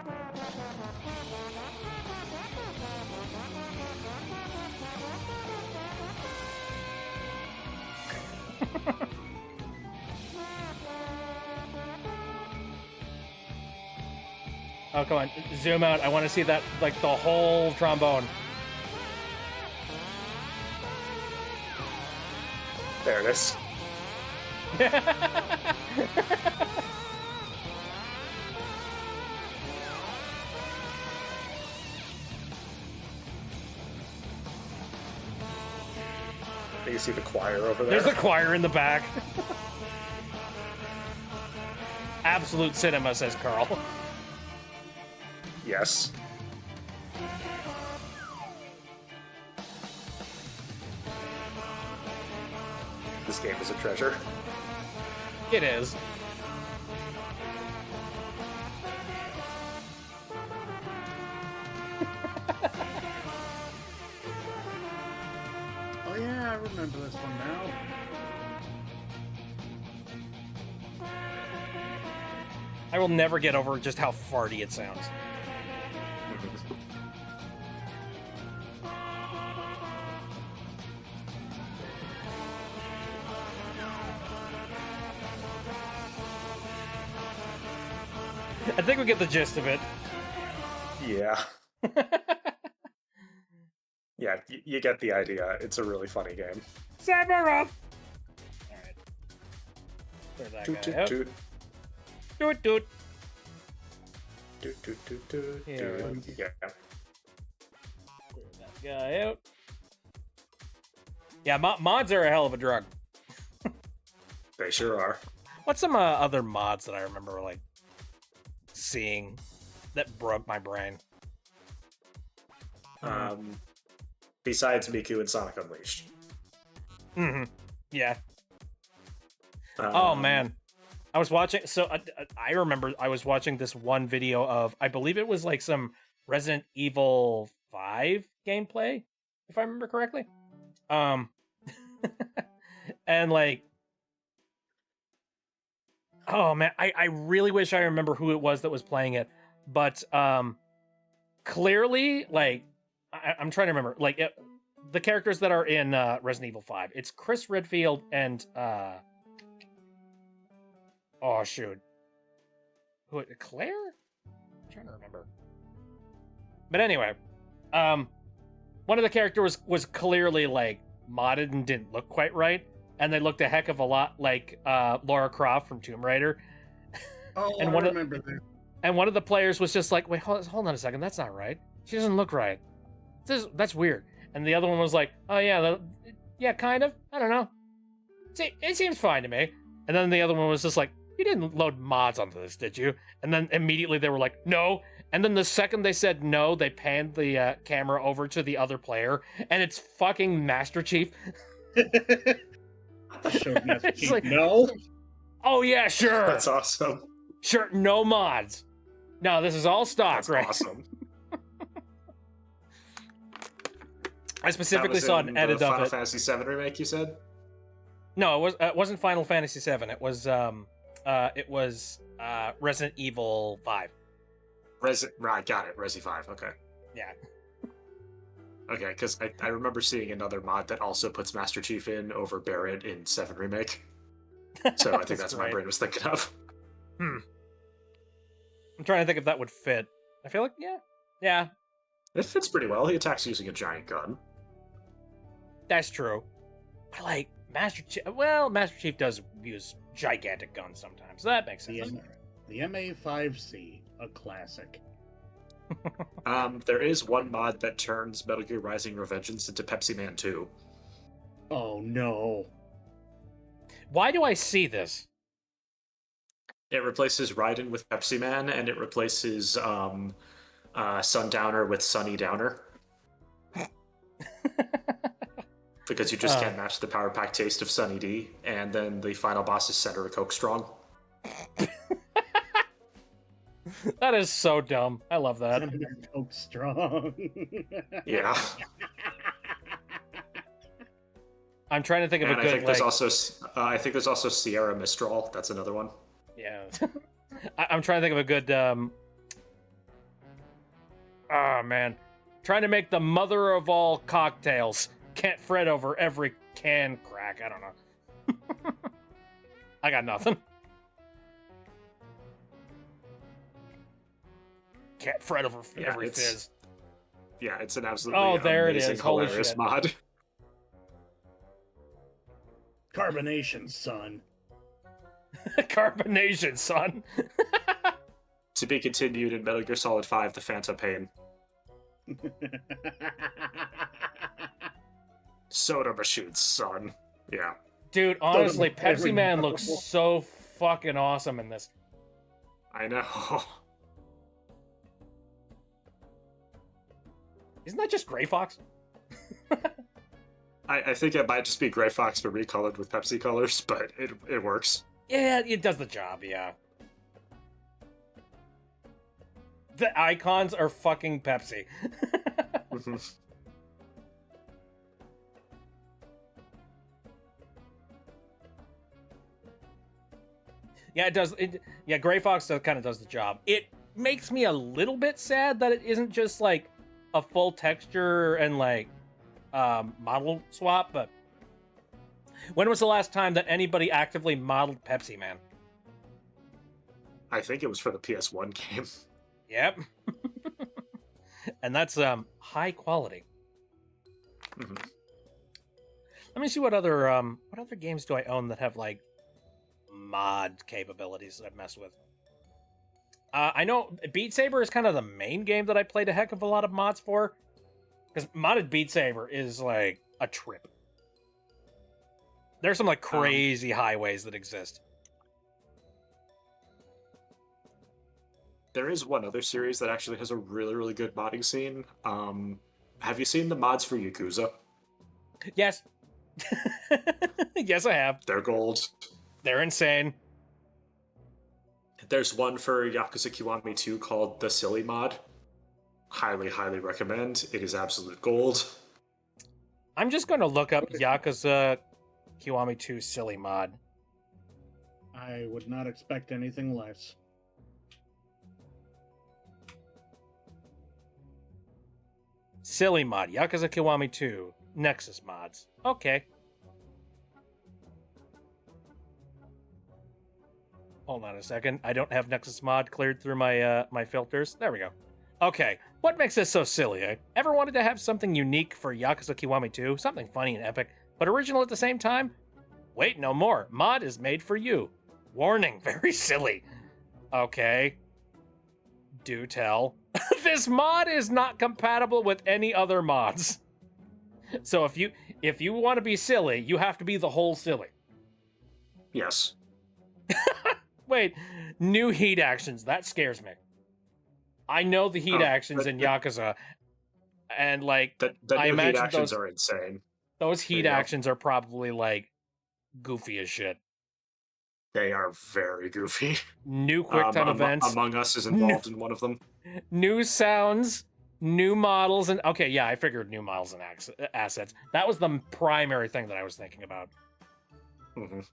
Oh, come on. Zoom out. I want to see that, like, the whole trombone. There it is. You see the choir over there. There's the choir in the back. Absolute cinema, says Carl. Yes. This game is a treasure. It is. Oh yeah, I remember this one now. I will never get over just how farty it sounds. I think we get the gist of it. Yeah. Yeah, you get the idea. It's a really funny game. Sephiroth! Alright. Clear that Toot, guy out. toot, Doot, doot. toot, toot, toot, toot, Here. toot. Yeah. Clear that guy out. Yeah, mods are a hell of a drug. They sure are. What's some other mods that I remember, like, seeing that broke my brain? Besides Miku and Sonic Unleashed. Mm-hmm. Yeah. Oh, man. I was watching, so I remember I was watching this one video of, I believe it was like some Resident Evil 5 gameplay, if I remember correctly. And like, oh man, I really wish I remember who it was that was playing it, but clearly, like, I'm trying to remember, like, the characters that are in Resident Evil 5, it's Chris Redfield and oh shoot, who? Claire? I'm trying to remember. But anyway, one of the characters was clearly like modded and didn't look quite right, and they looked a heck of a lot like Lara Croft from Tomb Raider. Oh, And I one of- remember this. And one of the players was just like, "Wait, hold on a second, that's not right. She doesn't look right. That's weird." And the other one was like, "Oh yeah, yeah, kind of. I don't know. See, it seems fine to me." And then the other one was just like, "You didn't load mods onto this, did you?" And then immediately they were like, "No." And then the second they said no, they panned the camera over to the other player, and it's fucking Master Chief. Showed Master It's Chief. like- No. Oh yeah, sure, That's awesome. sure, no mods. No, this is all stock, That's right? awesome. I specifically That was saw in an the edit of Final it. Fantasy VII remake, you said? No, it wasn't Final Fantasy VII. It was Resident Evil 5. Right, got it. Resi 5, okay. Yeah. Okay, because I remember seeing another mod that also puts Master Chief in over Barret in 7 Remake. So I think that's what my great. brain was thinking of. I'm trying to think if that would fit. I feel like yeah, It fits pretty well. He attacks using a giant gun. that's true. I like Master Chief. Well, Master Chief does use gigantic guns sometimes, so that makes sense. The MA5C, a classic. There is one mod that turns Metal Gear Rising: Revengeance into Pepsi Man 2. Oh no. Why do I see this? It replaces Raiden with Pepsi Man, and it replaces Sundowner with Sunny Downer. Because you just can't match the power pack taste of Sunny D, and then the final boss is Senator Coke Strong. That is so dumb. I love that. Senator Coke Strong. Yeah. I'm trying to think of And a I good. think there's also Sierra Mistral. That's another one. Yeah. I'm trying to think of a good. Oh man, trying to make the mother of all cocktails. Can't fret over every can crack. I don't know. I got nothing. Can't fret over every fizz. Yeah, it's an absolutely there amazing, it is. Holy hilarious shit. mod. Carbonation, son. Carbonation, son. To be continued in Metal Gear Solid 5: The Phantom Pain. Soda machine, son. Yeah. Dude, honestly, There we Pepsi Man go. looks so fucking awesome in this. I know. Isn't that just Gray Fox? I think it might just be Gray Fox but recolored with Pepsi colors, but it works. Yeah, it does the job, yeah. The icons are fucking Pepsi. Mhm. Yeah, it does. Yeah, Gray Fox kind of does the job. It makes me a little bit sad that it isn't just like a full texture and like model swap. But when was the last time that anybody actively modeled Pepsi Man? I think it was for the PS1 game. Yep. And that's high quality. Mhm. Let me see what other games do I own that have like mod capabilities that I've messed with. I know Beat Saber is kind of the main game that I played a heck of a lot of mods for, because modded Beat Saber is like a trip. There's some like crazy highways that exist. There is one other series that actually has a really, really good modding scene. Have you seen the mods for Yakuza? Yes. Yes, I have. They're gold. They're insane. There's one for Yakuza Kiwami 2 called the Silly Mod. Highly, highly recommend. It is absolute gold. I'm just going to look up Yakuza Kiwami 2 Silly Mod. I would not expect anything less. Silly Mod, Yakuza Kiwami 2, Nexus mods. Okay. Hold on a second. I don't have Nexus mod cleared through my my filters. There we go. Okay. What makes this so silly, eh? Ever wanted to have something unique for Yakuza Kiwami 2? Something funny and epic, but original at the same time? Wait, no more. Mod is made for you. Warning, very silly. Okay. Do tell. This mod is not compatible with any other mods. So if you want to be silly, you have to be the whole silly. Yes. Wait, new heat actions. That scares me. I know the heat actions in Yakuza, and like The I new heat imagine actions are insane. those heat Yeah. actions are probably like goofy as shit. They are very goofy. New QuickTime events, Among Us is involved in one of them. new sounds, new models, and okay, yeah, I figured new models and assets. That was the primary thing that I was thinking about. Mhm.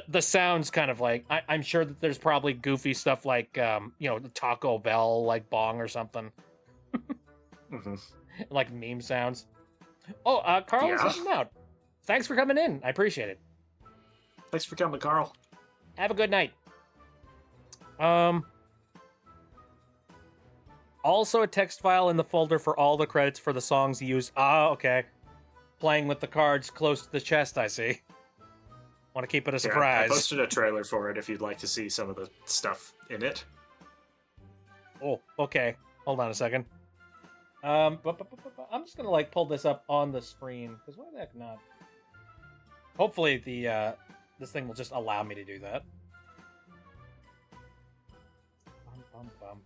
The sounds kind of like I'm sure that there's probably goofy stuff like the Taco Bell like bong or something, Mhm. like meme sounds. Oh, Carl is Yeah. heading out. Thanks for coming in. I appreciate it. Thanks for coming, Carl. Have a good night. Also a text file in the folder for all the credits for the songs used. Ah, okay. Playing with the cards close to the chest, I see. Want to keep it a Yeah, surprise. I posted a trailer for it if you'd like to see some of the stuff in it. Oh, okay. Hold on a second. I'm just gonna like pull this up on the screen because why the heck not? Hopefully the this thing will just allow me to do that. Bum, bum, bum.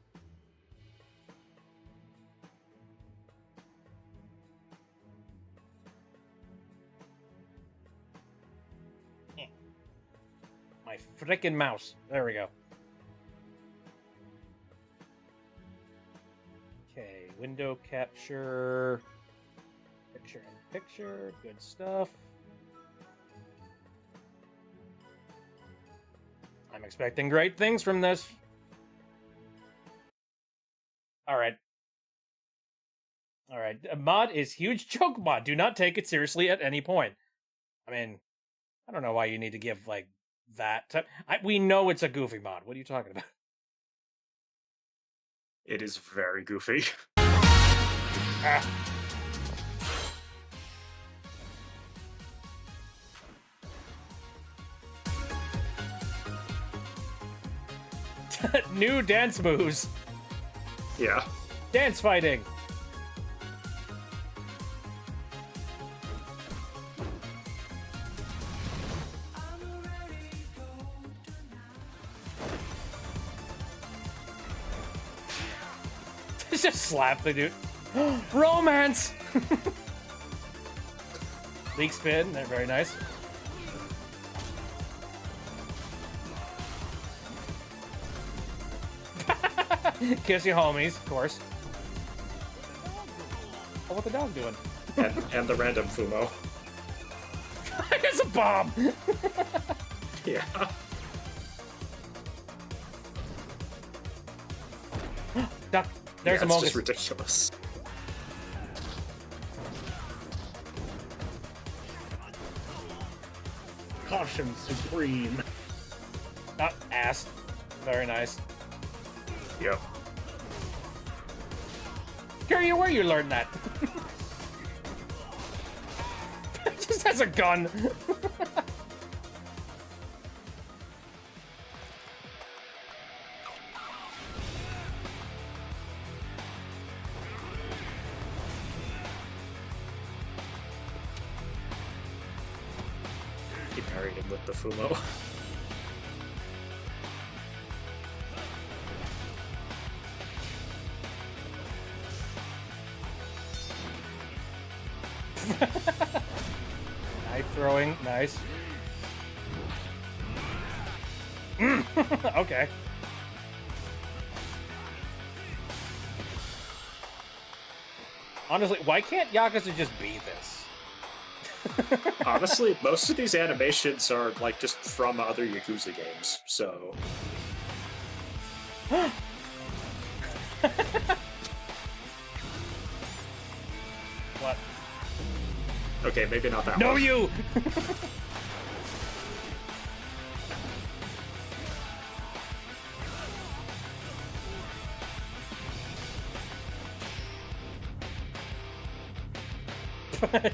My frickin' mouse. There we go. Okay, window capture. Picture in picture. Good stuff. I'm expecting great things from this. Alright. Alright. A mod is huge joke mod. Do not take it seriously at any point. I mean, I don't know why you need to give, like, that type. We know it's a goofy mod. What are you talking about? It is very goofy. Ah. New dance moves. Yeah. Dance fighting. Just slap the dude. Romance. Leak spin. They're very nice. Kiss your homies, of course. Oh, what the dog doing? And the random Fumo. It's a bomb. Yeah. Duck. There's Yeah, a it's Mogus. just ridiculous. Caution supreme. Ass. Very nice. Yep. Kiryu, where you learned that? Just has a gun. He parried him with the Fumo. Knife throwing, nice. Okay. Honestly, why can't Yakuza just be this? Honestly, most of these animations are like just from other Yakuza games, so What? okay, maybe not that No, one. you!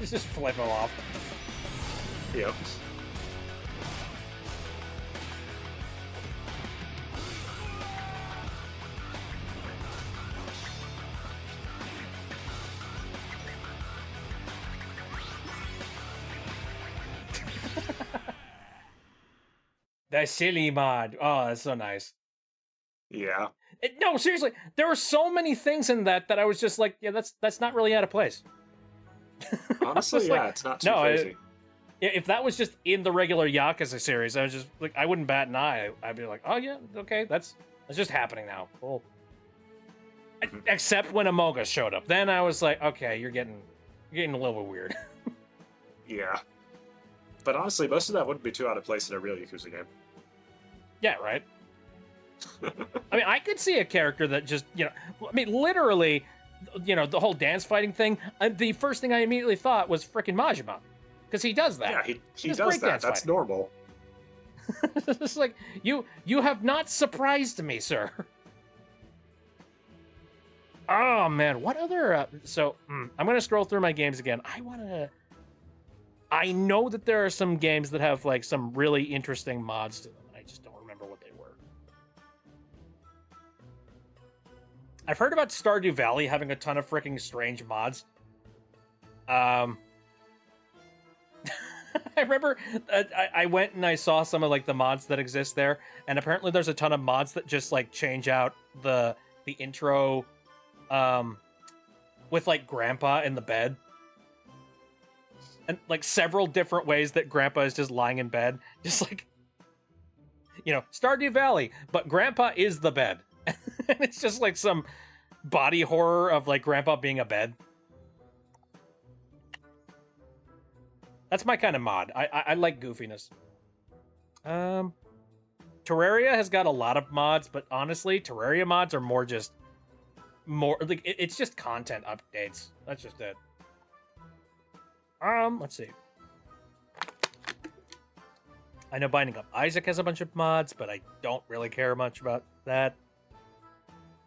Just flip him off. Yep. The silly mod. Oh, that's so nice. Yeah. No, seriously, there were so many things in that I was just like, yeah, that's not really out of place. Honestly, was yeah, like, it's not too no, crazy. If that was just in the regular Yakuza series, I was just like, I wouldn't bat an eye. I'd be like, oh yeah, okay, that's just happening now. Cool. Mhm. Except when Amoga showed up, then I was like, okay, you're getting a little bit weird. Yeah. But honestly, most of that wouldn't be too out of place in a real Yakuza game. Yeah, right. I mean, I could see a character that just, I mean, literally, the whole dance fighting thing. The first thing I immediately thought was freaking Majima, because he does that. Yeah, he Just does breakdance that. That's fighting. normal. It's like you have not surprised me, sir. Oh man, what other? I'm gonna scroll through my games again. I know that there are some games that have like some really interesting mods to them. I just don't remember what they were. I've heard about Stardew Valley having a ton of freaking strange mods. I remember I went and I saw some of like the mods that exist there, and apparently there's a ton of mods that just like change out the intro, with like Grandpa in the bed, and like several different ways that Grandpa is just lying in bed, just like, you know, Stardew Valley, but Grandpa is the bed. And it's just like some body horror of like Grandpa being a bed. That's my kind of mod. I like goofiness. Terraria has got a lot of mods, but honestly, Terraria mods are more like it's just content updates. That's just it. Let's see. I know Binding of Isaac has a bunch of mods, but I don't really care much about that.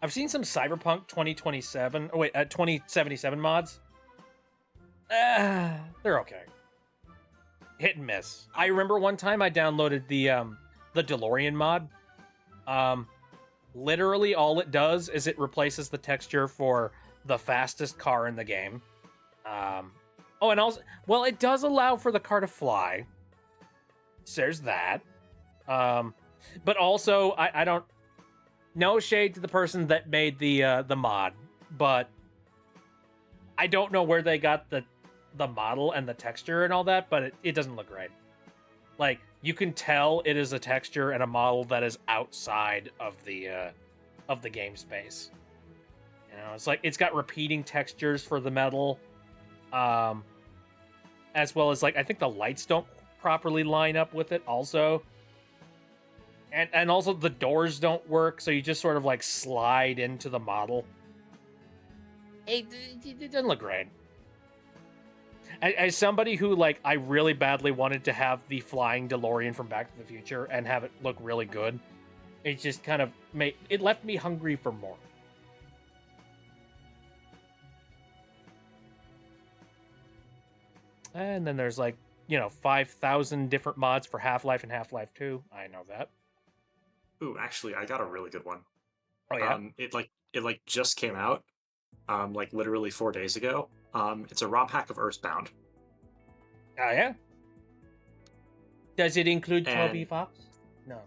I've seen some Cyberpunk 2077 mods. They're okay. Hit and miss. I remember one time I downloaded the DeLorean mod. Literally all it does is it replaces the texture for the fastest car in the game. Oh, and also, well, it does allow for the car to fly. So there's that. But also, I don't. No shade to the person that made the mod, but I don't know where they got the model and the texture and all that, but it doesn't look right. Like, you can tell it is a texture and a model that is outside of the game space. You know, it's like it's got repeating textures for the metal, as well as like I think the lights don't properly line up with it also. And also the doors don't work, so you just sort of like slide into the model. It doesn't look great. As somebody who, like, I really badly wanted to have the flying DeLorean from Back to the Future and have it look really good, it just kind of it left me hungry for more. And then there's like, you know, 5,000 different mods for Half-Life and Half-Life 2. I know that. Ooh, actually, I got a really good one. Oh yeah. It just came out, like literally 4 days ago. It's a ROM hack of Earthbound. Oh yeah. Does it include Toby Fox? No.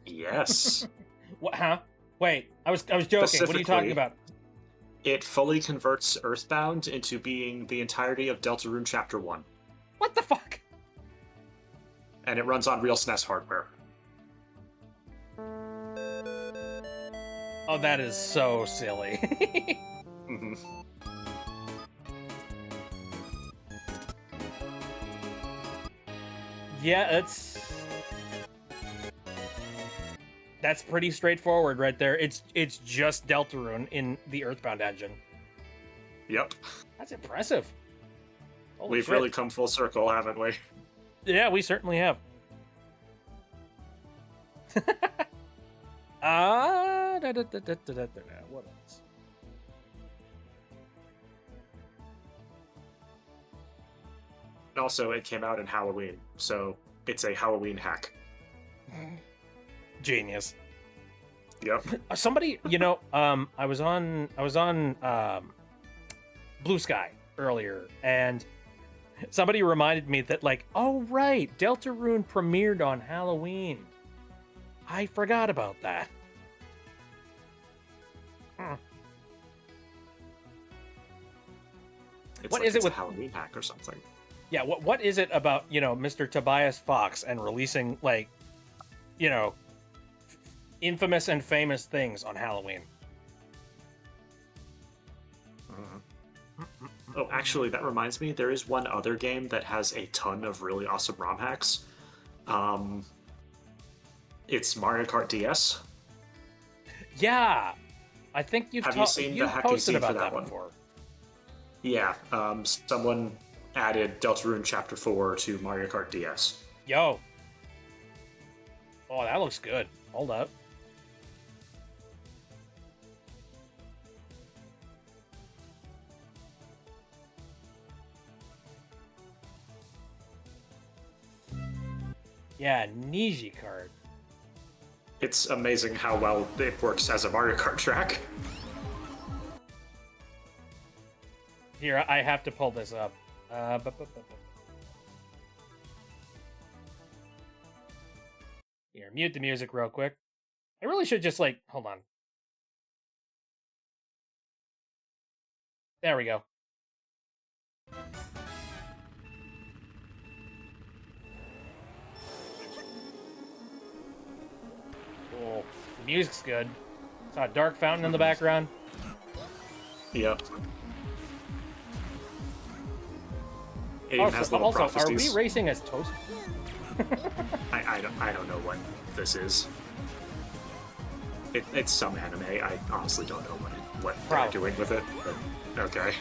Yes. What? Huh? Wait, I was joking. What are you talking about? It fully converts Earthbound into being the entirety of Deltarune Chapter 1. What the fuck? And it runs on real SNES hardware. Oh, that is so silly. Mm-hmm. Yeah, that's pretty straightforward right there. It's just Deltarune in the Earthbound engine. Yep. That's impressive. Holy We've shit. really come full circle, haven't we? Yeah, we certainly have. What else? And also, it came out in Halloween, so it's a Halloween hack. Genius. Yep. Somebody, you know, I was on Blue Sky earlier, and somebody reminded me that, like, oh right, Deltarune premiered on Halloween. I forgot about that. It's What like is it it's with a Halloween hack or something? Yeah, what is it about, you know, Mr. Tobias Fox and releasing, like, you know, infamous and famous things on Halloween? Oh, actually, that reminds me, there is one other game that has a ton of really awesome ROM hacks. It's Mario Kart DS. Yeah, I think you've seen the you've hack you've posted seen for about that that one? before. Yeah, someone added Deltarune Chapter 4 to Mario Kart DS. Yo. Oh, that looks good. Hold up. Yeah, Niji card. It's amazing how well it works as a Mario Kart track. Here, I have to pull this up. Here, mute the music real quick. I really should just, like, hold on. There we go. Cool. The music's good. Saw a dark fountain in the background. Yep. It even has little Also, are we prophecies. racing as Toast? I don't know what this is. It's some anime. I honestly don't know what they're Probably. doing with it. But okay.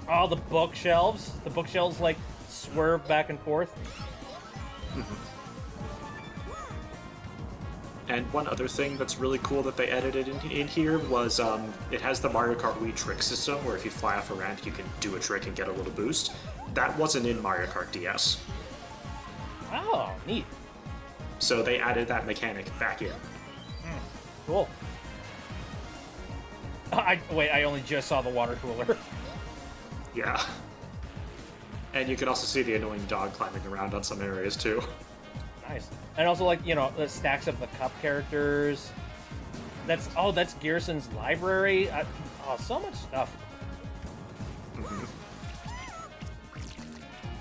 Oh, the bookshelves. The bookshelves, like, swerve back and forth. And one other thing that's really cool that they edited in here was it has the Mario Kart Wii trick system where if you fly off a ramp, you can do a trick and get a little boost. That wasn't in Mario Kart DS. Oh, neat. So they added that mechanic back in. Cool. Wait, I only just saw the water cooler. Yeah. And you can also see the annoying dog climbing around on some areas too. Nice. And also, like, you know, the stacks of the cup characters. That's Gearson's library. So much stuff.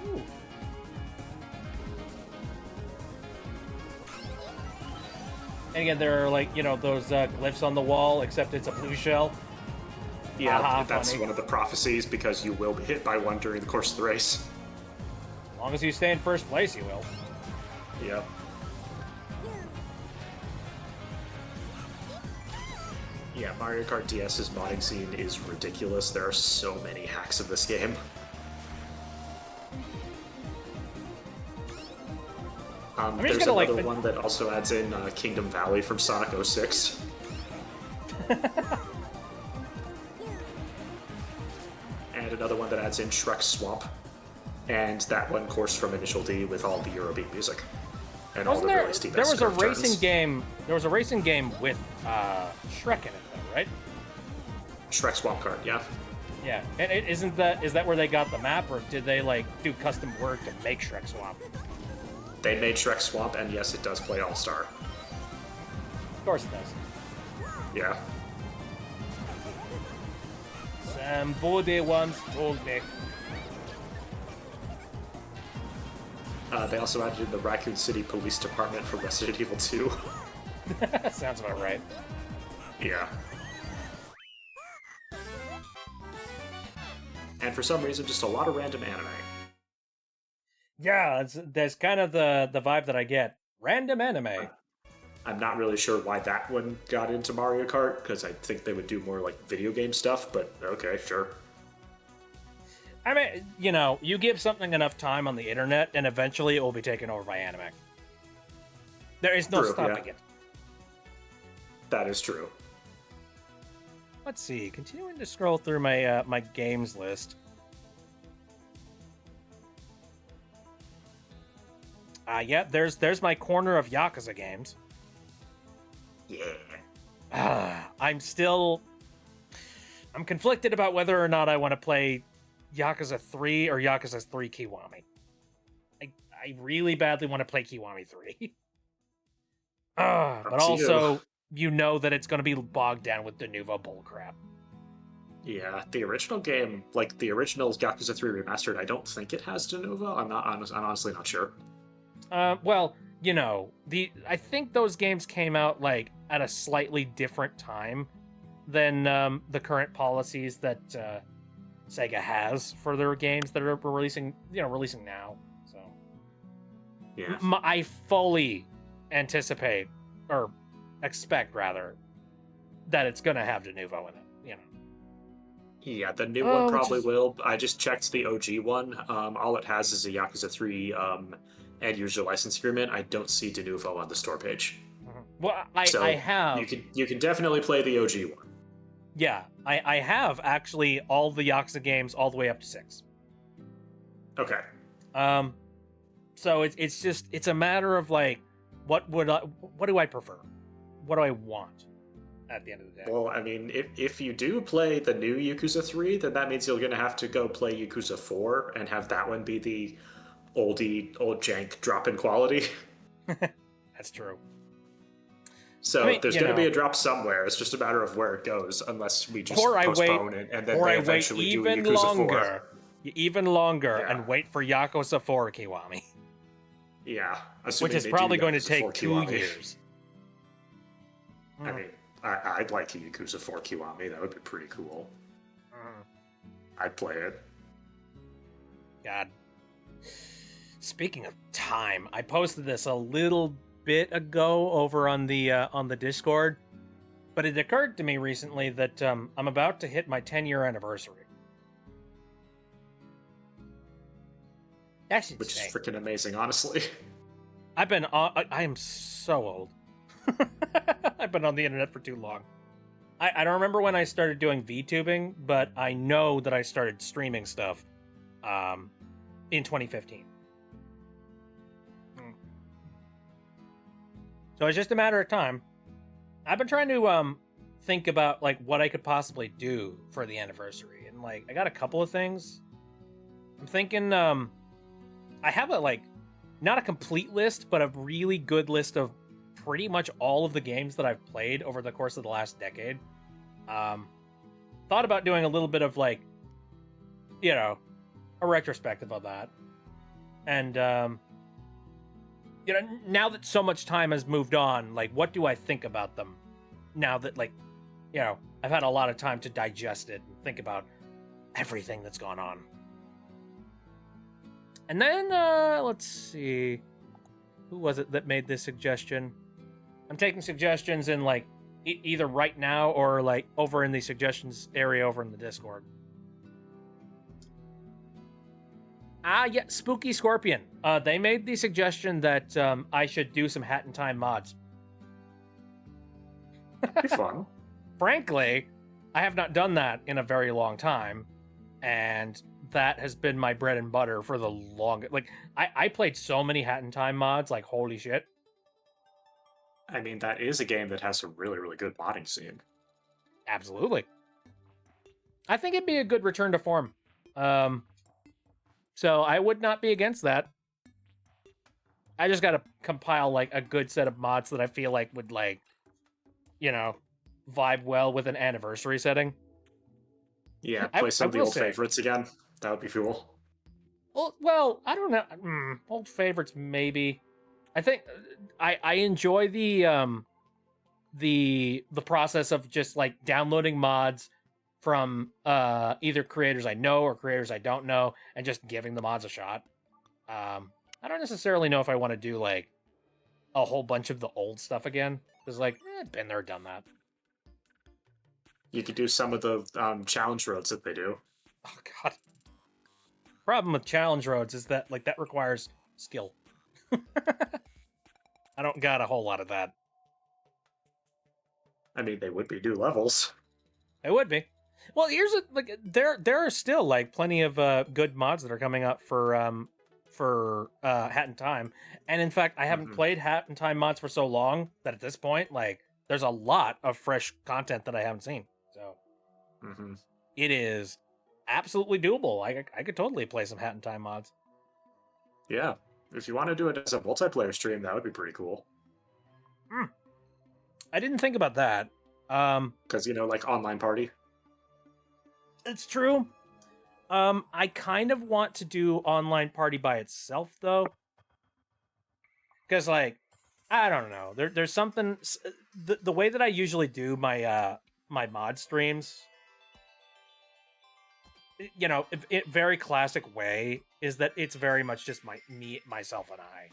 Ooh. And again, there are, like, you know, those glyphs on the wall, except it's a blue shell. Yeah, Haha, that's funny. one of the prophecies because you will be hit by one during the course of the race. As long as you stay in first place, you will. Yep. Yeah, Mario Kart DS's modding scene is ridiculous. There are so many hacks of this game. just There's gonna, like, another one that also adds in Kingdom Valley from Sonic 06. And another one that adds in Shrek Swamp. And that one course from Initial D with all the Eurobeat music. And all Wasn't the there? really steep There was a S-curve turns. racing game. There was a racing game with Shrek in it, though, right? Shrek Swamp Kart, yeah. Yeah. And is that where they got the map, or did they, like, do custom work to make Shrek Swamp? They made Shrek Swamp, and yes, it does play All-Star. Of course it does. Yeah. Somebody once told me. They also added in the Raccoon City Police Department for Resident Evil 2. Sounds about right. Yeah. And for some reason, just a lot of random anime. Yeah, that's kind of the vibe that I get. Random anime. I'm not really sure why that one got into Mario Kart, because I think they would do more like video game stuff, but okay, sure. I mean, you know, you give something enough time on the internet, and eventually it will be taken over by anime. There is no True, stopping yeah. it. That is true. Let's see. Continuing to scroll through my my games list. Yeah, there's my corner of Yakuza games. Yeah. I'm conflicted about whether or not I want to play Yakuza 3 or Yakuza 3 Kiwami. I really badly want to play Kiwami 3. But Up to also, you know that it's going to be bogged down with Denuvo bullcrap. Yeah, the original game, like the original Yakuza 3 Remastered, I don't think it has Denuvo. I'm honestly not sure. Well, you know, I think those games came out like at a slightly different time than the current policies that Sega has for their games that are releasing now. So Yeah. I fully anticipate or expect rather that it's gonna have Denuvo in it. You know. Yeah, the new Oh, one which probably is- will. I just checked the OG one. All it has is a Yakuza 3 end user license agreement. I don't see Denuvo on the store page. Well, So I have. You can definitely play the OG one. Yeah, I have actually all the Yakuza games all the way up to 6. Okay. So it's just a matter of like What do I prefer? What do I want at the end of the day? Well, I mean, if you do play the new Yakuza 3, then that means you're going to have to go play Yakuza 4 and have that one be the old jank drop in quality. That's true. So I mean, there's you going to be know. a drop somewhere. It's just a matter of where it goes, unless we just Or I wait, postpone it and then or they I wait eventually do a even Yakuza 4. longer, even longer, Yeah. and wait for Yakuza 4 Kiwami, Yeah, which assuming is they probably do going to Yakuza take 4 2 Kiwami. years. I mean, I'd like a Yakuza 4 Kiwami. That would be pretty cool. Mm. I'd play it. God. Speaking of time, I posted this a little bit ago over on the Discord, but it occurred to me recently that I'm about to hit my 10-year anniversary. That's Which is insane. freaking amazing, honestly. I am so old. I've been on the internet for too long. I don't remember when I started doing VTubing, but I know that I started streaming stuff in 2015. So it's just a matter of time. I've been trying to think about like what I could possibly do for the anniversary, and like I got a couple of things. I'm thinking I have a like not a complete list, but a really good list of pretty much all of the games that I've played over the course of the last decade. Thought about doing a little bit of like, you know, a retrospective of that. And, you know, now that so much time has moved on, like, what do I think about them now that, like, you know, I've had a lot of time to digest it and think about everything that's gone on. And then, let's see. Who was it that made this suggestion? I'm taking suggestions in, like, either right now or, like, over in the suggestions area over in the Discord. Yeah, Spooky Scorpion. They made the suggestion that I should do some Hat in Time mods. That'd be fun. Frankly, I have not done that in a very long time, and that has been my bread and butter for the longest. Like, I played so many Hat in Time mods, like, holy shit. I mean, that is a game that has a really, really good modding scene. Absolutely. I think it'd be a good return to form. So I would not be against that. I just gotta compile, like, a good set of mods that I feel like would, like, you know, vibe well with an anniversary setting. Yeah, I play some of the will old say- favorites again. That would be cool. Well, I don't know. Old favorites, maybe. I think I enjoy the process of just like downloading mods from either creators I know or creators I don't know, and just giving the mods a shot. I don't necessarily know if I want to do like a whole bunch of the old stuff again, because like been there, done that. You could do some of the challenge roads that they do. Oh god. Problem with challenge roads is that like that requires skill. I don't got a whole lot of that. I mean, they would be new levels. It would be. Well, here's a, like there are still like plenty of good mods that are coming up for Hat in Time, and in fact, I haven't played Hat in Time mods for so long that at this point, like, there's a lot of fresh content that I haven't seen. So it is absolutely doable. I could totally play some Hat in Time mods. Yeah, if you want to do it as a multiplayer stream, that would be pretty cool. I didn't think about that. Because, you know, like online party. It's true. I kind of want to do online party by itself though, because like I don't know, there's something the way that I usually do my my mod streams, you know, it very classic way is that it's very much just me, myself, and I.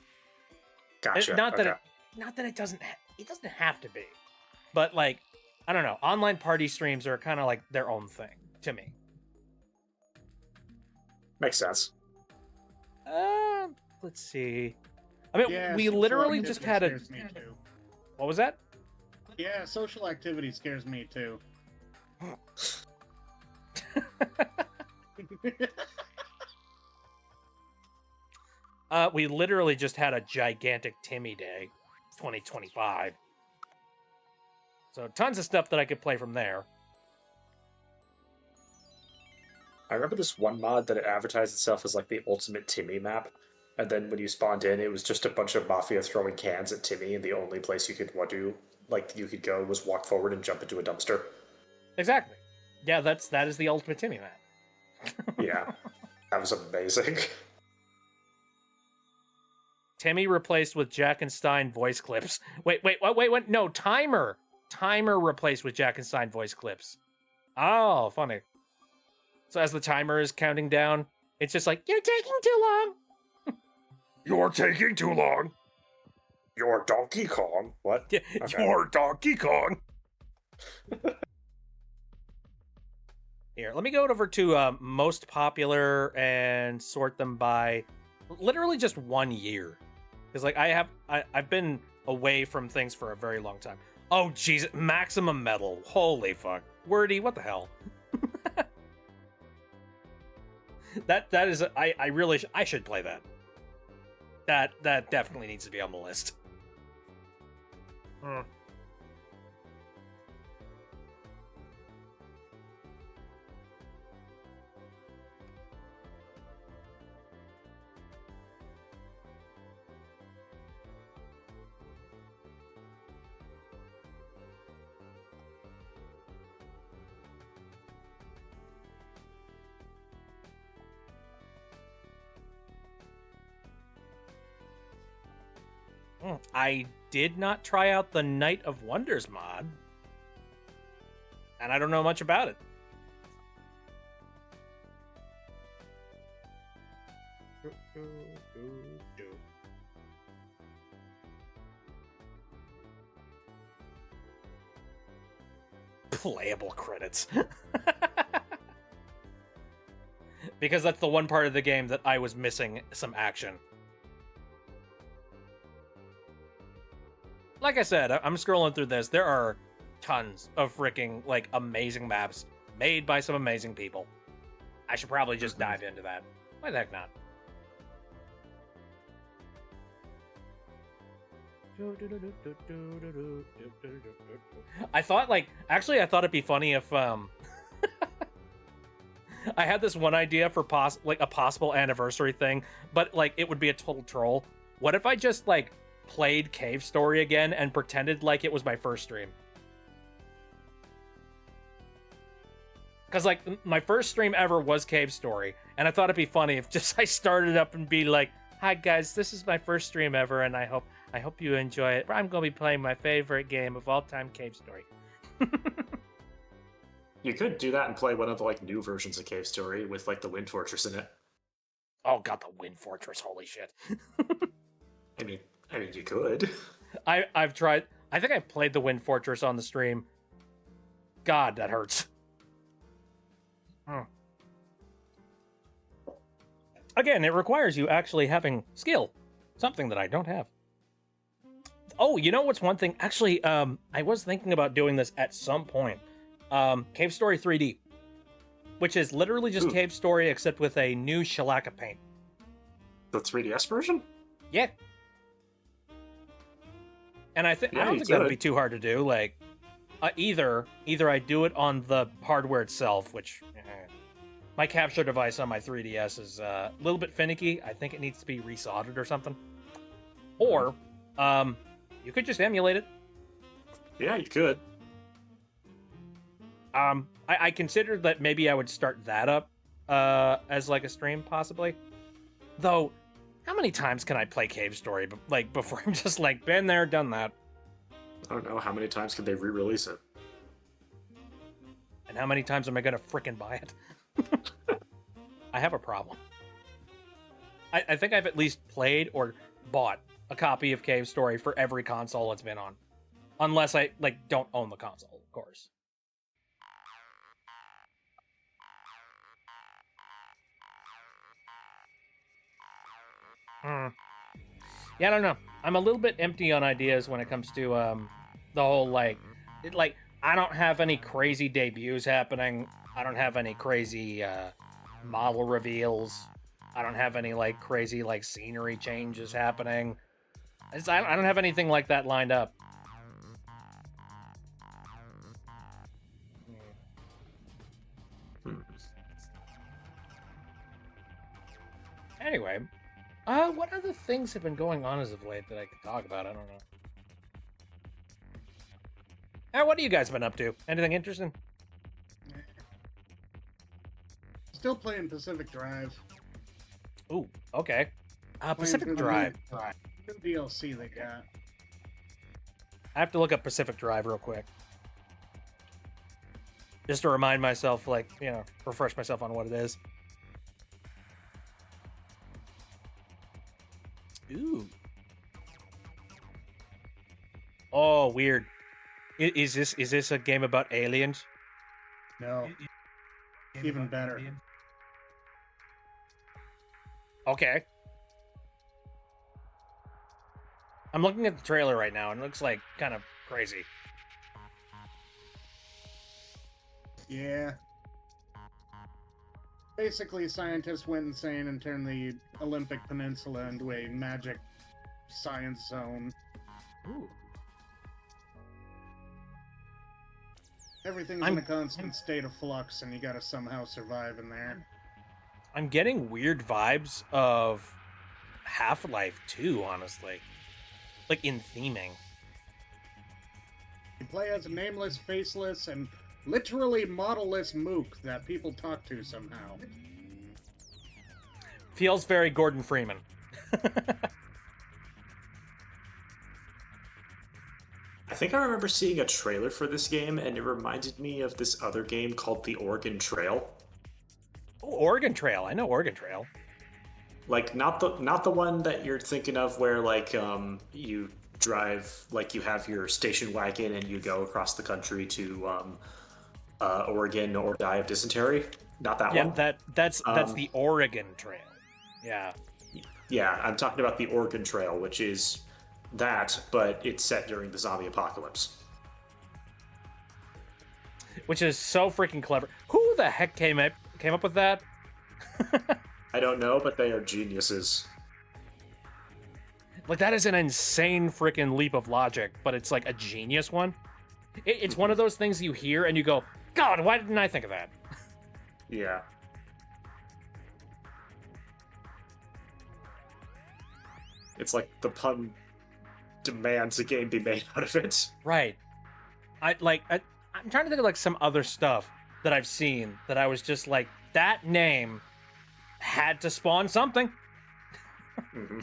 Gotcha. Not that okay. not that it doesn't have to be, but like I don't know, online party streams are kind of like their own thing to me. Makes sense. Let's see. I mean, Yeah, we social literally activity just had a. scares me too. What was that? Yeah, social activity scares me too. We literally just had a gigantic Timmy day. 2025. So tons of stuff that I could play from there. I remember this one mod that it advertised itself as like the ultimate Timmy map, and then when you spawned in, it was just a bunch of mafia throwing cans at Timmy, and the only place you could you could go was walk forward and jump into a dumpster. Exactly. Yeah, that is the ultimate Timmy map. Yeah, that was amazing. Timmy replaced with Jack and Stein voice clips. Wait. No, Timer. Timer replaced with Jack and Stein voice clips. Oh, funny. So as the timer is counting down, it's just like, you're taking too long. You're taking too long. You're Donkey Kong. What? Okay. You're Donkey Kong. Here, let me go over to most popular and sort them by literally just 1 year. Because like I've been away from things for a very long time. Oh jeez, Maximum Metal. Holy fuck. Wordy, what the hell? that is I really I should play that. That definitely needs to be on the list. I did not try out the Night of Wonders mod, and I don't know much about it. Playable credits. Because that's the one part of the game that I was missing some action. Like I said, I'm scrolling through this. There are tons of freaking, like, amazing maps made by some amazing people. I should probably just dive into that. Why the heck not? I thought it'd be funny if, I had this one idea for a possible anniversary thing, but, like, it would be a total troll. What if I just, like, played Cave Story again and pretended like it was my first stream? Because like my first stream ever was Cave Story, and I thought it'd be funny if just I started up and be like, "Hi guys, this is my first stream ever, and I hope you enjoy it. I'm gonna be playing my favorite game of all time, Cave Story." You could do that and play one of the like new versions of Cave Story with like the Wind Fortress in it. Oh god, the Wind Fortress! Holy shit! I mean, you could. I've tried. I think I played the Wind Fortress on the stream. God, that hurts. Again, it requires you actually having skill, something that I don't have. Oh, you know what's one thing? Actually, I was thinking about doing this at some point. Cave Story 3D, which is literally just Cave Story except with a new shellac paint. The 3DS version? Yeah. And I don't think that would be too hard to do. Like, either I do it on the hardware itself, which my capture device on my 3DS is a little bit finicky. I think it needs to be resoldered or something. Or you could just emulate it. Yeah, you could. I considered that maybe I would start that up as like a stream, possibly. Though, how many times can I play Cave Story before I'm just like, been there, done that? I don't know. How many times can they re-release it? And how many times am I gonna frickin' buy it? I have a problem. I think I've at least played or bought a copy of Cave Story for every console it's been on. Unless I, don't own the console, of course. Yeah, I don't know. I'm a little bit empty on ideas when it comes to the whole I don't have any crazy debuts happening. I don't have any crazy model reveals. I don't have any crazy scenery changes happening. I don't have anything like that lined up. Hmm. Anyway, what other things have been going on as of late that I could talk about? I don't know. What have you guys been up to? Anything interesting? Still playing Pacific Drive. Ooh, okay. Playing Pacific through the Drive. New DLC they got. I have to look up Pacific Drive real quick. Just to remind myself, like, refresh myself on what it is. Ooh. Oh, weird. Is this a game about aliens? No, even better. Okay. I'm looking at the trailer right now, and it looks like kind of crazy. Yeah. Basically, scientists went insane and turned the Olympic Peninsula into a magic science zone. Ooh. Everything's in a constant state of flux, and you gotta somehow survive in there. I'm getting weird vibes of Half-Life 2, honestly. Like, in theming. You play as a nameless, faceless, and literally modelless mook that people talk to somehow. Feels very Gordon Freeman. I think I remember seeing a trailer for this game, and it reminded me of this other game called The Oregon Trail. Oh, Oregon Trail. I know Oregon Trail. Like not the one that you're thinking of, where like you drive, like you have your station wagon and you go across the country to Oregon or die of dysentery. Not that one. Yeah, that's the Oregon Trail. Yeah. Yeah, I'm talking about the Oregon Trail, which is that, but it's set during the zombie apocalypse. Which is so freaking clever. Who the heck came up with that? I don't know, but they are geniuses. Like, that is an insane freaking leap of logic, but it's like a genius one. It's one of those things you hear and you go, God, why didn't I think of that? Yeah. It's like the pun demands a game be made out of it. Right. I'm trying to think of like some other stuff that I've seen that I was just like, that name had to spawn something. Mm-hmm.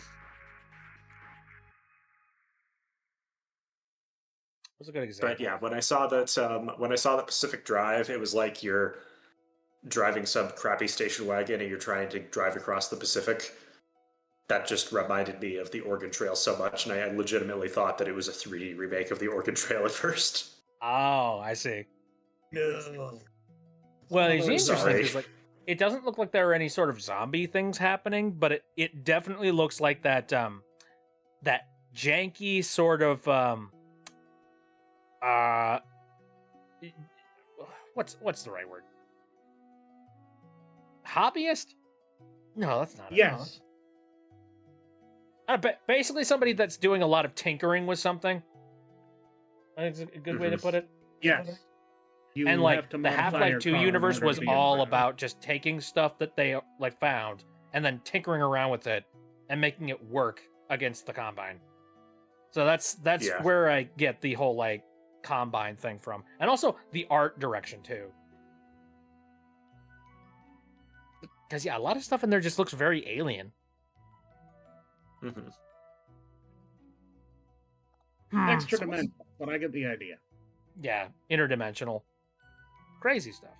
Was a good example. But yeah, when I saw that Pacific Drive, it was like you're driving some crappy station wagon and you're trying to drive across the Pacific. That just reminded me of the Oregon Trail so much, and I legitimately thought that it was a 3D remake of the Oregon Trail at first. Oh, I see. No. Well, it's I'm interesting sorry. because like it doesn't look like there are any sort of zombie things happening, but it definitely looks like that that janky sort of what's the right word? Hobbyist? No, that's not it. Yes. Basically somebody that's doing a lot of tinkering with something. I think it's a good way to put it. Yes. You And have like to the modify Half-Life your 2 car in universe order was to be all able to- about just taking stuff that they like found and then tinkering around with it and making it work against the Combine. So that's Yeah. where I get the whole like Combine thing from. And also the art direction too. Because yeah, a lot of stuff in there just looks very alien. Mm-hmm. Extra So what's- dimensional, but I get the idea. Yeah, interdimensional. Crazy stuff.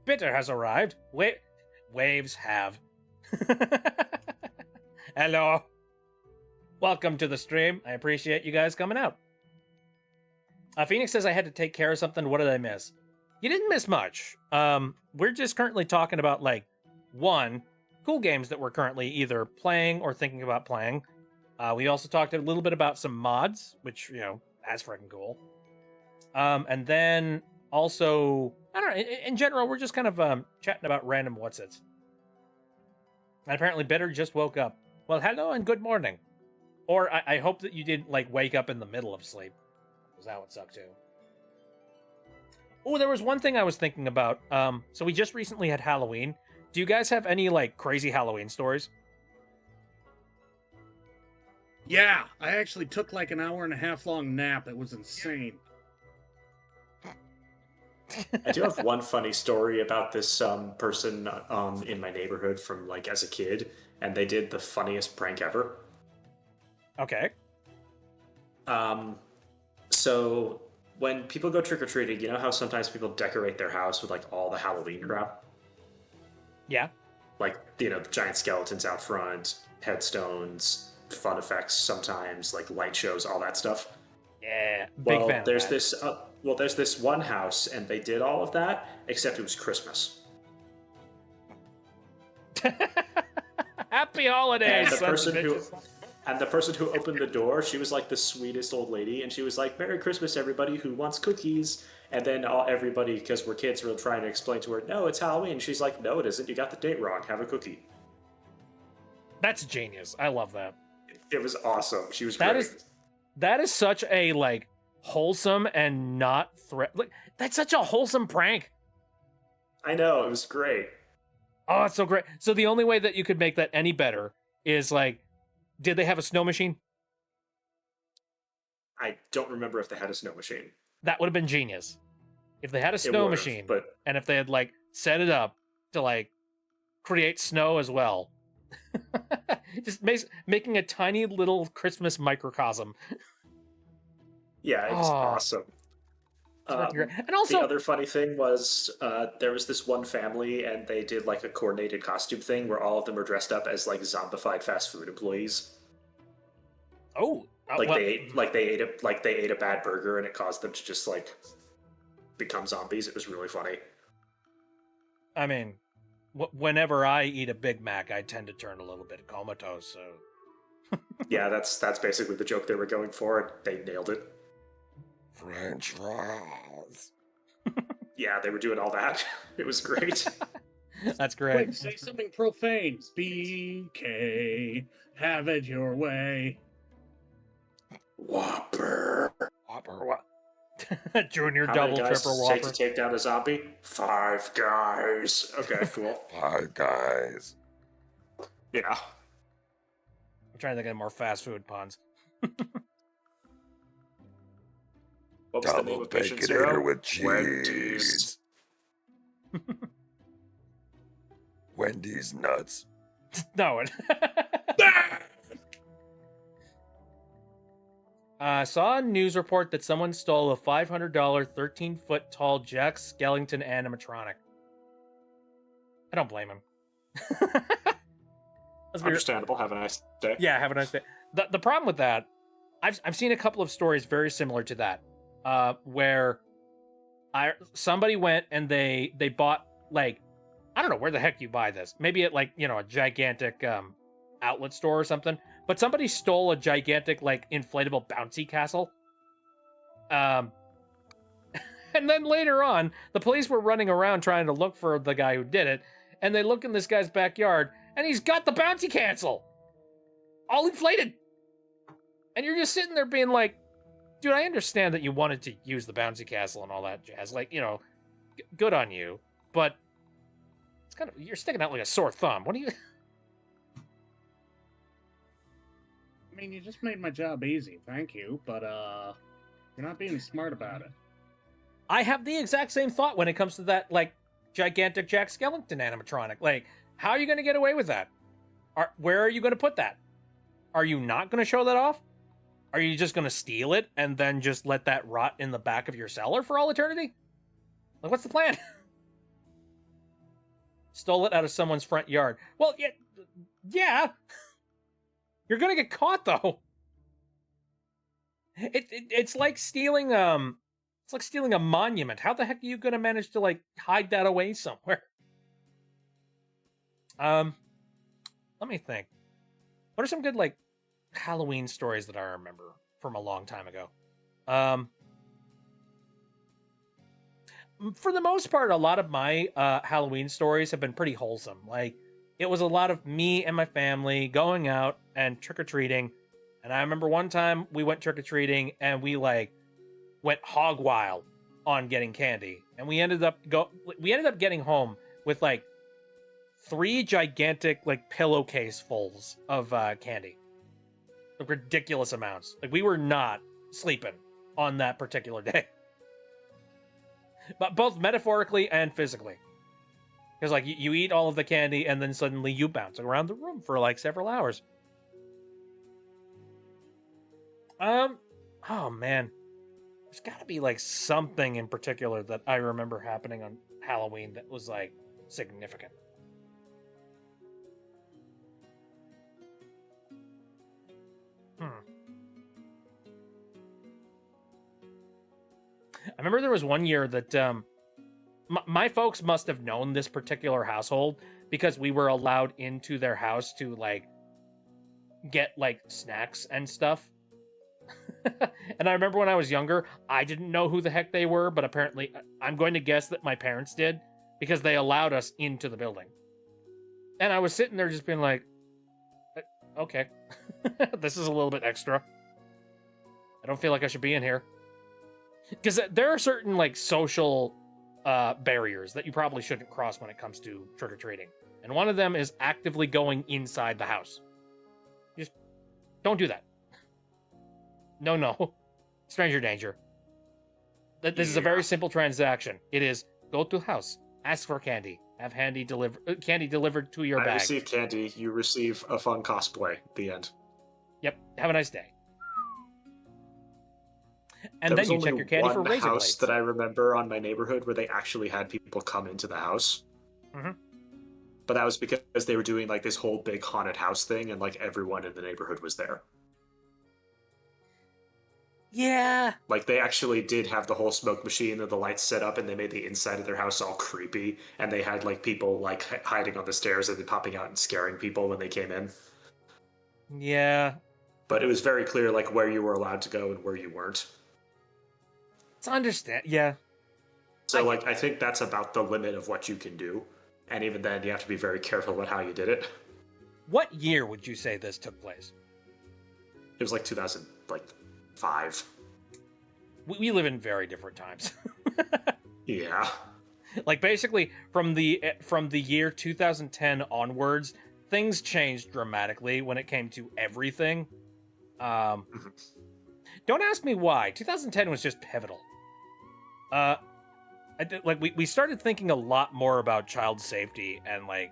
Bitter has arrived. Waves have. Hello. Welcome to the stream. I appreciate you guys coming out. Phoenix says I had to take care of something. What did I miss? You didn't miss much. We're just currently talking about like one, cool games that we're currently either playing or thinking about playing. We also talked a little bit about some mods, which, that's freaking cool. And then also I don't know. In general, we're just kind of chatting about random what's-its. And apparently, Bitter just woke up. Well, hello and good morning. Or I hope that you didn't like wake up in the middle of sleep, because that would suck too. Oh, there was one thing I was thinking about. So we just recently had Halloween. Do you guys have any like crazy Halloween stories? Yeah, I actually took like an hour and a half long nap. It was insane. I do have one funny story about this person in my neighborhood from like as a kid, and they did the funniest prank ever. Okay. So when people go trick or treating, you know how sometimes people decorate their house with like all the Halloween crap, Yeah. like the giant skeletons out front, headstones, fun effects, sometimes like light shows, all that stuff. Yeah. Big fan. There's of this. There's this one house, and they did all of that, except it was Christmas. that. Happy holidays. And the sons of person who bitches. and the person who opened the door, she was like the sweetest old lady, and she was like, "Merry Christmas, everybody who wants cookies." And then everybody, because we're kids, were trying to explain to her, "No, it's Halloween." She's like, "No, it isn't. You got the date wrong. Have a cookie." That's genius. I love that. It was awesome. She was That great. is that is such a like wholesome and not threat. Like that's such a wholesome prank. I know, it was great. Oh, it's so great. So the only way that you could make that any better is like, did they have a snow machine? I don't remember if they had a snow machine. That would have been genius. If they had a snow would've, machine, but and if they had like set it up to like create snow as well. Just making a tiny little Christmas microcosm. yeah, it was Oh, awesome. it's fucking great. And The also, other funny thing was there was this one family, and they did like a coordinated costume thing where all of them were dressed up as like zombified fast food employees. oh, Like well, they ate a bad burger, and it caused them to just like become zombies. It was really funny. I mean, whenever I eat a Big Mac, I tend to turn a little bit comatose. So Yeah, that's basically the joke they were going for, and they nailed it. French fries. Yeah, they were doing all that. It was great. That's great. Wait, say something profane. BK, have it your way. Whopper. Whopper, what? Junior How double many guys triple does it take Whopper. to take down a zombie? 5 guys. Okay, cool. 5 guys. Yeah. I'm trying to think of more fast food puns. What was the name of Patient Zero? with cheese. Wendy's. Wendy's nuts. No. Saw a news report that someone stole a $500 13-foot tall Jack Skellington animatronic. I don't blame him. Let's be Understandable. Have a nice day. Yeah, have a nice day. The problem with that, I've seen a couple of stories very similar to that, where somebody went and they bought like, I don't know where the heck you buy this. Maybe at like a gigantic outlet store or something. But somebody stole a gigantic like inflatable bouncy castle. And then later on, the police were running around trying to look for the guy who did it, and they look in this guy's backyard, and he's got the bouncy castle all inflated. And you're just sitting there being like, dude, I understand that you wanted to use the bouncy castle and all that jazz. Like, good on you. But it's kind of, you're sticking out like a sore thumb. What do you... I mean, you just made my job easy, thank you, but you're not being smart about it. I have the exact same thought when it comes to that, like, gigantic Jack Skellington animatronic. Like, how are you going to get away with that? Where are you going to put that? Are you not going to show that off? Are you just going to steal it and then just let that rot in the back of your cellar for all eternity? Like, what's the plan? Stole it out of someone's front yard. Well, yeah. You're going to get caught, though. It's like stealing, it's like stealing a monument. How the heck are you going to manage to, like, hide that away somewhere? Let me think. What are some good, like, Halloween stories that I remember from a long time ago? for the most part, a lot of my Halloween stories have been pretty wholesome. Like, it was a lot of me and my family going out and trick-or-treating. And I remember one time we went trick-or-treating and we like went hog wild on getting candy. And we ended up getting home with like 3 gigantic like pillowcase fulls of candy. Like, ridiculous amounts. Like, we were not sleeping on that particular day. But both metaphorically and physically. Because, like, you eat all of the candy and then suddenly you bounce around the room for, like, several hours. Oh, man. There's got to be, like, something in particular that I remember happening on Halloween that was, like, significant. I remember there was one year that my folks must have known this particular household because we were allowed into their house to like get like snacks and stuff. And I remember when I was younger, I didn't know who the heck they were, but apparently I'm going to guess that my parents did because they allowed us into the building. And I was sitting there just being like, okay, this is a little bit extra. I don't feel like I should be in here. Because there are certain like social barriers that you probably shouldn't cross when it comes to trick-or-treating. And one of them is actively going inside the house. Just don't do that. No. Stranger danger. This is a very simple transaction. It is go to house, ask for candy, have candy delivered to your bag. I receive candy, you receive a fun cosplay. The end. Yep. Have a nice day. And then you check your candy for razor blades. House that I remember on my neighborhood where they actually had people come into the house. Mm-hmm. But that was because they were doing like this whole big haunted house thing, and like everyone in the neighborhood was there. Yeah. Like they actually did have the whole smoke machine and the lights set up, and they made the inside of their house all creepy, and they had like people like hiding on the stairs and then popping out and scaring people when they came in. Yeah. But it was very clear like where you were allowed to go and where you weren't. It's understand. Yeah. So I think that's about the limit of what you can do, and even then you have to be very careful about how you did it. What year would you say this took place? It was like 2005. We live in very different times. Yeah. Like basically from the year 2010 onwards, things changed dramatically when it came to everything. Don't ask me why. 2010 was just pivotal. We started thinking a lot more about child safety and like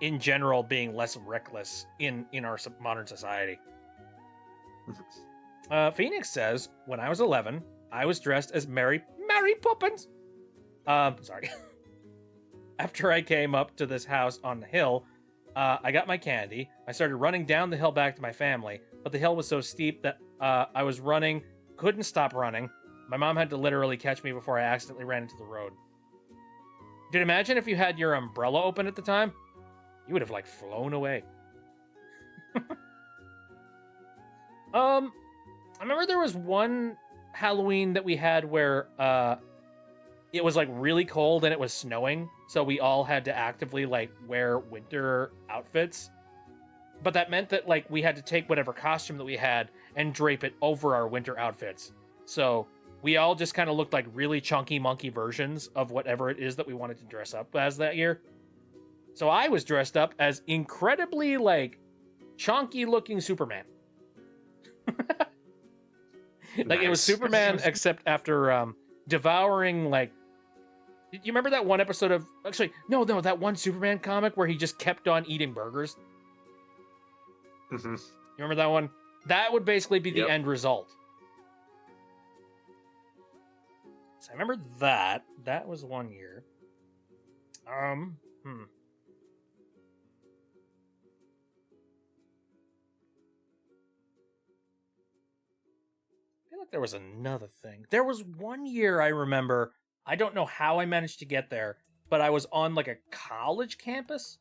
in general being less reckless in our modern society. Phoenix says, when I was 11, I was dressed as Mary Poppins. Sorry. After I came up to this house on the hill, I got my candy. I started running down the hill back to my family, but the hill was so steep that I was running, couldn't stop running. My mom had to literally catch me before I accidentally ran into the road. Dude, imagine if you had your umbrella open at the time. You would have, like, flown away. I remember there was one Halloween that we had where it was, like, really cold and it was snowing, so we all had to actively, like, wear winter outfits. But that meant that, like, we had to take whatever costume that we had and drape it over our winter outfits. So we all just kind of looked like really chunky monkey versions of whatever it is that we wanted to dress up as that year. So I was dressed up as incredibly, like, chunky looking Superman. Like, it was Superman, except after devouring, like... You remember that one episode of... Actually, no, that one Superman comic where he just kept on eating burgers? Mm-hmm. You remember that one? That would basically be the end result. So I remember that. That was one year. I feel like there was another thing. There was one year I remember, I don't know how I managed to get there, but I was on like a college campus,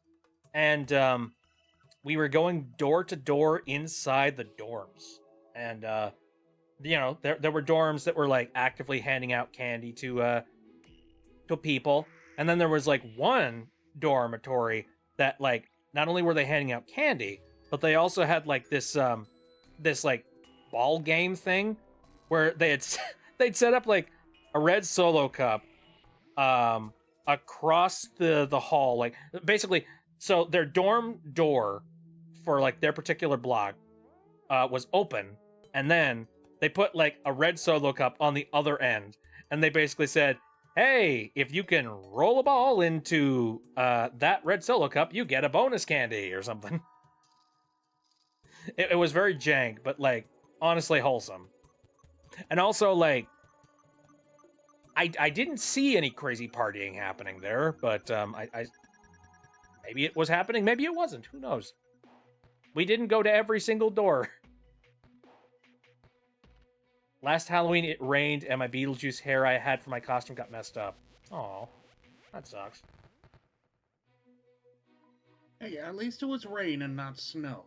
and we were going door to door inside the dorms. And, you know, there were dorms that were like actively handing out candy to to people, and then there was like one dormitory that like not only were they handing out candy, but they also had like this like ball game thing where they'd set up like a red Solo cup across the hall, like basically. So their dorm door for like their particular block was open, and then they put like a red Solo cup on the other end, and they basically said, hey, if you can roll a ball into that red Solo cup, you get a bonus candy or something. It was very jank, but like honestly wholesome. And also like I didn't see any crazy partying happening there, but I maybe it was happening, maybe it wasn't. Who knows? We didn't go to every single door. Last Halloween, it rained, and my Beetlejuice hair I had for my costume got messed up. Aw, that sucks. Hey, at least it was rain and not snow.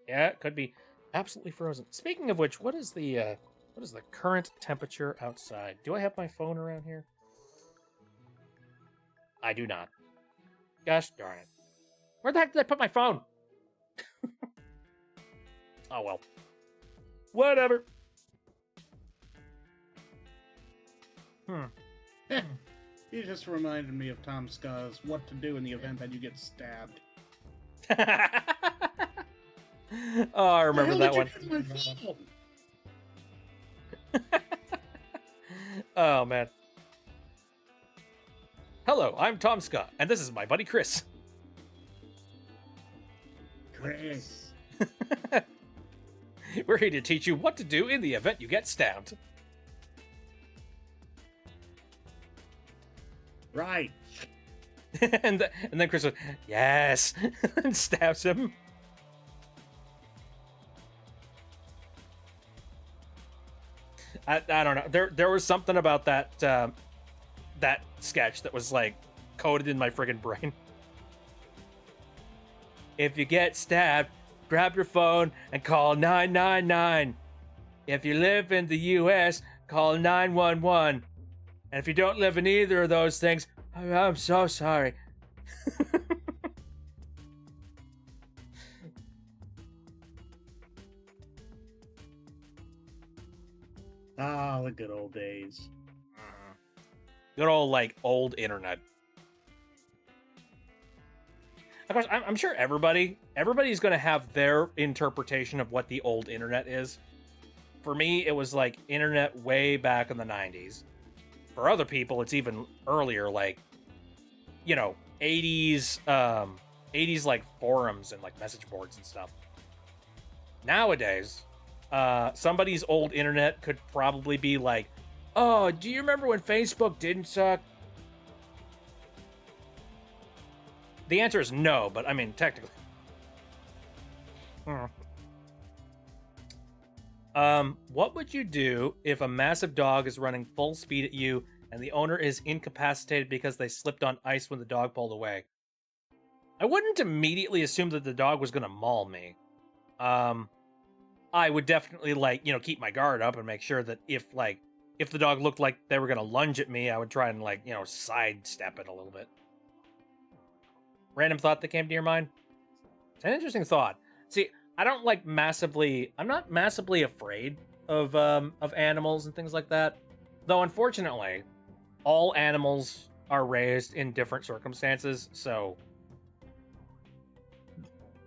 Yeah, it could be absolutely frozen. Speaking of which, what is the current temperature outside? Do I have my phone around here? I do not. Gosh darn it. Where the heck did I put my phone? Oh well. Whatever. You just reminded me of Tom Sca's What to Do in the Event That You Get Stabbed. Oh, I remember that one. Oh, man. Hello, I'm Tom Scott, and this is my buddy Chris. Chris. We're here to teach you what to do in the event you get stabbed. Right. and then Chris goes, yes, and stabs him. I don't know. There was something about that that sketch that was like coded in my friggin' brain. If you get stabbed, grab your phone and call 999. If you live in the U.S., call 911. And if you don't live in either of those things, I'm so sorry. Ah, the good old days. Good old, like, old internet. Of course, I'm sure everybody's going to have their interpretation of what the old internet is. For me, it was like internet way back in the 90s. For other people, it's even earlier, like, 80s like forums and like message boards and stuff. Nowadays, somebody's old internet could probably be like, oh, do you remember when Facebook didn't suck? The answer is no, but I mean, technically. What would you do if a massive dog is running full speed at you and the owner is incapacitated because they slipped on ice when the dog pulled away? I wouldn't immediately assume that the dog was going to maul me. I would definitely, keep my guard up and make sure that if the dog looked like they were going to lunge at me, I would try and, sidestep it a little bit. Random thought that came to your mind? It's an interesting thought. See, I'm not massively afraid of animals and things like that. Though, unfortunately, all animals are raised in different circumstances, so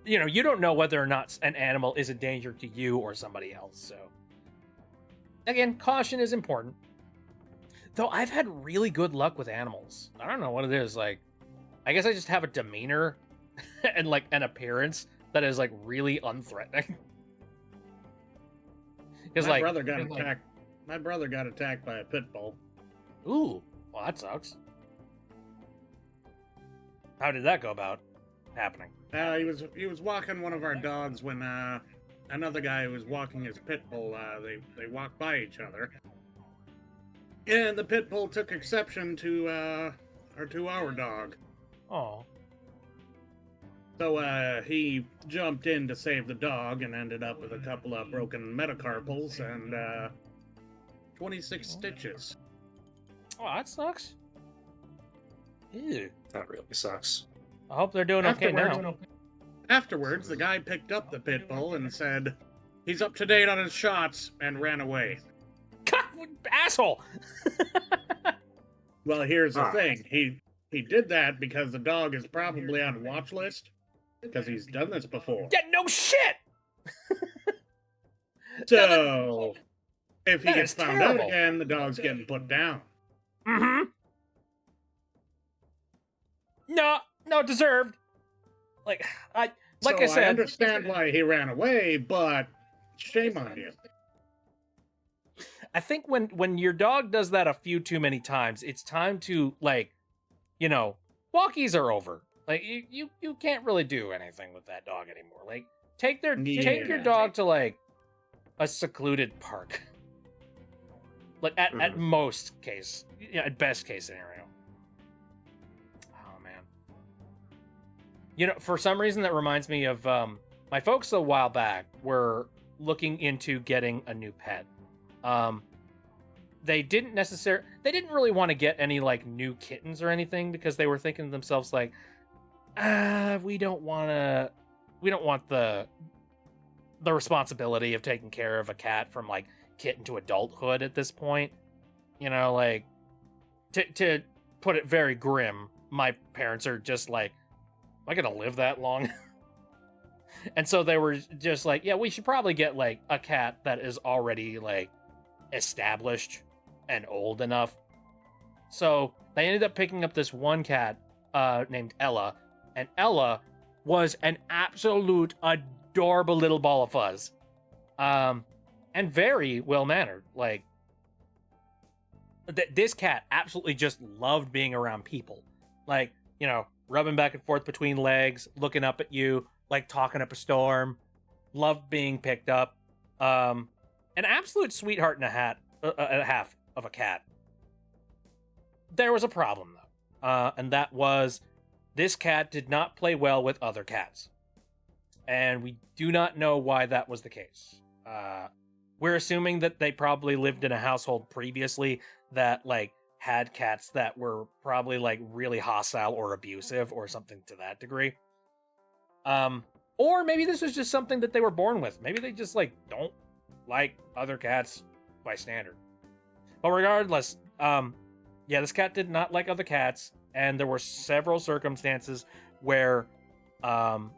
you don't know whether or not an animal is a danger to you or somebody else. So, again, caution is important. Though I've had really good luck with animals. I don't know what it is. I guess I just have a demeanor and an appearance that is really unthreatening. Because my brother got attacked. My brother got attacked by a pit bull. Ooh, well that sucks. How did that go about happening? He was walking one of our dogs when another guy was walking his pit bull. They walked by each other, and the pit bull took exception to our dog. Oh. So he jumped in to save the dog and ended up with a couple of broken metacarpals and 26 stitches. Oh, that sucks. Ew. That really sucks. I hope they're doing okay now. Afterwards, the guy picked up the pit bull and said, "He's up to date on his shots," and ran away. God, asshole! Well, here's the Ah. thing. He did that because the dog is probably on watch list because he's done this before. Yeah, no shit! So, if he that gets is found terrible. out again, the dog's getting put down. Mm-hmm. No, deserved. Like I I said, understand why he ran away, but shame on you. I think when your dog does that a few too many times, it's time to walkies are over. Like you can't really do anything with that dog anymore. Like take your Yeah. dog to like a secluded park. Like at most case, at best case scenario. Oh man. For some reason that reminds me of my folks a while back were looking into getting a new pet. They didn't really want to get any like new kittens or anything because they were thinking to themselves like, we don't want the responsibility of taking care of a cat from like kitten to adulthood at this point. Like to put it very grim, my parents are just like, am I gonna live that long? And so they were just like, yeah, we should probably get like a cat that is already like established and old enough. So they ended up picking up this one cat named Ella, and Ella was an absolute adorable little ball of fuzz, and very well mannered. Like this cat absolutely just loved being around people, like rubbing back and forth between legs, looking up at you, like talking up a storm. Loved being picked up. An absolute sweetheart and a half of a cat. There was a problem though, and that was this cat did not play well with other cats, and we do not know why that was the case. We're assuming that they probably lived in a household previously that like had cats that were probably like really hostile or abusive or something to that degree. Or maybe this was just something that they were born with. Maybe they just like don't like other cats by standard. But regardless, this cat did not like other cats, and there were several circumstances where Ella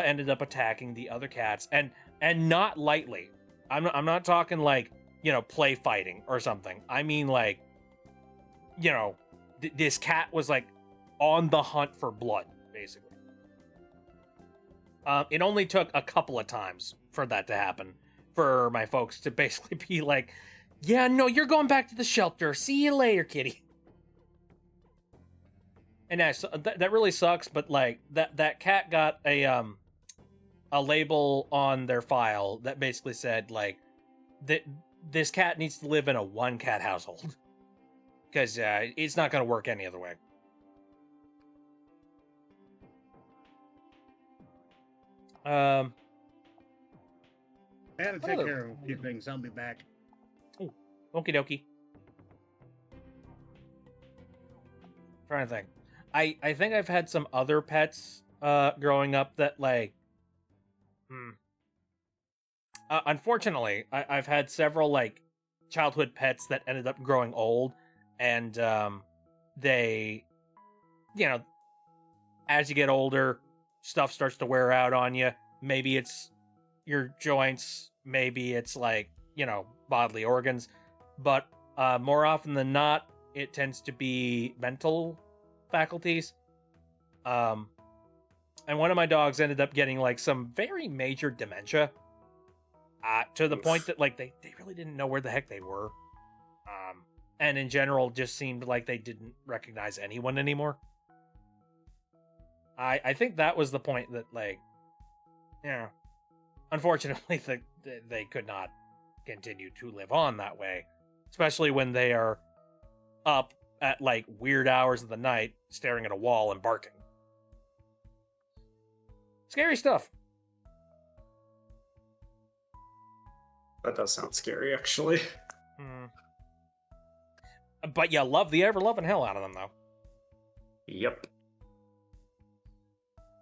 ended up attacking the other cats, and not lightly. I'm not talking like play fighting or something. I mean like this cat was like on the hunt for blood, basically. It only took a couple of times for that to happen, for my folks to basically be like, yeah, no, you're going back to the shelter. See you later, kitty. And that really sucks, but like that cat got a label on their file that basically said like that this cat needs to live in a one cat household because it's not going to work any other way. I had to take care of a few things. I'll be back. Okie dokie. Trying to think. I think I've had some other pets growing up that like unfortunately I've had several like childhood pets that ended up growing old, and they as you get older stuff starts to wear out on you. Maybe it's your joints, maybe it's like bodily organs, but more often than not it tends to be mental faculties. And one of my dogs ended up getting like some very major dementia, to the point that like they really didn't know where the heck they were, and in general just seemed like they didn't recognize anyone anymore. I think that was the point that like unfortunately they could not continue to live on that way, especially when they are up at like weird hours of the night staring at a wall and barking. Scary stuff. That does sound scary, actually. But you love the ever-loving hell out of them, though. Yep.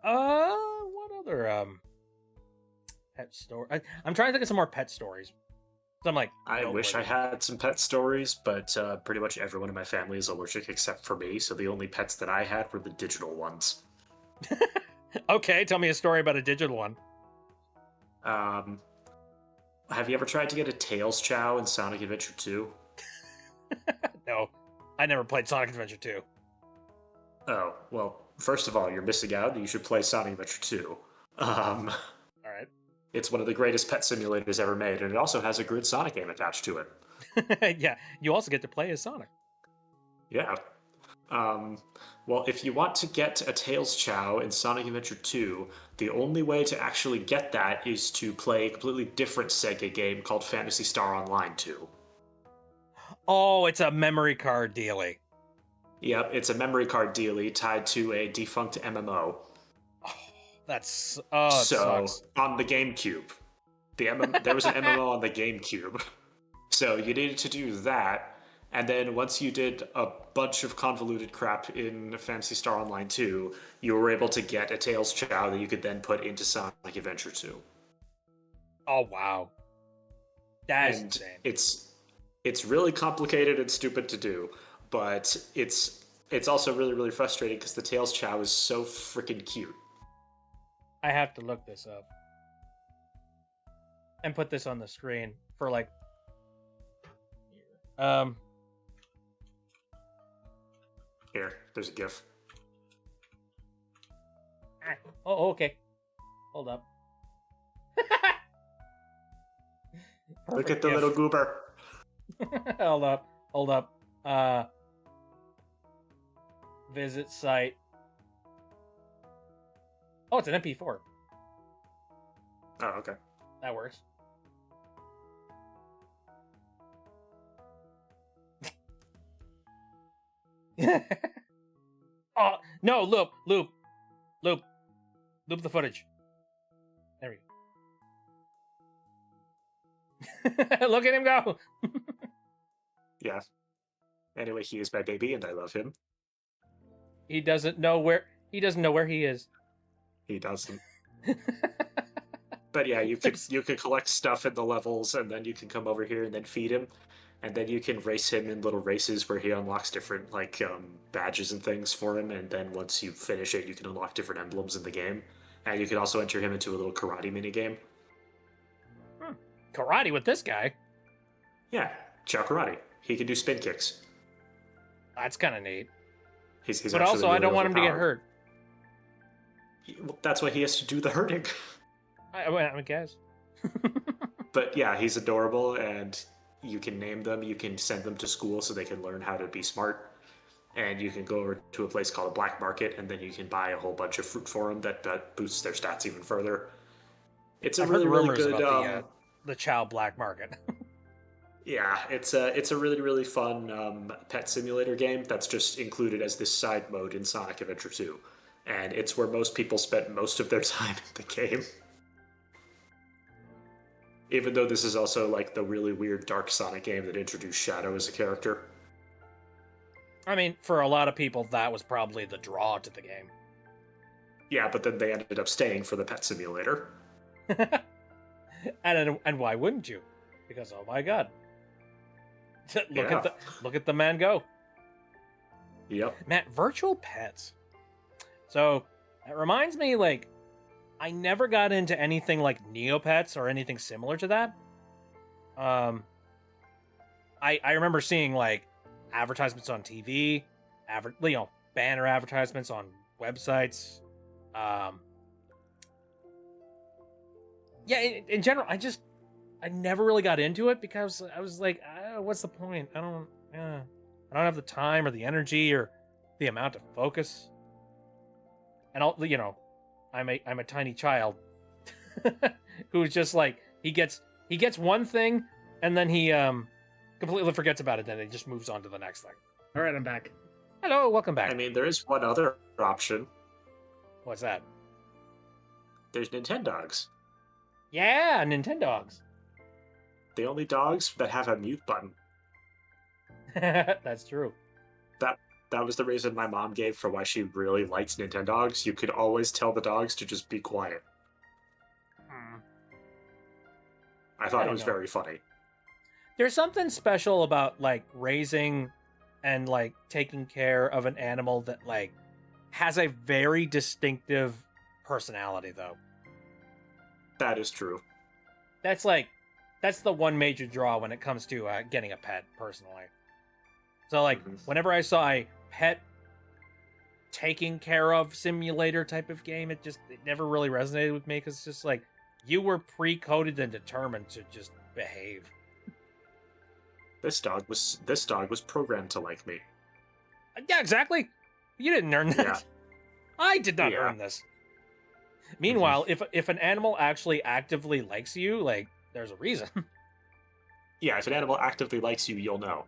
What other pet story? I'm trying to think of some more pet stories. So I'm like, I wish I noteworthy. had some pet stories, but pretty much everyone in my family is allergic except for me, so the only pets that I had were the digital ones. Okay, tell me a story about a digital one. Um, have you ever tried to get a Tails Chow in Sonic Adventure 2? No, I never played Sonic Adventure 2. Oh, well, first of all, you're missing out. You should play Sonic Adventure 2. Um, All right. it's one of the greatest pet simulators ever made, and it also has a good Sonic game attached to it. Yeah, you also get to play as Sonic. Yeah. Well, if you want to get a Tails Chow in Sonic Adventure 2, the only way to actually get that is to play a completely different Sega game called Phantasy Star Online 2. Oh, it's a memory card dealie. Yep, it's a memory card dealie tied to a defunct MMO. That's it So, sucks. on the GameCube, there was an MMO on the GameCube. So you needed to do that, and then once you did a bunch of convoluted crap in Phantasy Star Online 2, you were able to get a Tails Chow that you could then put into Sonic Adventure 2. Oh wow, that is And insane. it's really complicated and stupid to do, but it's also really really frustrating because the Tails Chow is so freaking cute. I have to look this up and put this on the screen for like. Here, there's a GIF. Oh, okay. Hold up. Look Perfect at the GIF. little goober. Hold up. Hold up. Visit site. Oh, it's an MP4. Oh, okay. That works. Oh, no, loop the footage. There we go. Look at him go. Yeah. Anyway, he is my baby, and I love him. He doesn't know where he is. He doesn't. But yeah, you could collect stuff in the levels, and then you can come over here and then feed him, and then you can race him in little races where he unlocks different badges and things for him. And then once you finish it, you can unlock different emblems in the game, and you can also enter him into a little karate mini game. Karate with this guy. Yeah, Chow Karate. He can do spin kicks. That's kind of neat. He's But actually also, I really don't want him to get overpowered. hurt. Well, that's why he has to do the hurting. I guess. But yeah, he's adorable, and you can name them. You can send them to school so they can learn how to be smart. And you can go over to a place called a black market, and then you can buy a whole bunch of fruit for them that boosts their stats even further. It's a I've really heard really rumors good. about the Chow Black Market. Yeah, it's a really really fun pet simulator game that's just included as this side mode in Sonic Adventure 2, and it's where most people spent most of their time in the game. Even though this is also like the really weird dark Sonic game that introduced Shadow as a character. I mean, for a lot of people, that was probably the draw to the game. Yeah, but then they ended up staying for the pet simulator. and why wouldn't you? Because oh my god, Yeah. look at the man go. Yep. Matt, virtual pets. So that reminds me, like, I never got into anything like Neopets or anything similar to that. I remember seeing like advertisements on TV, banner advertisements on websites. Yeah, in general, I never really got into it because I was like, what's the point? I don't have the time or the energy or the amount of focus. And I'm a tiny child who's just like he gets one thing and then he completely forgets about it. Then he just moves on to the next thing. All right, I'm back. Hello, welcome back. I mean, there is one other option. What's that? There's Nintendogs. Yeah, Nintendogs. The only dogs that have a mute button. That's true. That was the reason my mom gave for why she really liked Nintendogs. You could always tell the dogs to just be quiet. Hmm. I thought it don't was know. very funny. There's something special about like raising and like taking care of an animal that like has a very distinctive personality though. That is true. That's the one major draw when it comes to getting a pet personally. So like Mhm. whenever I saw a pet taking care of simulator type of game, it never really resonated with me because it's just like you were pre-coded and determined to just behave. This dog was programmed to like me. Yeah, exactly. You didn't earn that. Yeah. I did not Yeah. earn this. Meanwhile, if an animal actually actively likes you, like there's a reason. Yeah, if an animal actively likes you, you'll know.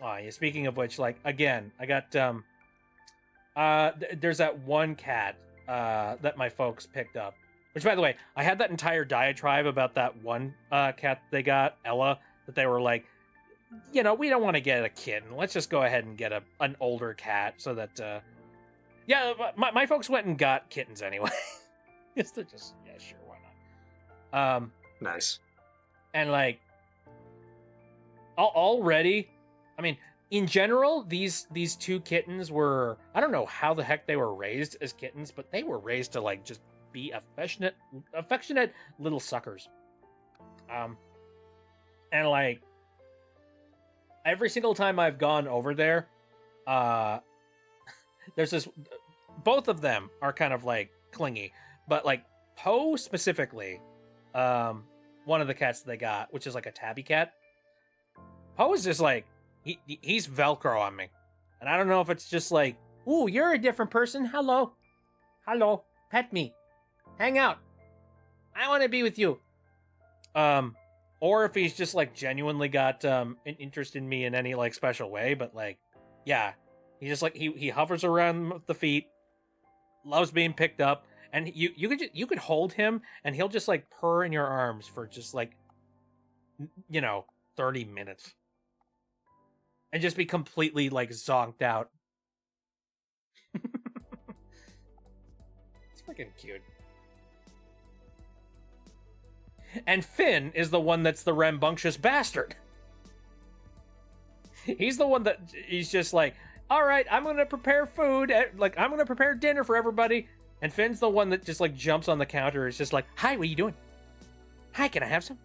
Oh, yeah, speaking of which, like again, I got there's that one cat that my folks picked up. Which, by the way, I had that entire diatribe about that one cat they got, Ella, that they were like, you know, we don't want to get a kitten. Let's just go ahead and get an older cat so that, yeah, my folks went and got kittens anyway. Yes, they're just, yeah, sure, why not? Nice. And like, already, I mean, in general, these two kittens were, I don't know how the heck they were raised as kittens, but they were raised to like just be affectionate little suckers. And like every single time I've gone over there, there's this, both of them are kind of like clingy, but like Poe specifically, one of the cats they got, which is like a tabby cat, Poe is just like, he's Velcro on me. And I don't know if it's just like, ooh, you're a different person. Hello, pet me. Hang out. I want to be with you. Or if he's just like genuinely got an interest in me in any like special way, but like, yeah, he just like he hovers around the feet, loves being picked up, and you could hold him and he'll just like purr in your arms for just like 30 minutes, and just be completely like zonked out. It's freaking cute. And Finn is the one that's the rambunctious bastard. He's the one that he's just like, all right, I'm going to prepare food. Like, I'm going to prepare dinner for everybody. And Finn's the one that just like jumps on the counter. It's just like, hi, what are you doing? Hi, can I have some?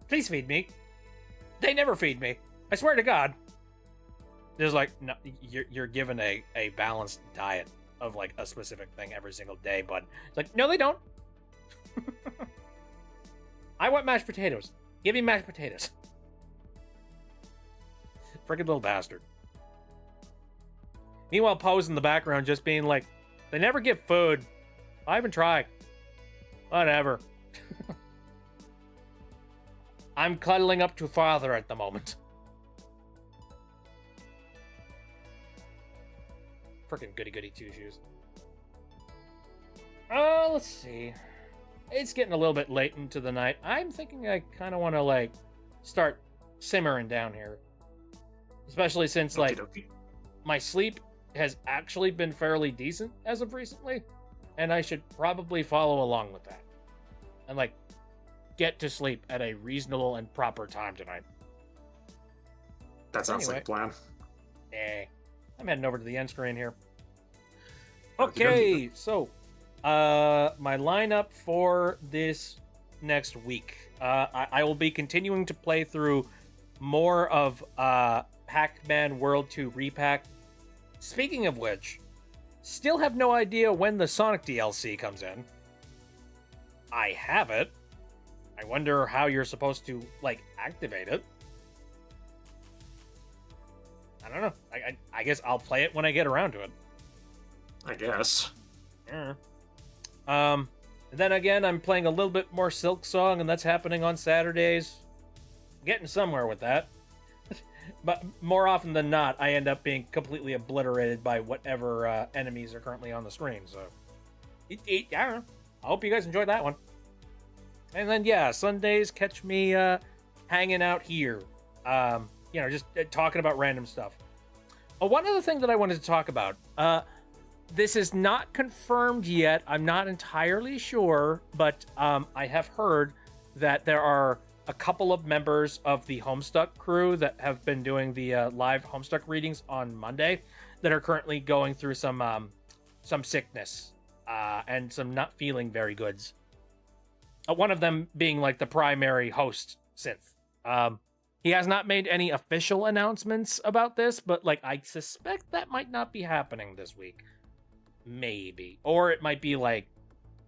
Please feed me. They never feed me. I swear to God. There's like, no, you're given a balanced diet of like a specific thing every single day, but it's like, no, they don't. I want mashed potatoes. Give me mashed potatoes. Freaking little bastard. Meanwhile, Poe's in the background just being like, they never give food. I even try. Whatever. I'm cuddling up to father at the moment. Freaking goody two-shoes. Let's see. It's getting a little bit late into the night. I'm thinking I kind of want to, like, start simmering down here. Especially since, like, Okey-dokey. my sleep has actually been fairly decent as of recently. And I should probably follow along with that. And, like, get to sleep at a reasonable and proper time tonight. That sounds Anyway. like a plan. I'm heading over to the end screen here. Okey-dokey. Okay, so my lineup for this next week. I will be continuing to play through more of Pac-Man World 2 Repack. Speaking of which, still have no idea when the Sonic DLC comes in. I have it. I wonder how you're supposed to, like, activate it. I don't know. I guess I'll play it when I get around to it. I guess. Yeah. Then again, I'm playing a little bit more Silk Song, and that's happening on Saturdays. Getting somewhere with that. But more often than not, I end up being completely obliterated by whatever enemies are currently on the screen. So, I don't know. I hope you guys enjoyed that one. And then, yeah, Sundays, catch me hanging out here, just talking about random stuff. One other thing that I wanted to talk about. This is not confirmed yet. I'm not entirely sure, but I have heard that there are a couple of members of the Homestuck crew that have been doing the live Homestuck readings on Monday that are currently going through some sickness and some not feeling very goods. One of them being like the primary host synth. He has not made any official announcements about this, but like I suspect that might not be happening this week. Maybe. Or it might be like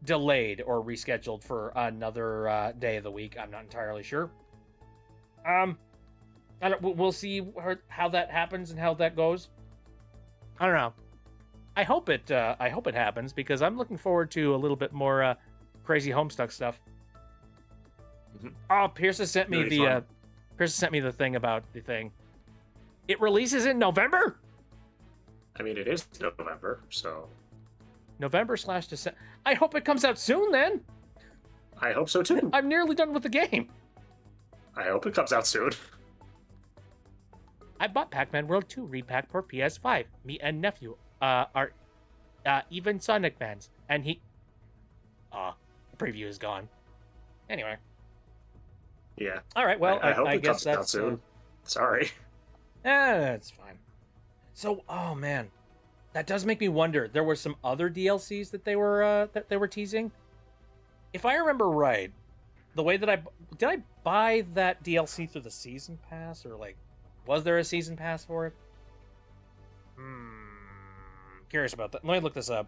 delayed or rescheduled for another day of the week. I'm not entirely sure. We'll see how that happens and how that goes. I don't know. I hope it happens because I'm looking forward to a little bit more crazy Homestuck stuff. Mm-hmm. Oh, Pierce has sent me the thing about the thing. It releases in November? I mean, it is November, so... November/December. I hope it comes out soon, then. I hope so, too. I'm nearly done with the game. I hope it comes out soon. I bought Pac-Man World 2 repack for PS5. Me and nephew are even Sonic fans. And he... the preview is gone. Anyway. Yeah. All right, well, I hope I it guess comes out that's... soon. Sorry. That's fine. So, oh man, that does make me wonder. There were some other DLCs that they were teasing. If I remember right, the way that did I buy that DLC through the season pass, or like, was there a season pass for it? Curious about that. Let me look this up.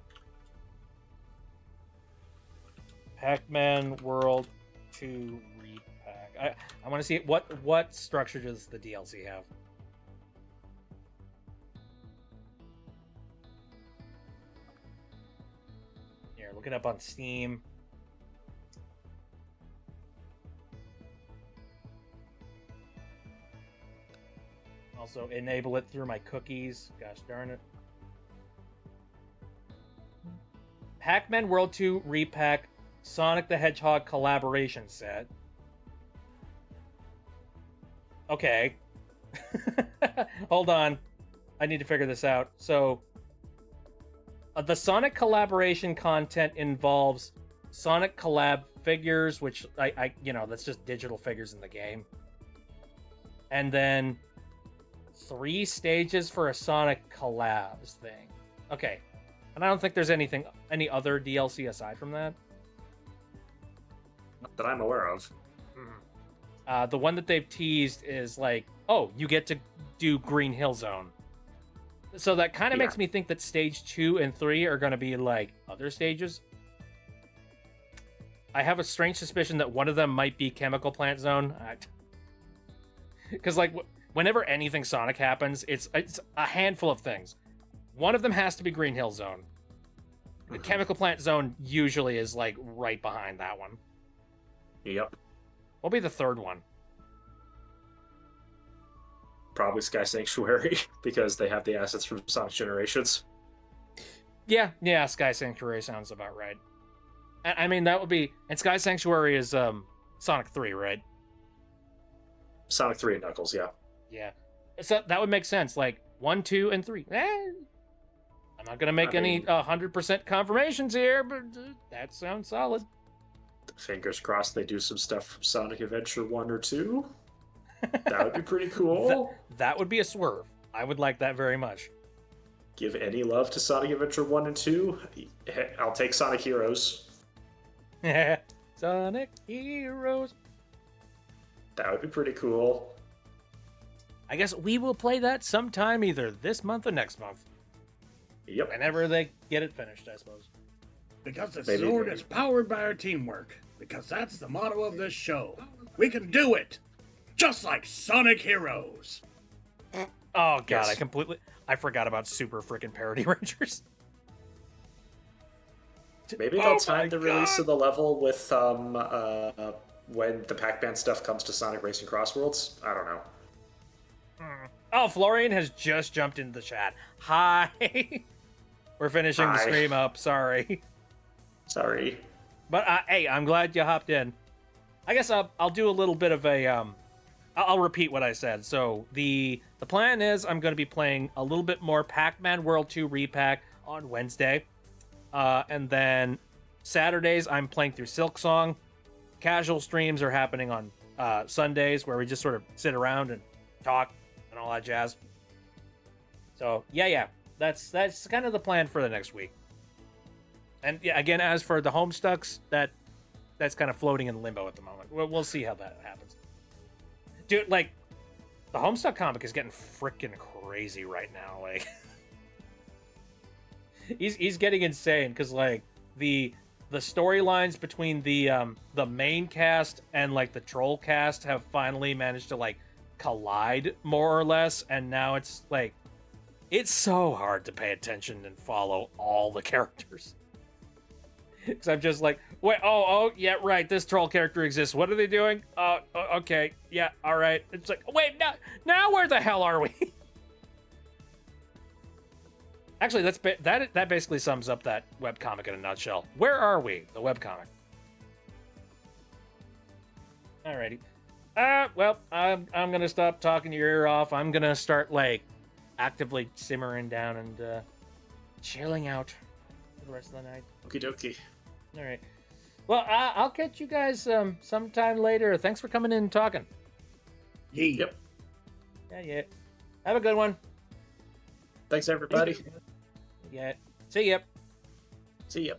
Pac-Man World 2 repack. I want to see what structure does the DLC have. Here, look it up on Steam. Also, enable it through my cookies. Gosh darn it. Pac-Man World 2 repack Sonic the Hedgehog collaboration set. Okay. Hold on. I need to figure this out. So, the Sonic collaboration content involves Sonic collab figures, which that's just digital figures in the game. And then 3 stages for a Sonic collabs thing. Okay. And I don't think there's any other DLC aside from that. Not that I'm aware of. The one that they've teased is like, oh, you get to do Green Hill Zone. So that kind of makes me think that stage 2 and 3 are going to be like other stages. I have a strange suspicion that one of them might be Chemical Plant Zone. Because like whenever anything Sonic happens, it's a handful of things. One of them has to be Green Hill Zone. The Chemical Plant Zone usually is like right behind that one. Yep. What'll be the third one? Probably Sky Sanctuary, because they have the assets from Sonic Generations. Yeah, Sky Sanctuary sounds about right. I mean, that would be... And Sky Sanctuary is Sonic 3, right? Sonic 3 and Knuckles, yeah. Yeah. So that would make sense. Like, 1, 2, and 3. I'm not going to make any 100% confirmations here, but that sounds solid. Fingers crossed they do some stuff from Sonic Adventure 1 or 2. That would be pretty cool. That would be a swerve. I would like that very much. Give any love to Sonic Adventure 1 and 2. I'll take Sonic Heroes. Sonic Heroes. That would be pretty cool. I guess we will play that sometime either this month or next month. Yep. Whenever they get it finished, I suppose. Because the sword is powered by our teamwork. Because that's the motto of this show. We can do it! Just like Sonic Heroes! Oh god, Yes. I forgot about Super Frickin' Parody Rangers. Maybe they'll time the release of the level with when the Pac-Man stuff comes to Sonic Racing Cross Worlds. I don't know. Oh, Florian has just jumped into the chat. Hi. We're finishing the stream up. Sorry. Sorry. But hey, I'm glad you hopped in. I guess I'll do a little bit of a I'll repeat what I said. So the plan is I'm going to be playing a little bit more Pac-Man World 2 Repack on Wednesday, and then Saturdays I'm playing through Silksong. Casual streams are happening on Sundays, where we just sort of sit around and talk and all that jazz. So yeah, that's kind of the plan for the next week. And yeah, again, as for the Homestucks, that's kind of floating in limbo at the moment. We'll see how that happens. Dude, like, the Homestuck comic is getting freaking crazy right now. Like, he's getting insane because like the storylines between the main cast and like the troll cast have finally managed to like collide more or less, and now it's like it's so hard to pay attention and follow all the characters. Because I'm just like, wait, oh, yeah, right, this troll character exists. What are they doing? Okay, yeah, all right. It's like, wait, now where the hell are we? Actually, that basically sums up that webcomic in a nutshell. Where are we, the webcomic? Alrighty. Well, I'm gonna stop talking your ear off. I'm gonna start, like, actively simmering down and chilling out for the rest of the night. Okie dokie. All right. Well, I'll catch you guys sometime later. Thanks for coming in and talking. Yep. Yeah. Have a good one. Thanks, everybody. Yeah. See ya. See ya.